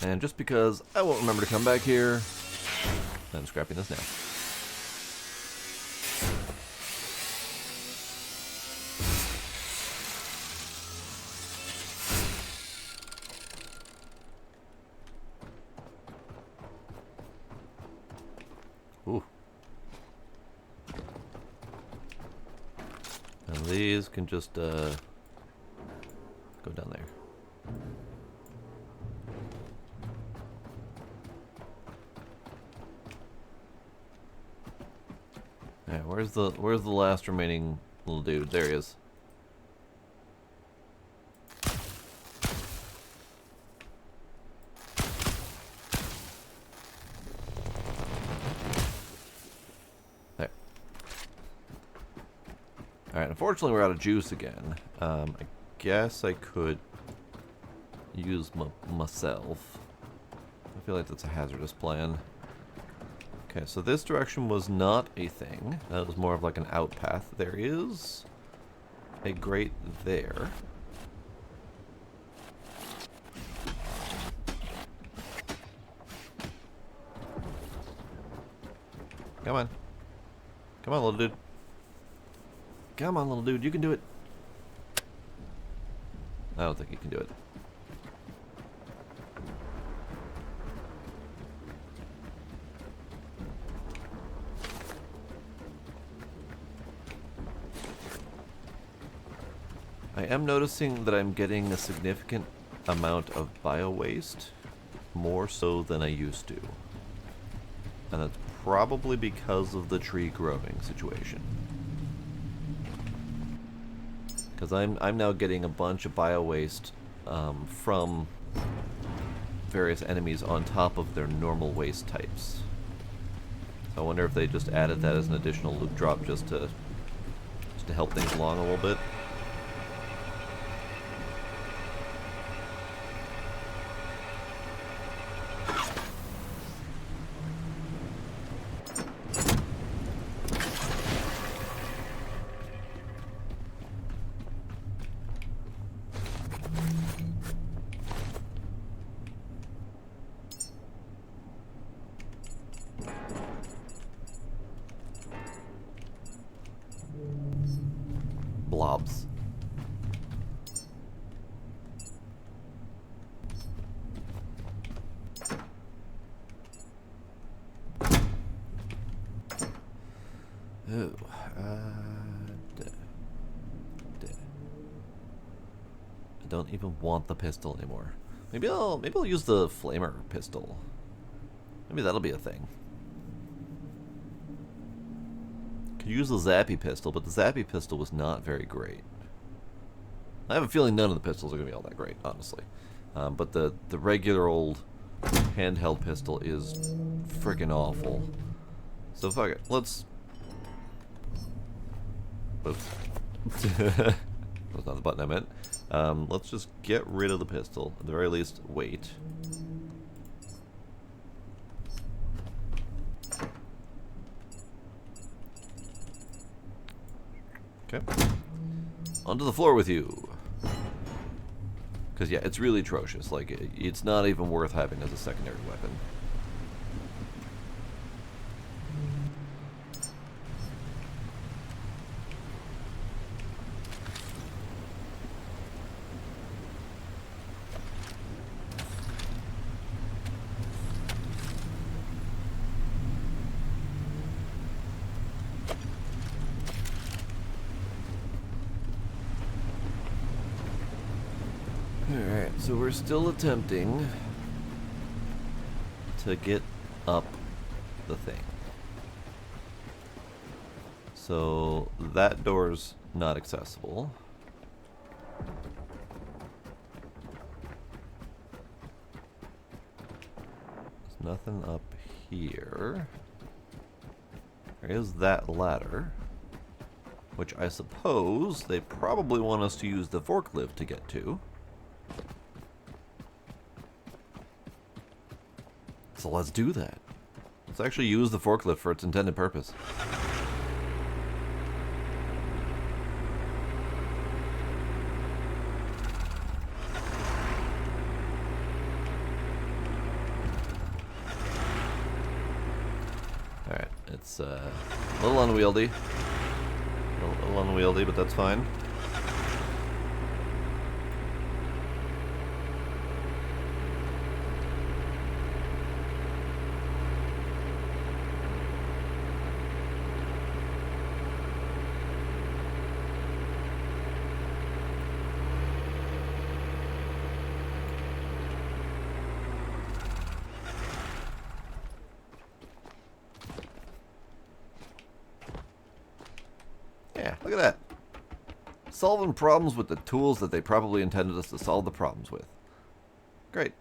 And just because I won't remember to come back here, I'm scrapping this now. Ooh. And these can just go down there. Alright, where's the last remaining little dude? There he is. There. Alright, unfortunately we're out of juice again. I guess I could use myself. I feel like that's a hazardous plan. Okay, so this direction was not a thing. That was more of like an out path. There is a grate there. Come on. Come on, little dude. Come on, little dude. You can do it. I don't think you can do it. I am noticing that I'm getting a significant amount of bio waste, more so than I used to. And that's probably because of the tree growing situation. Because I'm now getting a bunch of bio waste from various enemies on top of their normal waste types. So I wonder if they just added that as an additional loot drop just to help things along a little bit. Blobs. Ooh, I don't even want the pistol anymore. Maybe I'll use the flamer pistol. Maybe that'll be a thing. Could use the zappy pistol, but the zappy pistol was not very great. I have a feeling none of the pistols are gonna be all that great, honestly. But the regular old handheld pistol is freaking awful. So fuck it. Let's. Oops. That's not the button I meant. Let's just get rid of the pistol. At the very least, wait. Okay. Onto the floor with you. Because, yeah, it's really atrocious. Like, it's not even worth having as a secondary weapon. Alright, so we're still attempting to get up the thing. So that door's not accessible. There's nothing up here. There is that ladder, which I suppose they probably want us to use the forklift to get to. So let's do that. Let's actually use the forklift for its intended purpose. Alright, it's a little unwieldy. A little unwieldy, but that's fine. Yeah, look at that. Solving problems with the tools that they probably intended us to solve the problems with. Great.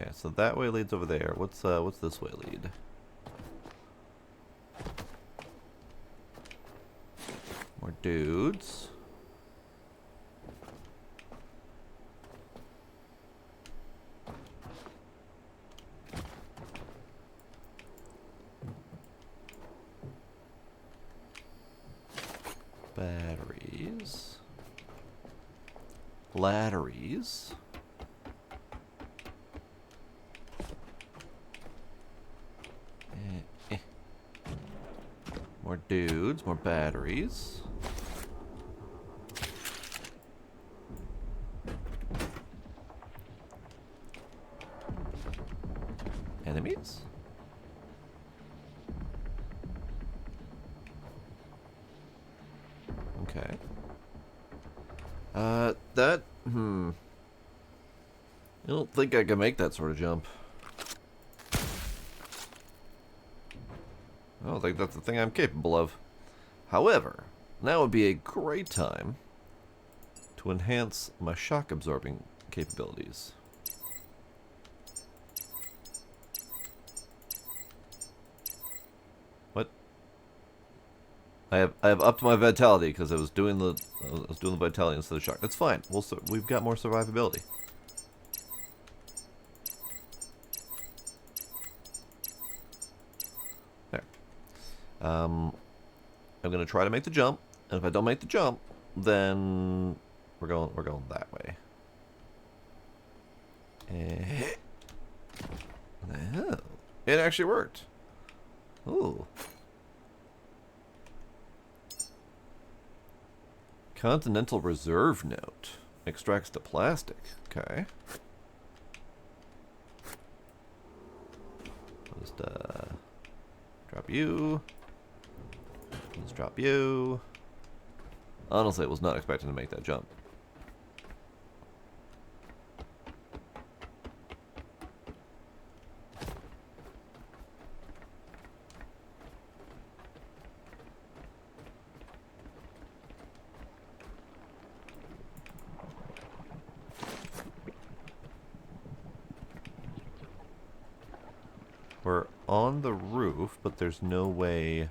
Okay, so that way leads over there. What's this way lead? More dudes. Batteries. Latteries. More dudes, more batteries. Enemies? Okay. I don't think I can make that sort of jump. I don't think that's the thing I'm capable of. However, now would be a great time to enhance my shock absorbing capabilities. What? I have upped my vitality because I was doing the vitality instead of shock. That's fine. We've got more survivability. There. I'm gonna try to make the jump, and if I don't make the jump, then we're going that way. Oh, it actually worked. Ooh. Continental Reserve Note. Extracts the plastic. Okay. Just drop you. Let's drop you. Honestly, I was not expecting to make that jump. We're on the roof, but there's no way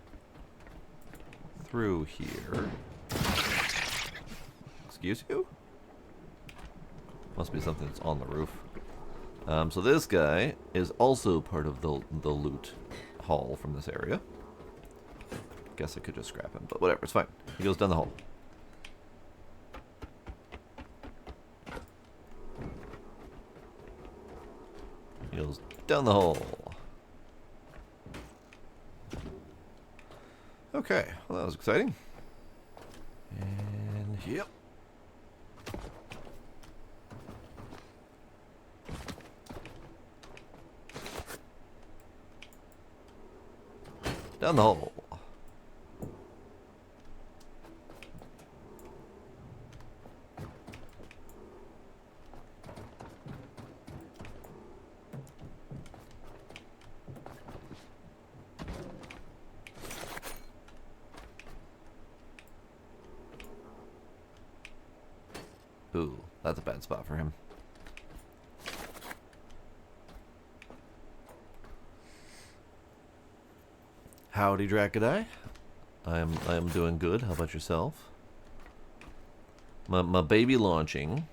through here. Excuse you? Must be something that's on the roof. So this guy is also part of the loot haul from this area. Guess I could just scrap him, but whatever, it's fine. He goes down the hole. He goes down the hole. Okay, well that was exciting. And yep. Down the hole. Ooh, that's a bad spot for him. Howdy, Dracodae. I am doing good. How about yourself? My baby launching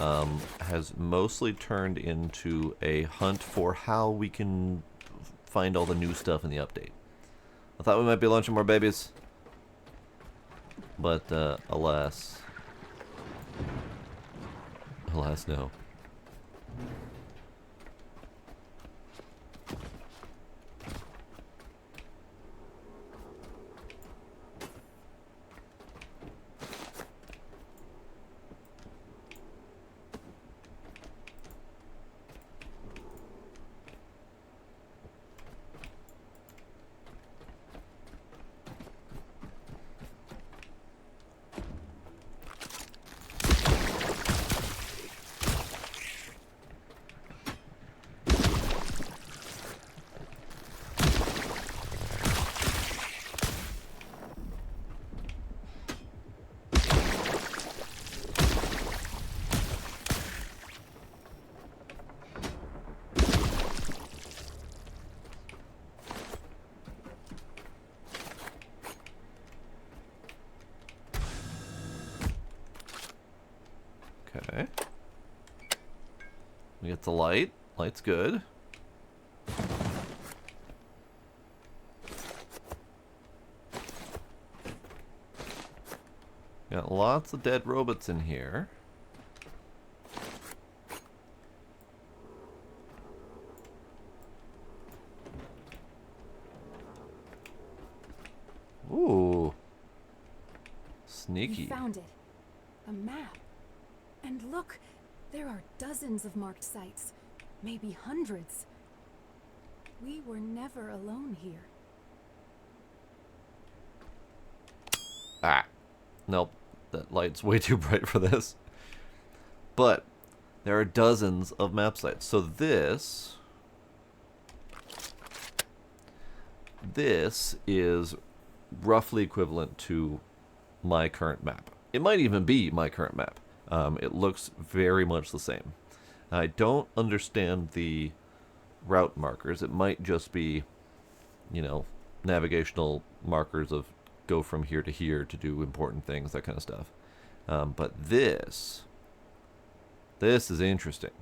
has mostly turned into a hunt for how we can find all the new stuff in the update. I thought we might be launching more babies, but alas, no. We get the light. Light's good. Got lots of dead robots in here. Ooh. Sneaky. We found it. A map. And look, there are dozens of marked sites. Maybe hundreds. We were never alone here. Ah. Nope. That light's way too bright for this. But there are dozens of map sites. So this is roughly equivalent to my current map. It might even be my current map. It looks very much the same. I don't understand the route markers. It might just be, you know, navigational markers of go from here to here to do important things, that kind of stuff. But this is interesting.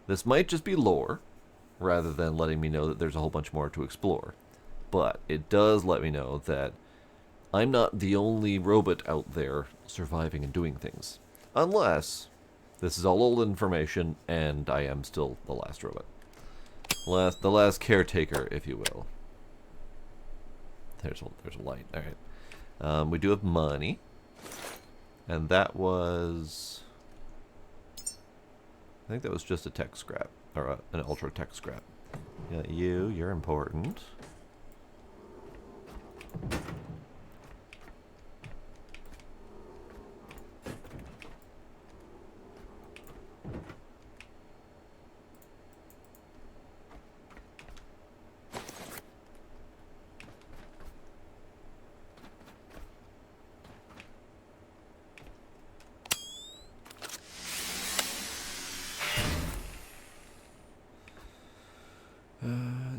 This might just be lore, rather than letting me know that there's a whole bunch more to explore. But it does let me know that I'm not the only robot out there surviving and doing things. Unless this is all old information and I am still the last robot. The last caretaker, if you will. There's a light. All right. We do have money, and that was, I think that was just a tech scrap or an ultra tech scrap. Yeah, you're important.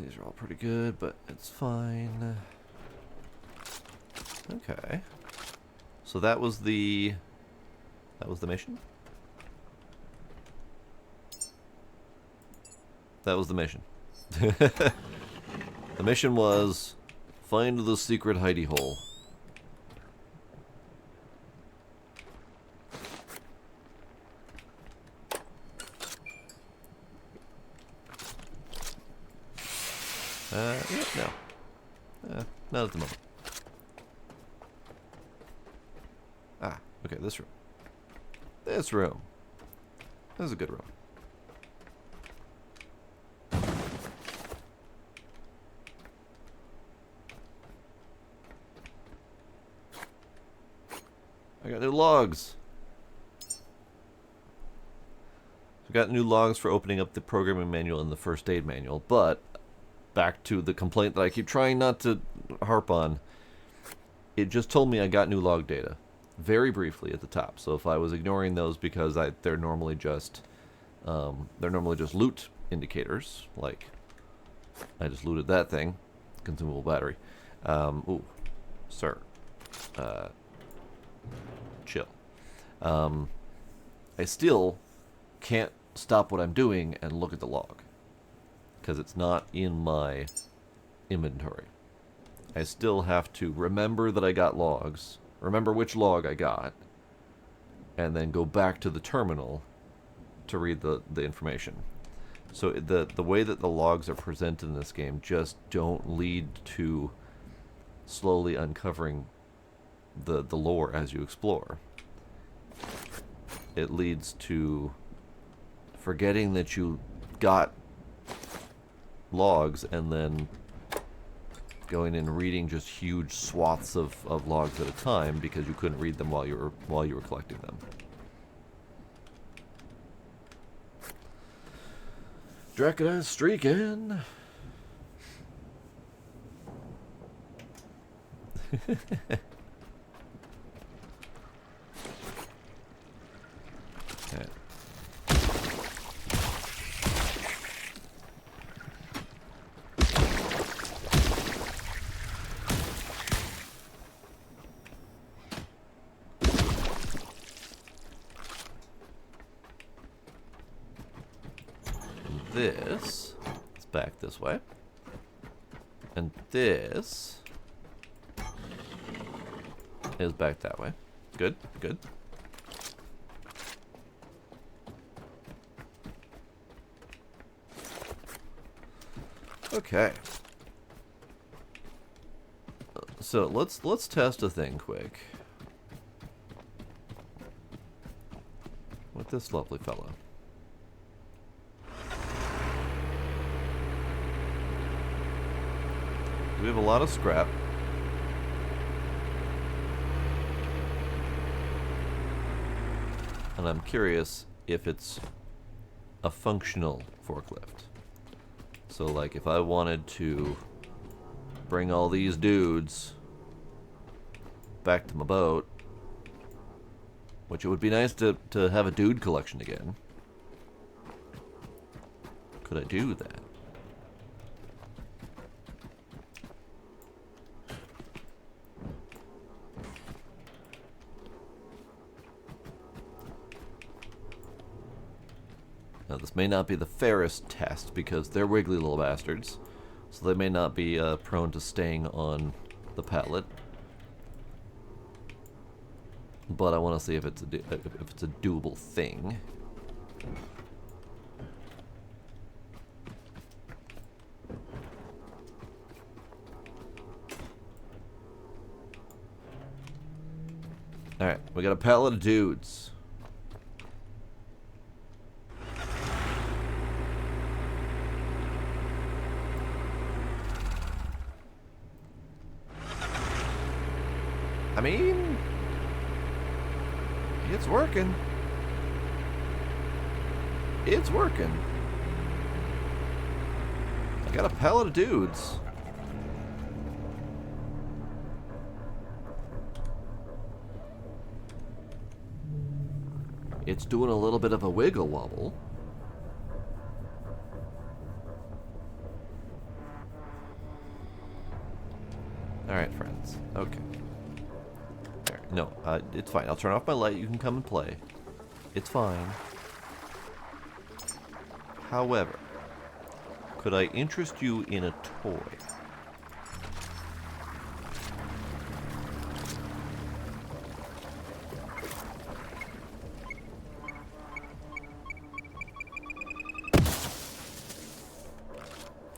These are all pretty good, but it's fine. Okay. So that was the mission? That was the mission. The mission was find the secret hidey hole. No. Not at the moment. Ah, okay, this room. This room. This is a good room. I got new logs. I got new logs for opening up the programming manual and the first aid manual, but back to the complaint that I keep trying not to harp on. It just told me I got new log data, very briefly at the top. So if I was ignoring those because they're normally just loot indicators, like I just looted that thing, consumable battery. Ooh, sir, chill. I still can't stop what I'm doing and look at the log, because it's not in my inventory. I still have to remember that I got logs, remember which log I got, and then go back to the terminal to read the information. So the way that the logs are presented in this game just don't lead to slowly uncovering the lore as you explore. It leads to forgetting that you got logs and then going and reading just huge swaths of logs at a time because you couldn't read them while you were collecting them. Dracula's streaking. Okay. this is back this way. And this is back that way. Good, good. Okay. So let's test a thing quick with this lovely fellow. We have a lot of scrap. And I'm curious if it's a functional forklift. So like if I wanted to bring all these dudes back to my boat, which it would be nice to have a dude collection again. Could I do that? Now this may not be the fairest test because they're wiggly little bastards, so they may not be prone to staying on the pallet. But I want to see if it's a doable thing. All right, we got a pallet of dudes. I mean, it's working. It's working. I got a pallet of dudes. It's doing a little bit of a wiggle wobble. Alright, friends. Okay. No, it's fine. I'll turn off my light. You can come and play. It's fine. However, could I interest you in a toy?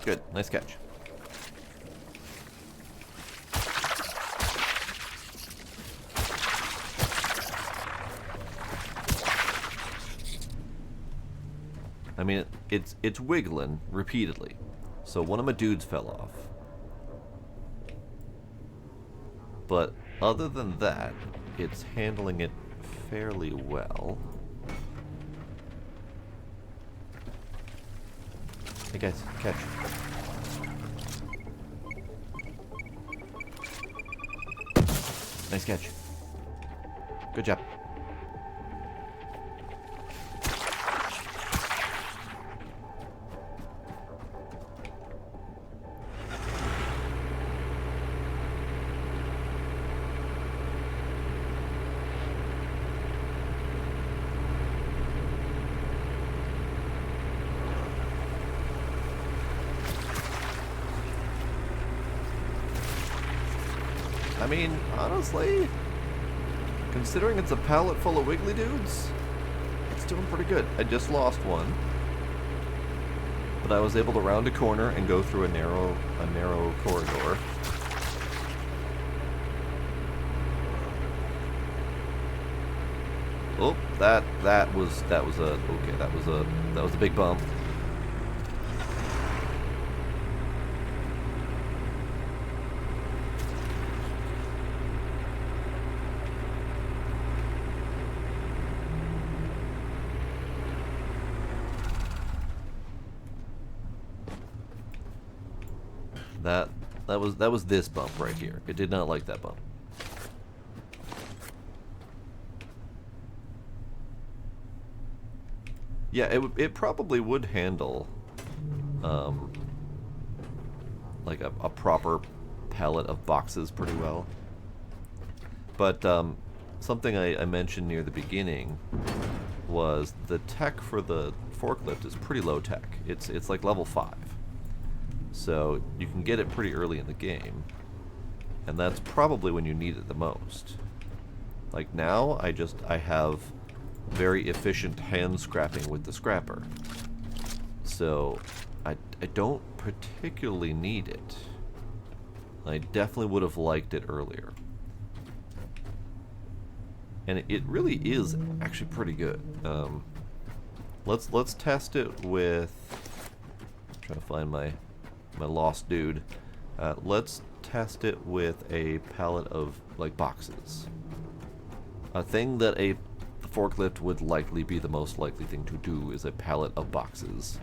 Good. Nice catch. I mean, it's wiggling repeatedly. So one of my dudes fell off. But other than that, it's handling it fairly well. Hey guys, catch. Nice catch. Good job. I mean, honestly, considering it's a pallet full of wiggly dudes, it's doing pretty good. I just lost one, but I was able to round a corner and go through a narrow corridor. Oh, that was a big bump. That was this bump right here. It did not like that bump. Yeah, it probably would handle like a proper pallet of boxes pretty well. But something I mentioned near the beginning was the tech for the forklift is pretty low tech. It's like level 5. So you can get it pretty early in the game. And that's probably when you need it the most. Like now, I have very efficient hand scrapping with the scrapper. So I don't particularly need it. I definitely would have liked it earlier. And it really is actually pretty good. Let's test it with. I'm trying to find my lost dude. Let's test it with a pallet of like boxes. A thing that a forklift would likely be the most likely thing to do is a pallet of boxes.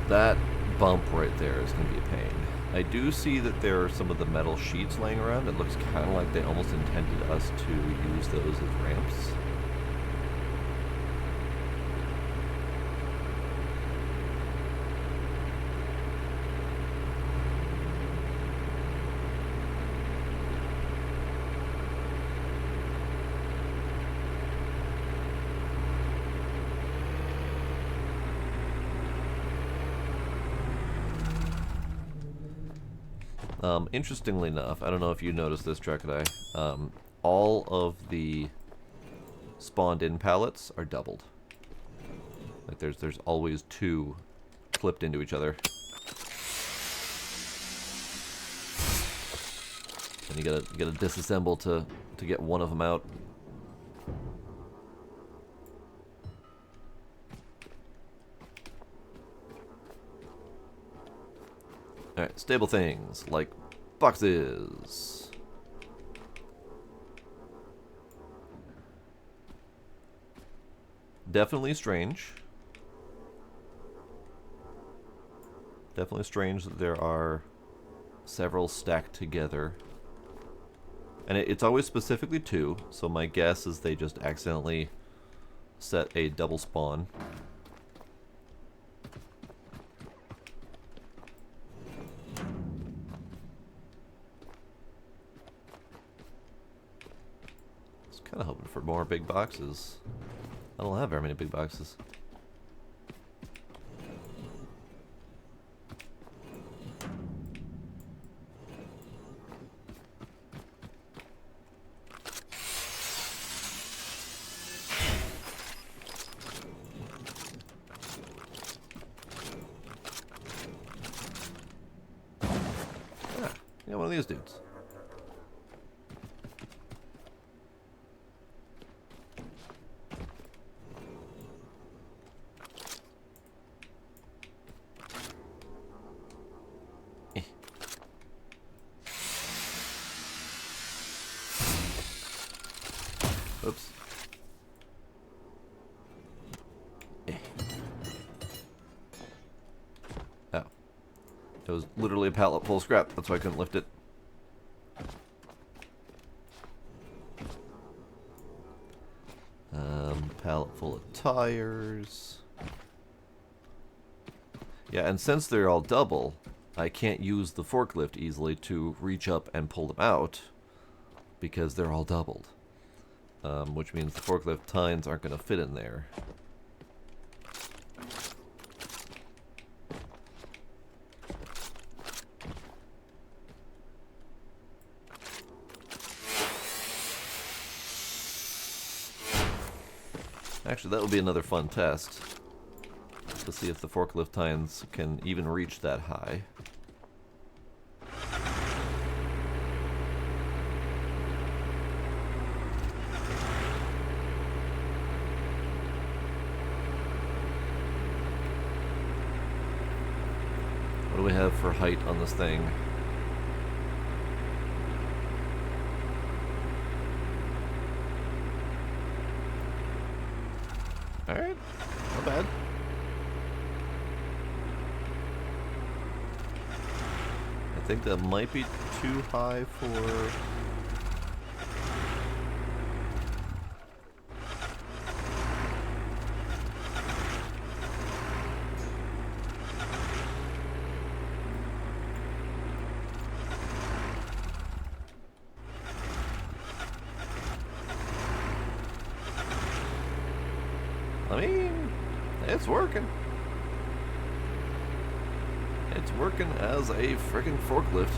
That bump right there is going to be a pain. I do see that there are some of the metal sheets laying around. It looks kind of like they almost intended us to use those as ramps. Interestingly enough, I don't know if you noticed this, Trekadai, all of the spawned-in pallets are doubled. Like there's always 2 clipped into each other. And you gotta disassemble to get one of them out. Alright, stable things, like boxes. Definitely strange. Definitely strange that there are several stacked together. And it's always specifically 2, so my guess is they just accidentally set a double spawn. Kind of hoping for more big boxes. I don't have very many big boxes. Yeah, one of these dudes. Oops. Oh. It was literally a pallet full of scrap. That's why I couldn't lift it. Pallet full of tires. Yeah, and since they're all double, I can't use the forklift easily to reach up and pull them out because they're all doubled. Which means the forklift tines aren't going to fit in there. Actually, that would be another fun test, to see if the forklift tines can even reach that high. What do we have for height on this thing? Alright, not bad. I think that might be too high for I mean, it's working. It's working as a freaking forklift.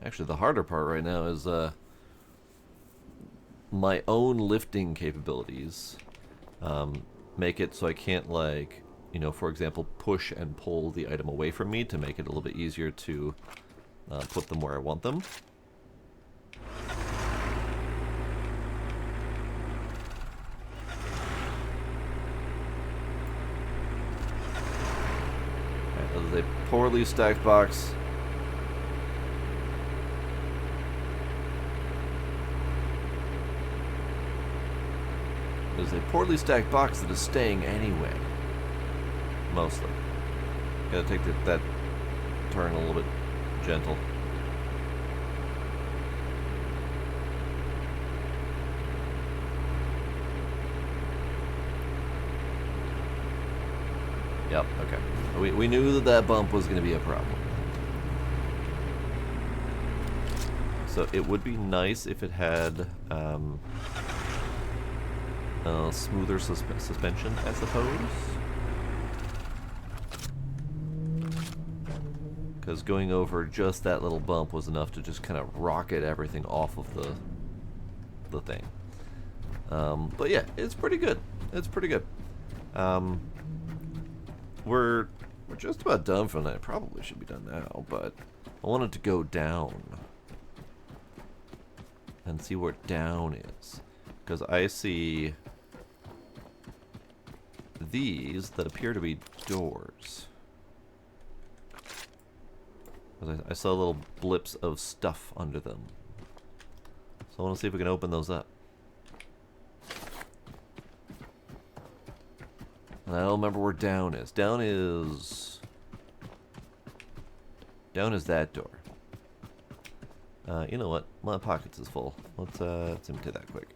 Actually, the harder part right now is my own lifting capabilities make it so I can't, like, you know, for example, push and pull the item away from me to make it a little bit easier to put them where I want them. Alright, that is a poorly stacked box. There's a poorly stacked box that is staying anyway. Mostly. Gotta take that turn a little bit gentle. Yep, okay. We knew that bump was going to be a problem. So it would be nice if it had smoother suspension, I suppose. Because going over just that little bump was enough to just kind of rocket everything off of the thing. But yeah, it's pretty good. It's pretty good. We're just about done for the night. Probably should be done now, but I wanted to go down and see where down is, because I see these that appear to be doors. I saw little blips of stuff under them, so I want to see if we can open those up. And I don't remember where down is. Down is that door. You know what? My pockets is full. Let's imitate that quick.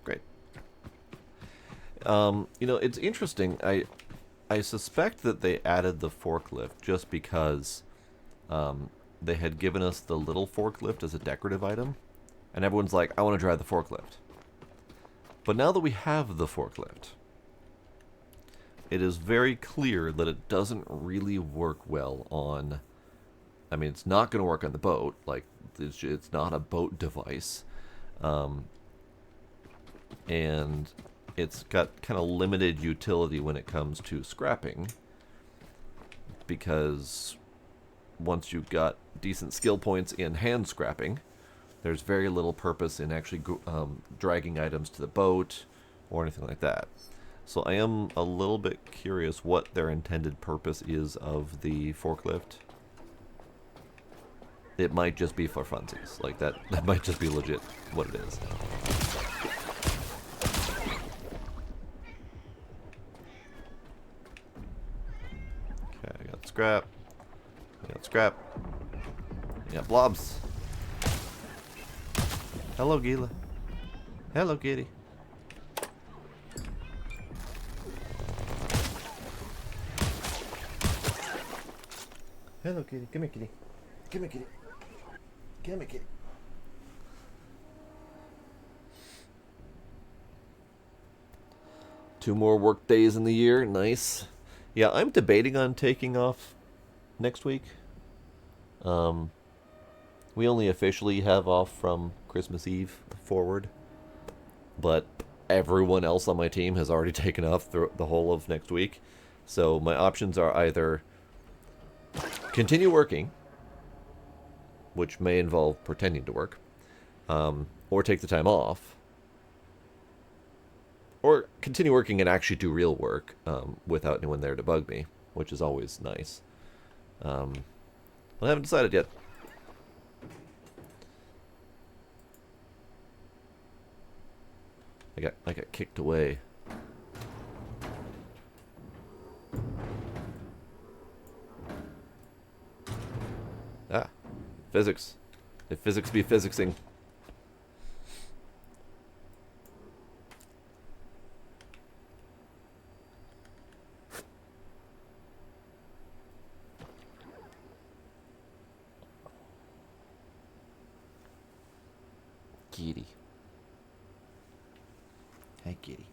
Great. You know, it's interesting. I suspect that they added the forklift just because they had given us the little forklift as a decorative item, and everyone's like, I want to drive the forklift. But now that we have the forklift, it is very clear that it doesn't really work well on... I mean, it's not going to work on the boat. Like, it's not a boat device. And it's got kind of limited utility when it comes to scrapping, because once you've got decent skill points in hand scrapping, there's very little purpose in actually dragging items to the boat or anything like that. So I am a little bit curious what their intended purpose is of the forklift. It might just be for funsies. Like, that might just be legit what it is. Okay, I got scrap. I got scrap. I got blobs. Hello, Gila. Hello, kitty. Hello, kitty. Come here, kitty. Come here, kitty. Come here, kitty. Two more work days in the year. Nice. Yeah, I'm debating on taking off next week. We only officially have off from Christmas Eve forward, but everyone else on my team has already taken off through the whole of next week. So my options are either continue working, which may involve pretending to work, or take the time off, or continue working and actually do real work without anyone there to bug me, which is always nice. I haven't decided yet. I got kicked away. Ah, physics. If physics be physicsing. Kitty. Hey, kitty.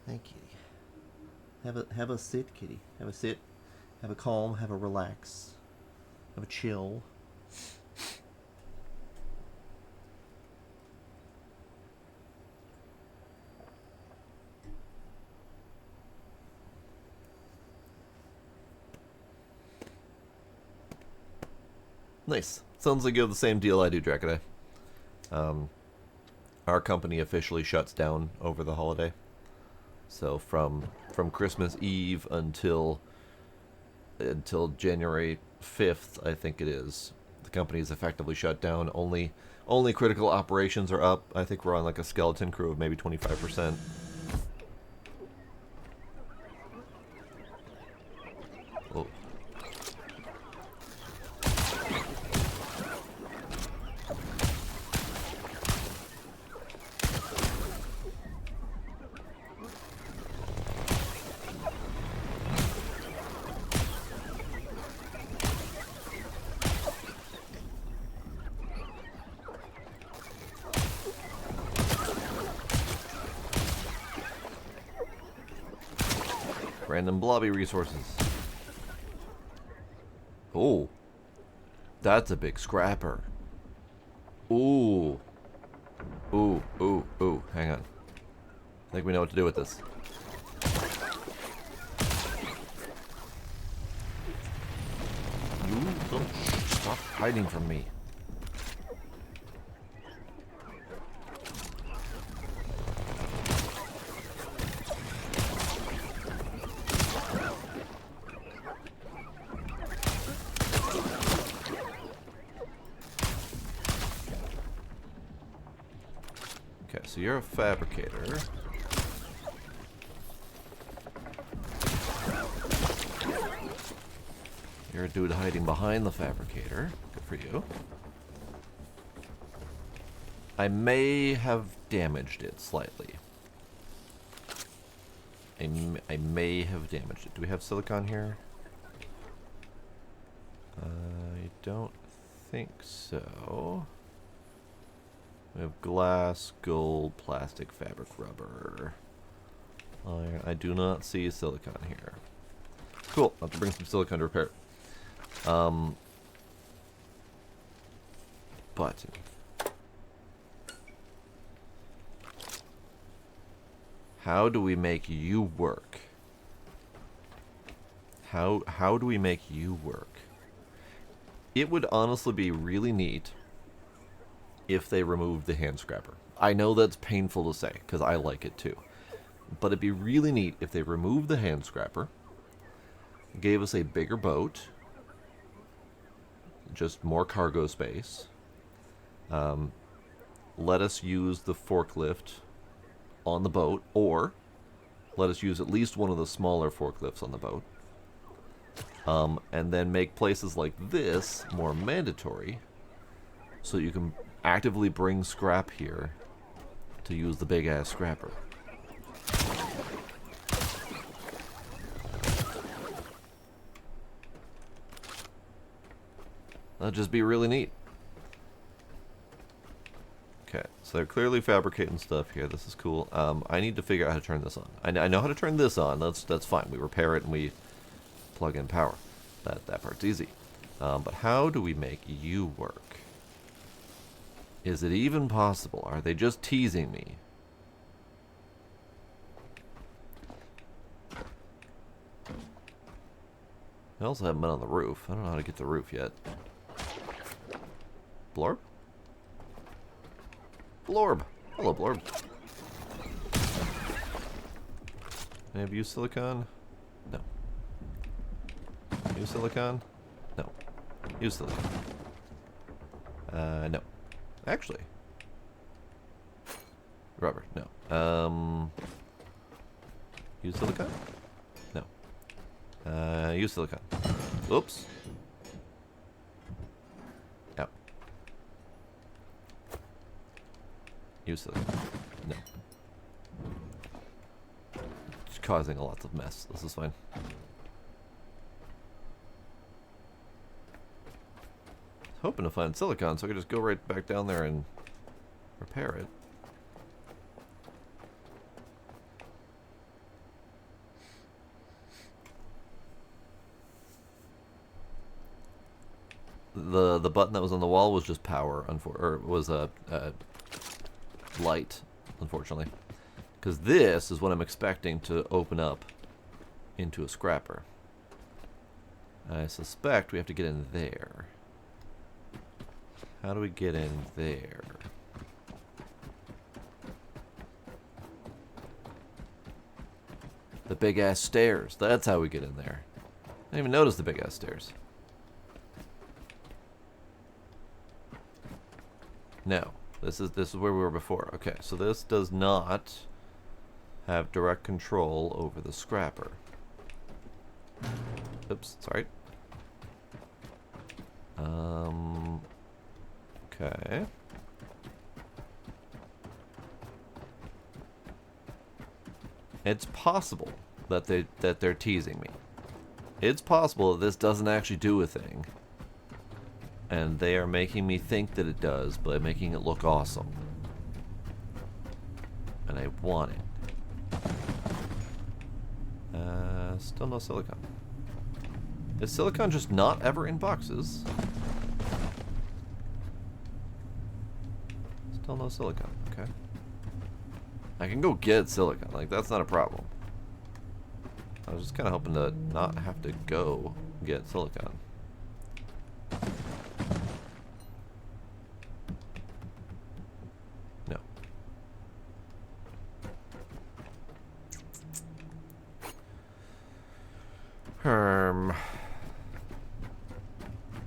Hey, kitty. Have a sit, kitty. Have a sit. Have a calm. Have a relax. Have a chill. Nice. Sounds like you have the same deal I do, Dracaday. Our company officially shuts down over the holiday. So from Christmas Eve until January 5th, I think it is, the company is effectively shut down. Only critical operations are up. I think we're on like a skeleton crew of maybe 25%. Oh. Random blobby resources. Oh. That's a big scrapper. Ooh. Ooh, ooh, ooh. Hang on. I think we know what to do with this. You don't stop hiding from me. Okay, so you're a fabricator. You're a dude hiding behind the fabricator. Good for you. I may have damaged it slightly. I may have damaged it. Do we have silicon here? I don't think so. We have glass, gold, plastic, fabric, rubber. Iron. I do not see silicon here. Cool. I'll have to bring some silicon to repair it. Button. How do we make you work? How do we make you work? It would honestly be really neat if they removed the hand scrapper. I know that's painful to say, because I like it too. But it'd be really neat if they removed the hand scrapper, gave us a bigger boat, just more cargo space, let us use the forklift on the boat, or let us use at least one of the smaller forklifts on the boat, and then make places like this more mandatory, so you can actively bring scrap here to use the big ass scrapper. That'd just be really neat. Okay, so they're clearly fabricating stuff here. This is cool. I need to figure out how to turn this on. I know how to turn this on. That's fine. We repair it and we plug in power. That part's easy. But how do we make you work? Is it even possible? Are they just teasing me? I also haven't been on the roof. I don't know how to get to the roof yet. Blorb? Blorb! Hello, Blorb. Can I have used silicon? No. Use silicon? No. Use silicon. No. Actually. Rubber, no. Use silicon? No. Use silicon. Oops. Out. Use silicon. No. It's causing a lot of mess. This is fine. Hoping to find silicon so I could just go right back down there and repair it. The button that was on the wall was just power, or was a light, unfortunately, because this is what I'm expecting to open up into a scrapper. I suspect we have to get in there. How do we get in there? The big ass stairs. That's how we get in there. I didn't even notice the big ass stairs. No, this is where we were before. Okay, so this does not have direct control over the scrapper. Oops, sorry. Okay. It's possible that they're teasing me. It's possible that this doesn't actually do a thing. And they are making me think that it does by making it look awesome. And I want it. Still no silicon. Is silicon just not ever in boxes? Still no silicon. Okay. I can go get silicon. Like, that's not a problem. I was just kind of hoping to not have to go get silicon. No.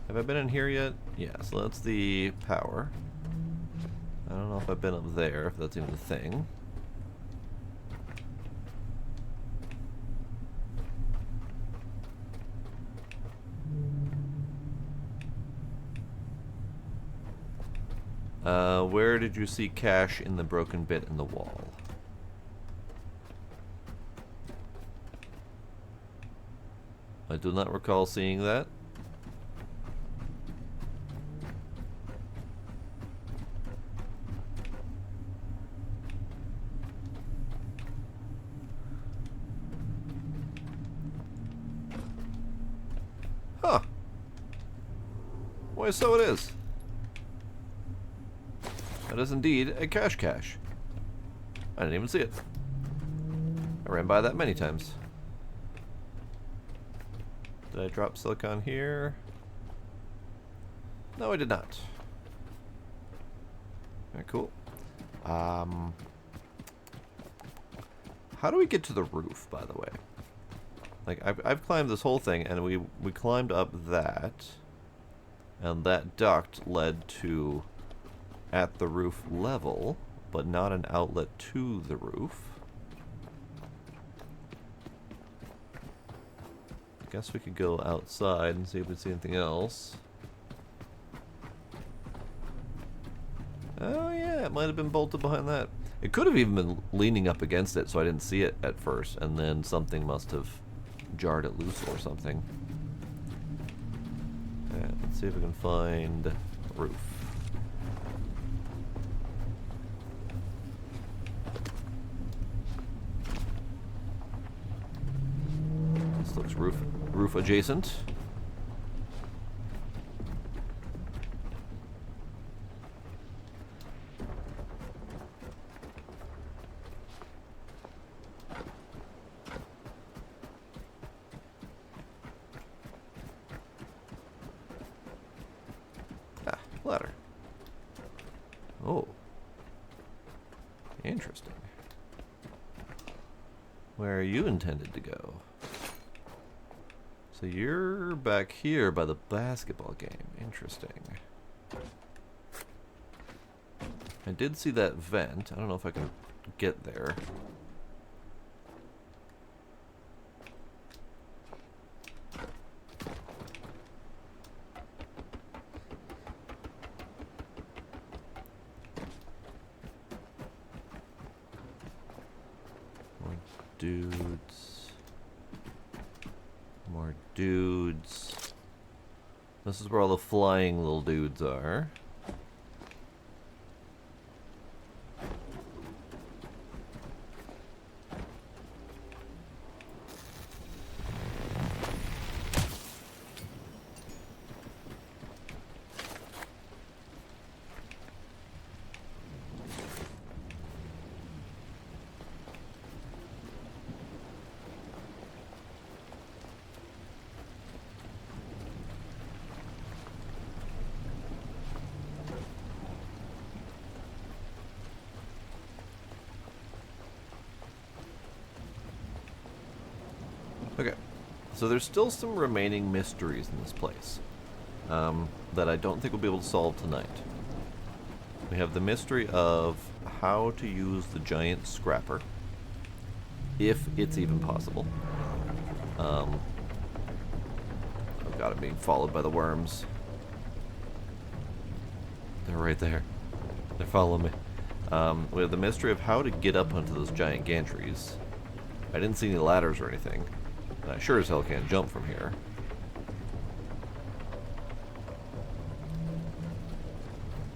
Have I been in here yet? Yeah, so that's the power. I don't know if I've been up there, if that's even a thing. Where did you see cash in the broken bit in the wall? I do not recall seeing that. Huh. Why, so it is. That is indeed a cache. I didn't even see it. I ran by that many times. Did I drop silicon here? No, I did not. Alright, cool. How do we get to the roof, by the way? Like, I've climbed this whole thing, and we climbed up that, and that duct led to at the roof level, but not an outlet to the roof. Guess we could go outside and see if we see anything else. Oh yeah, it might have been bolted behind that. It could have even been leaning up against it, so I didn't see it at first, and then something must have jarred it loose or something. Alright, let's see if we can find roof. This looks roof adjacent. Ah, ladder. Interesting. Where are you intended to go? So you're back here by the basketball game. Interesting. I did see that vent. I don't know if I can get there. More dudes. More dudes. This is where all the flying little dudes are. Okay, so there's still some remaining mysteries in this place that I don't think we'll be able to solve tonight. We have the mystery of how to use the giant scrapper, if it's even possible. Oh god, I'm being followed by the worms. They're right there. They're following me. We have the mystery of how to get up onto those giant gantries. I didn't see any ladders or anything. And I sure as hell can't jump from here.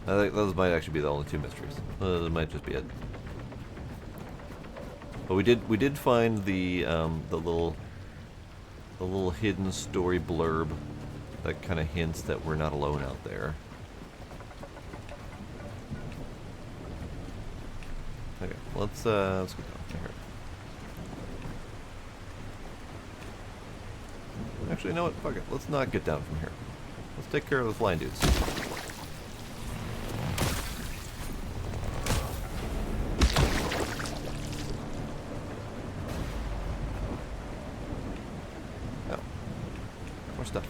I think those might actually be the only two mysteries. That might just be it. But we did find the little hidden story blurb that kind of hints that we're not alone out there. Okay, let's go down here. Actually, you know what? Fuck it. Let's not get down from here. Let's take care of the flying dudes. Oh. More stuff.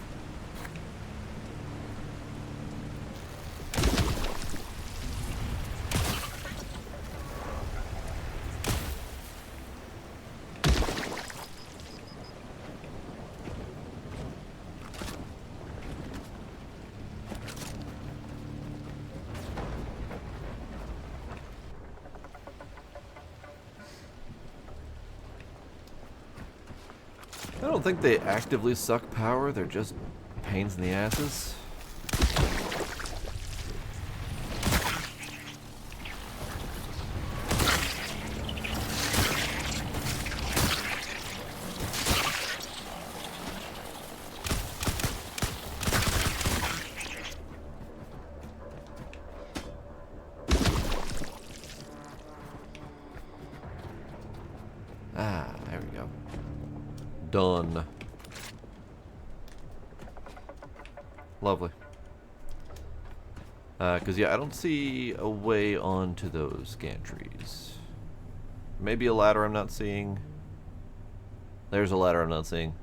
I don't think they actively suck power, they're just pains in the asses. Ah, there we go. Done. Lovely. Because, yeah, I don't see a way onto those gantries. Maybe a ladder I'm not seeing. There's a ladder I'm not seeing.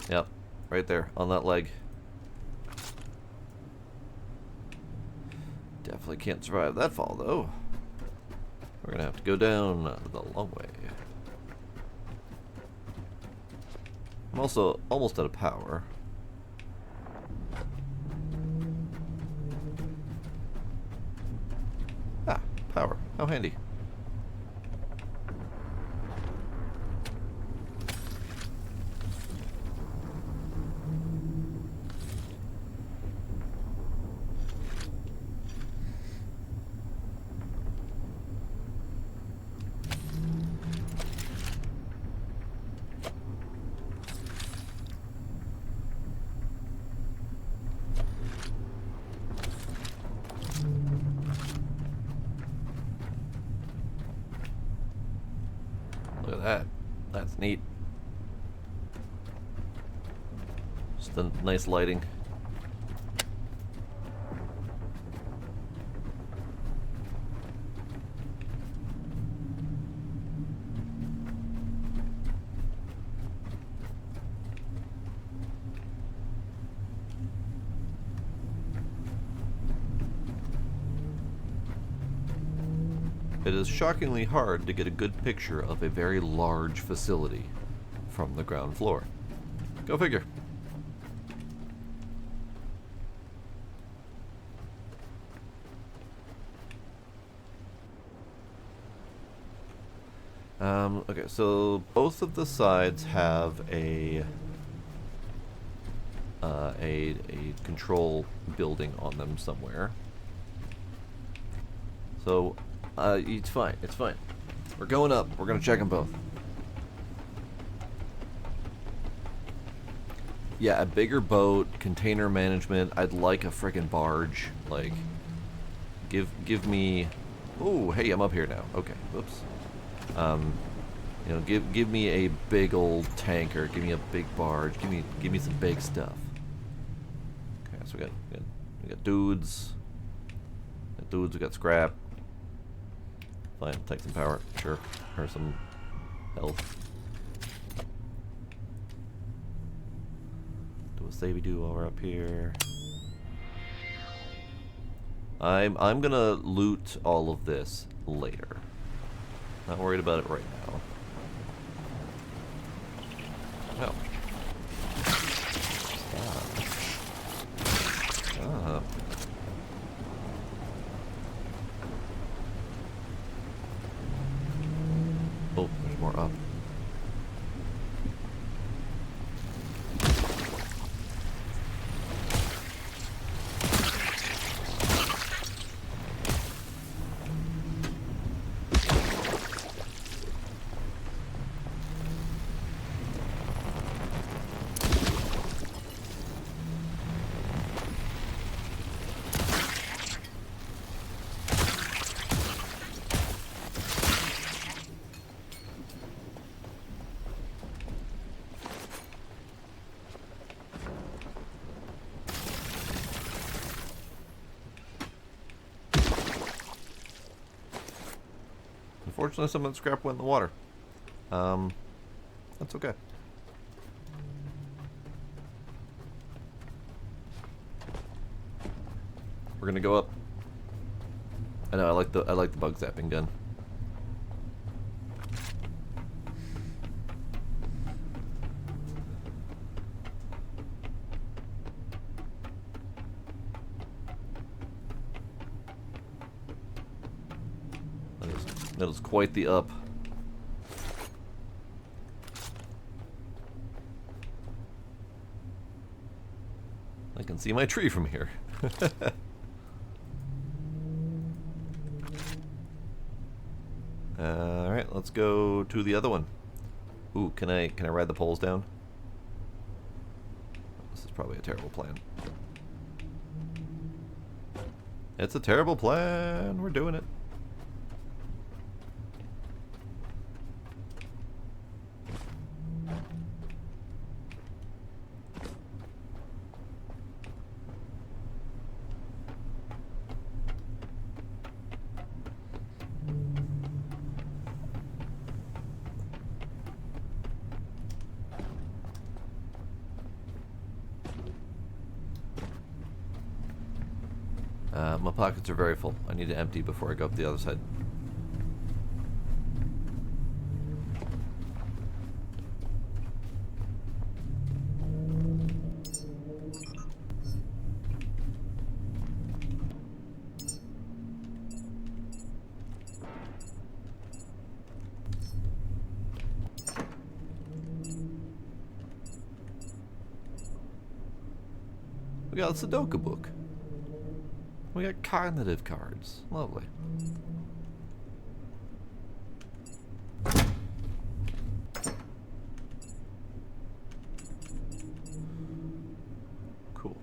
Yep, right there, on that leg. Definitely can't survive that fall, though. We're gonna have to go down the long way. I'm also almost out of power. Ah, power. How handy. Look at that. That's neat. Just the nice lighting. it is shockingly hard to get a good picture of a very large facility from the ground floor. Go figure. Okay, so both of the sides have a control building on them somewhere. So, it's fine. It's fine. We're going up. We're gonna check them both. Yeah, a bigger boat, container management. I'd like a friggin' barge. Like, give me. Oh, hey, I'm up here now. Okay, whoops. You know, give me a big old tanker. Give me a big barge. Give me some big stuff. Okay, so we got dudes. We got scrap. Fine, take some power, sure, or some health. Do a savey do while we're up here. I'm gonna loot all of this later. Not worried about it right now. No. Ah. Oh, there's more up. Unfortunately, some of the scrap went in the water. That's okay. We're gonna go up. I know I like the bug zapping gun. That is quite the up. I can see my tree from here. Alright, let's go to the other one. Ooh, can I ride the poles down? This is probably a terrible plan. It's a terrible plan. We're doing it. My pockets are very full. I need to empty before I go up the other side. We got a Sudoku book. We got cognitive cards. Lovely. Cool.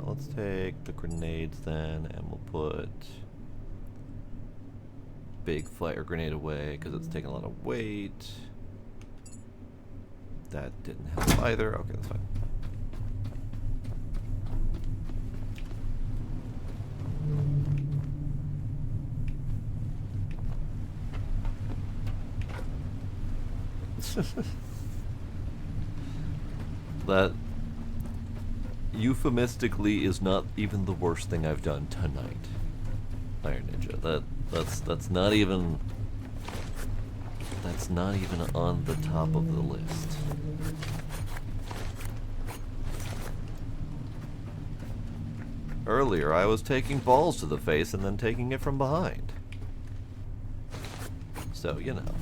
Let's take the grenades then, and we'll put big fire grenade away because it's taking a lot of weight. That didn't help either. Okay, that's fine. That euphemistically is not even the worst thing I've done tonight, Iron Ninja. That's not even on the top of the list. Earlier, I was taking balls to the face and then taking it from behind. So, you know.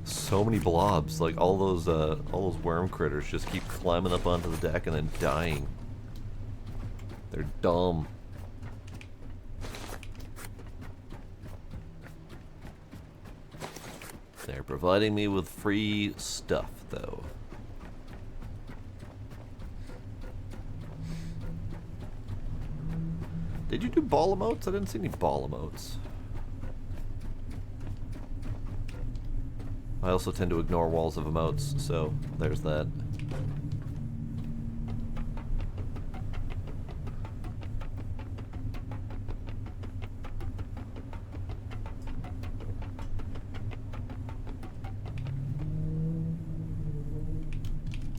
So many blobs. Like all those worm critters just keep climbing up onto the deck and then dying. They're dumb. They're providing me with free stuff, though. Did you do ball emotes? I didn't see any ball emotes. I also tend to ignore walls of emotes, so there's that.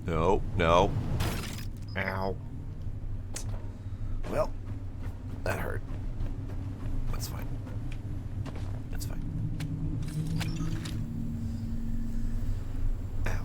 No, no. Ow. Well, that hurt. That's fine. That's fine. Ow.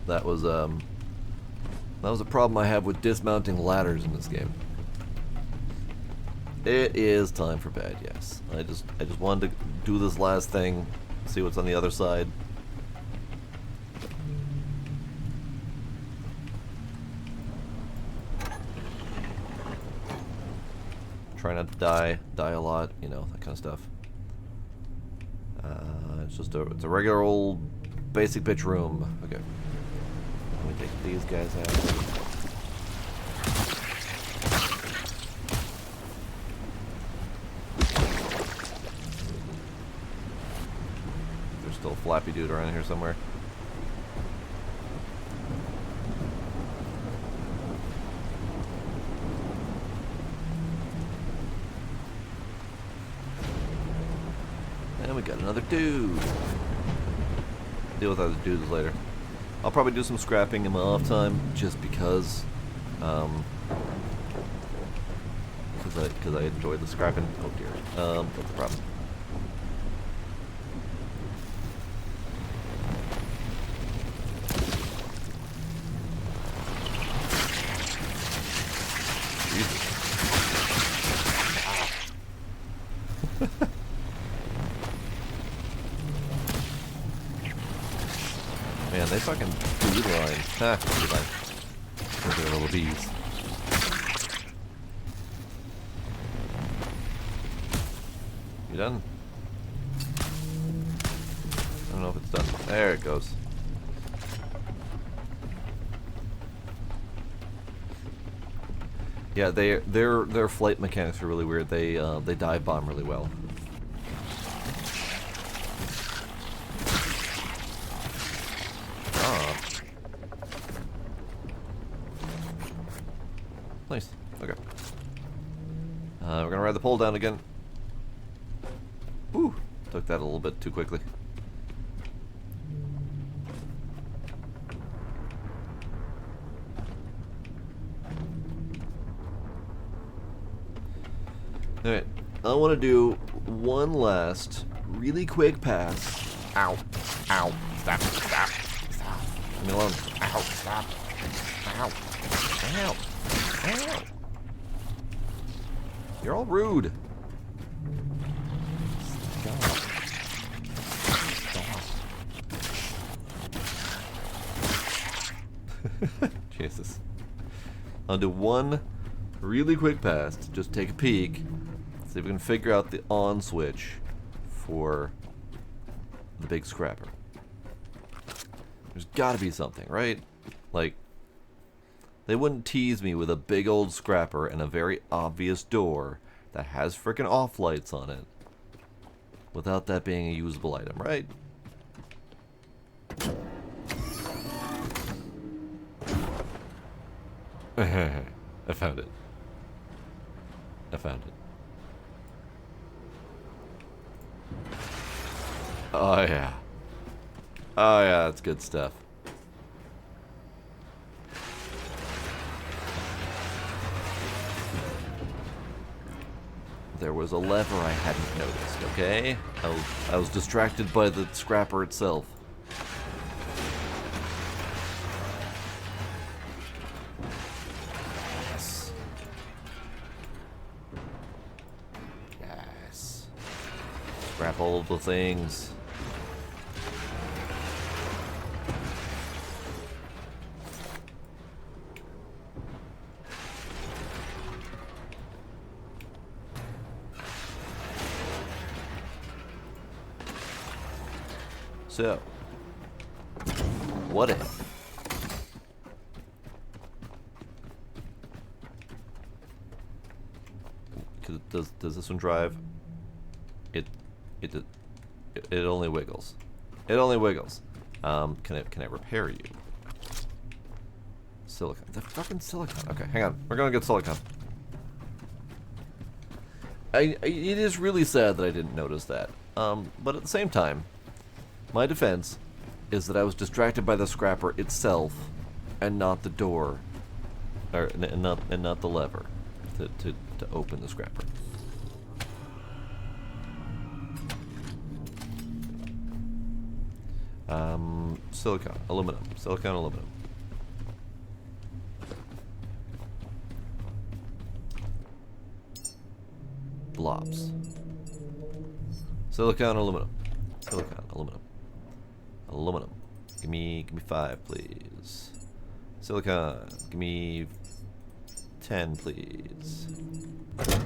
That was a problem I have with dismounting ladders in this game. It is time for bed, yes. I just wanted to do this last thing, see what's on the other side. Try not to die a lot, you know, that kind of stuff. It's a regular old basic bitch room. Okay. Let me take these guys out. There's still a Flappy Dude around here somewhere. And we got another dude. Deal with other dudes later. I'll probably do some scrapping in my off time, just because I enjoy the scrapping. Oh dear. What's the problem? Man, they fucking beeline. Ha, beeline. Look at their little bees. You done? I don't know if it's done. There it goes. Yeah, their flight mechanics are really weird. They dive bomb really well. Nice. Okay. We're gonna ride the pole down again. Ooh, took that a little bit too quickly. Alright, I want to do one last really quick pass. Ow. Ow. Stop. Stop. Stop. Leave me alone. Ow. Stop. Ow. Ow. Ow. You're all rude. Stop. Stop. Jesus. I'll do one really quick pass to just take a peek. See if we can figure out the on switch for the big scrapper. There's gotta be something, right? Like, they wouldn't tease me with a big old scrapper and a very obvious door that has frickin' off lights on it without that being a usable item, right? I found it. I found it. Oh yeah. Oh yeah, that's good stuff. There was a lever I hadn't noticed, okay? I was distracted by the scrapper itself. Yes. Yes. Scrap all of the things. So, what if? Does this one drive? It only wiggles. It only wiggles. Can I repair you? Silicon. The fucking silicon. Okay, hang on. We're gonna get silicon. It is really sad that I didn't notice that. But at the same time, my defense is that I was distracted by the scrapper itself, and not the door, and not the lever, to open the scrapper. Silicon, aluminum, silicon, aluminum. Blobs. Silicon, aluminum. Silicon, aluminum. Aluminum. Give me 5, please. Silicon. Give me 10, please. What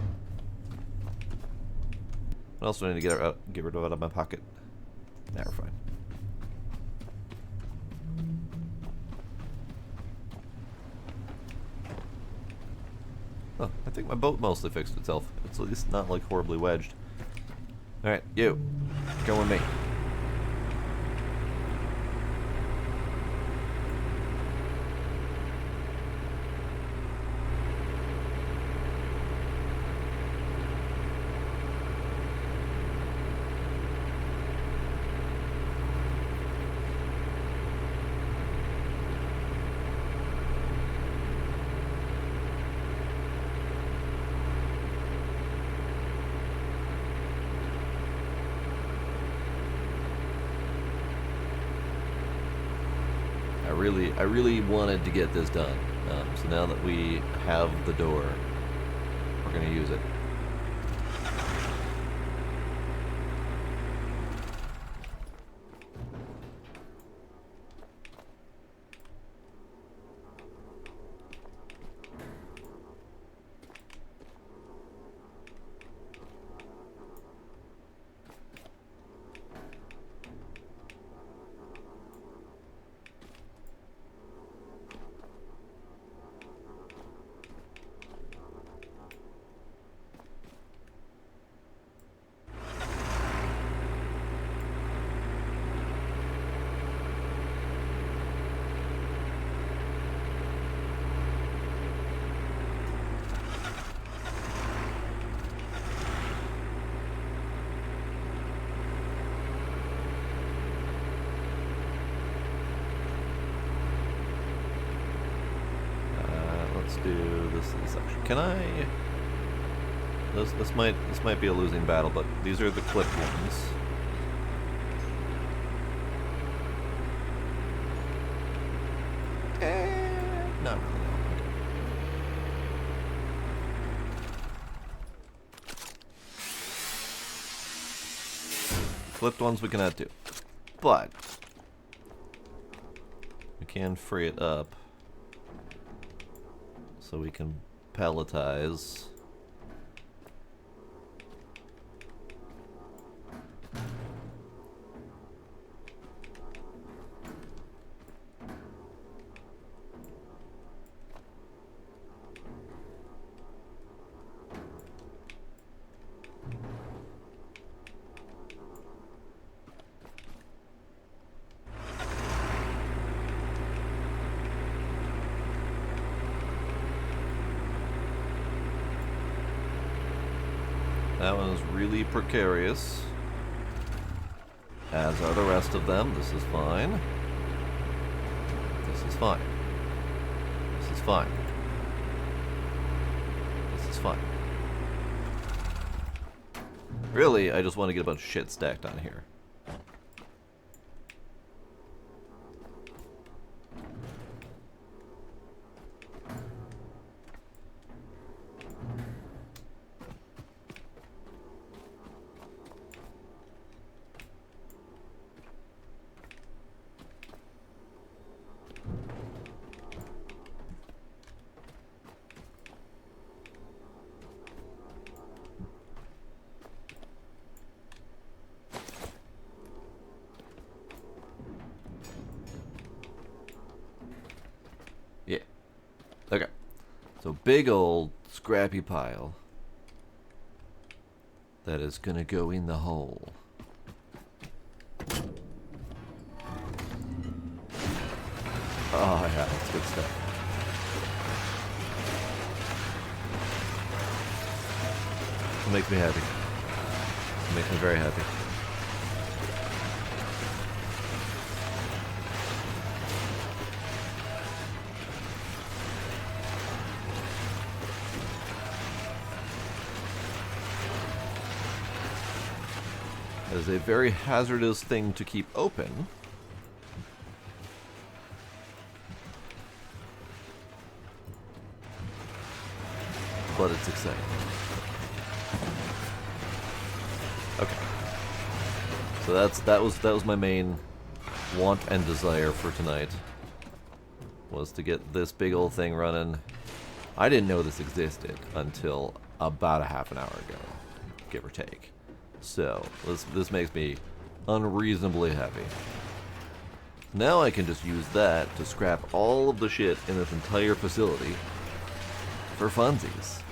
else do I need to get rid of out of my pocket? Nah, we're fine. Oh, I think my boat mostly fixed itself. It's at least not like horribly wedged. Alright, you. Come with me. I really wanted to get this done. So now that we have the door, we're going to use it. Let's do this section. Can I? This might be a losing battle, but these are the clipped ones. Not really. No. Clipped ones we cannot do, but we can free it up. So we can palletize. That one is really precarious. As are the rest of them. This is fine. This is fine. This is fine. This is fine. Really, I just want to get a bunch of shit stacked on here. Yeah. Okay. So big old scrappy pile that is gonna go in the hole. Oh yeah, that's good stuff. It makes me happy. It makes me very happy. That is a very hazardous thing to keep open. But it's exciting. Okay. So that was my main want and desire for tonight. Was to get this big old thing running. I didn't know this existed until about a half an hour ago, give or take. So this makes me unreasonably happy. Now I can just use that to scrap all of the shit in this entire facility for funsies.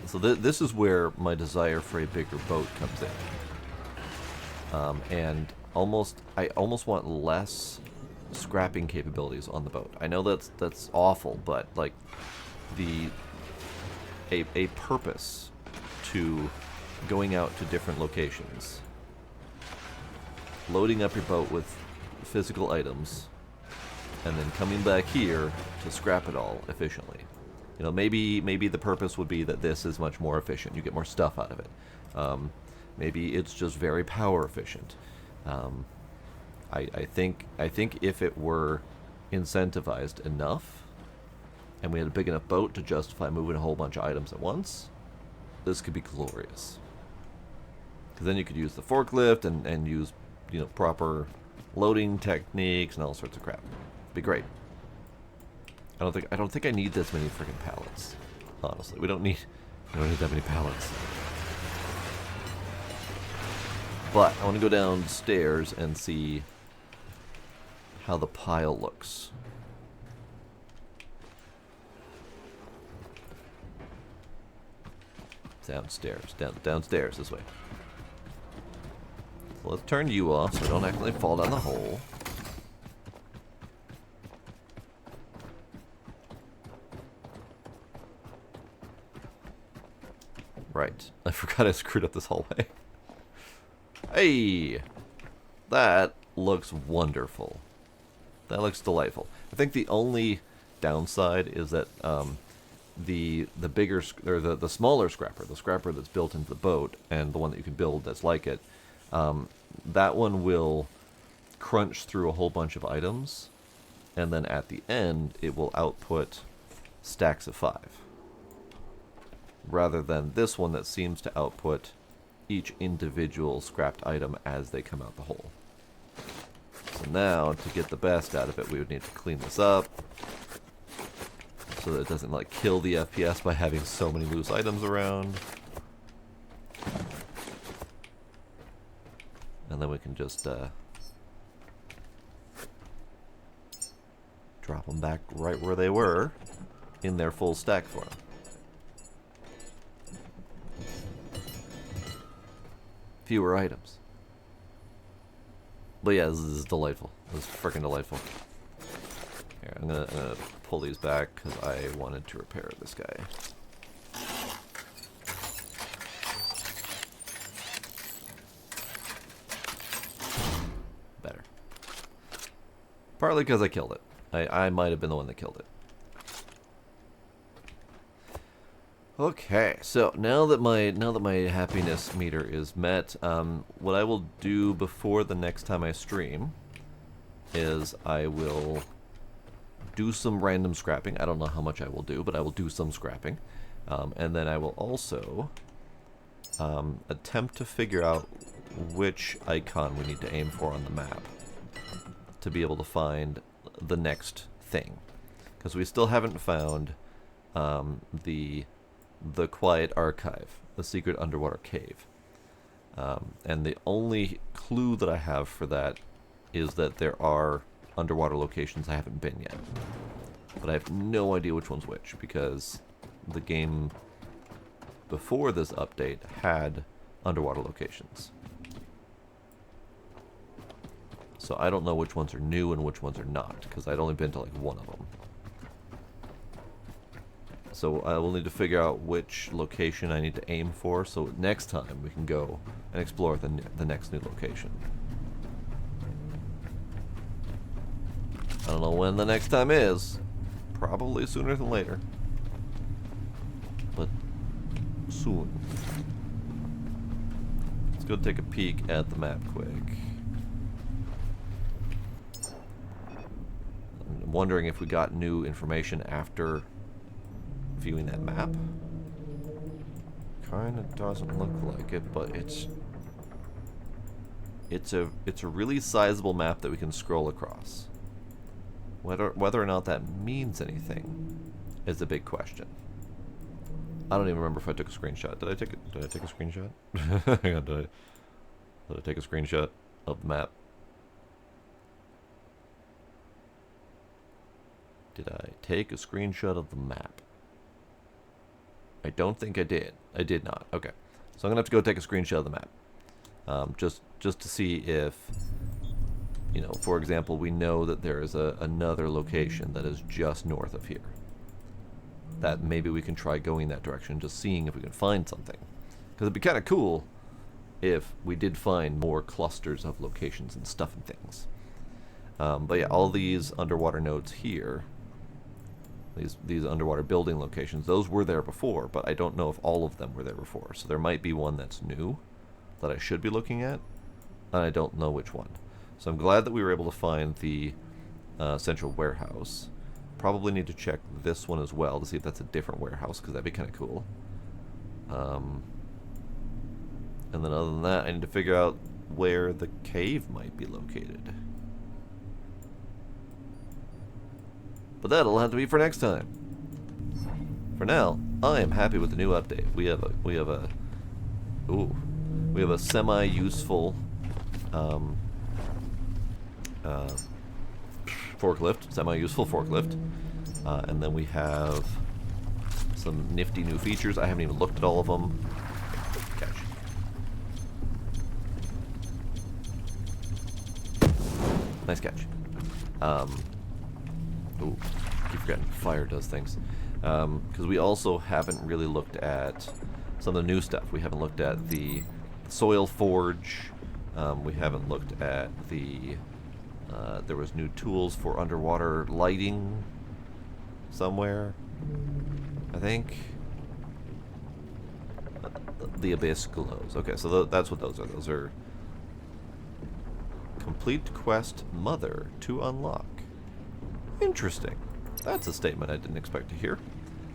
So this is where my desire for a bigger boat comes in. And I almost want less scrapping capabilities on the boat. I know that's awful, but like a purpose to going out to different locations, loading up your boat with physical items, and then coming back here to scrap it all efficiently. You know, maybe the purpose would be that this is much more efficient. You get more stuff out of it. Maybe it's just very power efficient. I think if it were incentivized enough, and we had a big enough boat to justify moving a whole bunch of items at once, this could be glorious. Because then you could use the forklift and use, you know, proper loading techniques and all sorts of crap. It'd be great. I don't think I need this many freaking pallets. Honestly, we don't need that many pallets. But I want to go downstairs and see how the pile looks. Downstairs, downstairs this way. So let's turn you off so I don't accidentally fall down the hole. Right. I forgot I screwed up this hallway. Hey! That looks wonderful. That looks delightful. I think the only downside is that the bigger or the smaller scrapper, the scrapper that's built into the boat, and the one that you can build that's like it, that one will crunch through a whole bunch of items, and then at the end it will output stacks of 5. Rather than this one that seems to output each individual scrapped item as they come out the hole. So now, to get the best out of it, we would need to clean this up so that it doesn't like kill the FPS by having so many loose items around. And then we can just drop them back right where they were in their full stack form. Fewer items. But yeah, this is delightful. This is freaking delightful. Here, I'm gonna pull these back because I wanted to repair this guy. Better. Partly because I killed it. I might have been the one that killed it. Okay, so now that my happiness meter is met, what I will do before the next time I stream is I will do some random scrapping. I don't know how much I will do, but I will do some scrapping, and then I will also attempt to figure out which icon we need to aim for on the map to be able to find the next thing, because we still haven't found the Quiet Archive, the secret underwater cave. And the only clue that I have for that is that there are underwater locations I haven't been yet. But I have no idea which one's which, because the game before this update had underwater locations. So I don't know which ones are new and which ones are not, because I'd only been to like one of them. So I will need to figure out which location I need to aim for, so next time we can go and explore the next new location. I don't know when the next time is. Probably sooner than later. But soon. Let's go take a peek at the map quick. I'm wondering if we got new information after viewing that map. Kinda doesn't look like it, but it's a really sizable map that we can scroll across. Whether or not that means anything is a big question. I don't even remember if I took a screenshot. Did I take a screenshot? Hang on, did I take a screenshot of the map? Did I take a screenshot of the map? I don't think I did. I did not. Okay. So I'm going to have to go take a screenshot of the map. Just to see if, you know, for example, we know that there is another location that is just north of here. That maybe we can try going that direction, just seeing if we can find something. Because it'd be kind of cool if we did find more clusters of locations and stuff and things. But yeah, all these underwater nodes here, these underwater building locations, those were there before, but I don't know if all of them were there before. So there might be one that's new that I should be looking at, and I don't know which one. So I'm glad that we were able to find the central warehouse. Probably need to check this one as well to see if that's a different warehouse, because that'd be kind of cool. And then other than that, I need to figure out where the cave might be located. But that'll have to be for next time. For now, I am happy with the new update. We have a semi-useful forklift, semi-useful forklift, and then we have some nifty new features. I haven't even looked at all of them. Catch. Nice catch. Ooh, I keep forgetting fire does things. Because we also haven't really looked at some of the new stuff. We haven't looked at the soil forge. We haven't looked at the... there was new tools for underwater lighting somewhere, I think. The abyss glows. Okay, so that's what those are. Those are complete quest mother to unlock. Interesting. That's a statement I didn't expect to hear.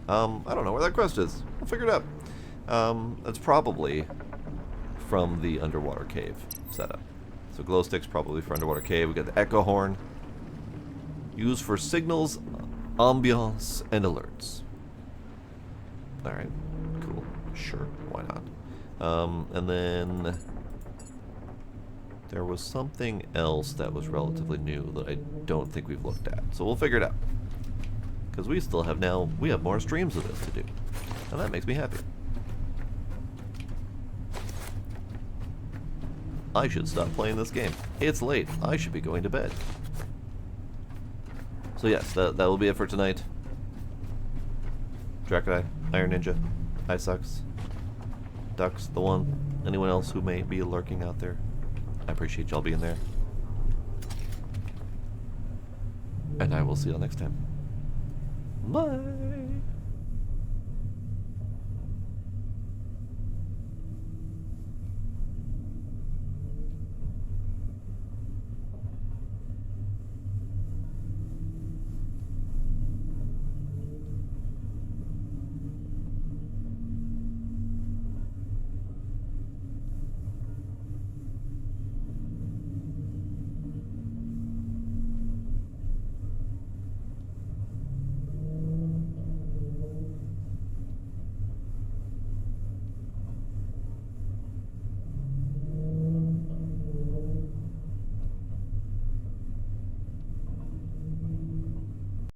I don't know where that quest is. I'll figure it out. That's probably from the underwater cave setup. So glow sticks probably for underwater cave. We got the echo horn, used for signals, ambiance, and alerts. All right, cool. Sure, why not? And then there was something else that was relatively new that I don't think we've looked at. So we'll figure it out. Because we still have we have more streams of this to do. And that makes me happy. I should stop playing this game. It's late. I should be going to bed. So yes, that will be it for tonight. Drac-Eye, Iron Ninja, iSucks, Ducks, the one, anyone else who may be lurking out there. I appreciate y'all being there. And I will see y'all next time. Bye!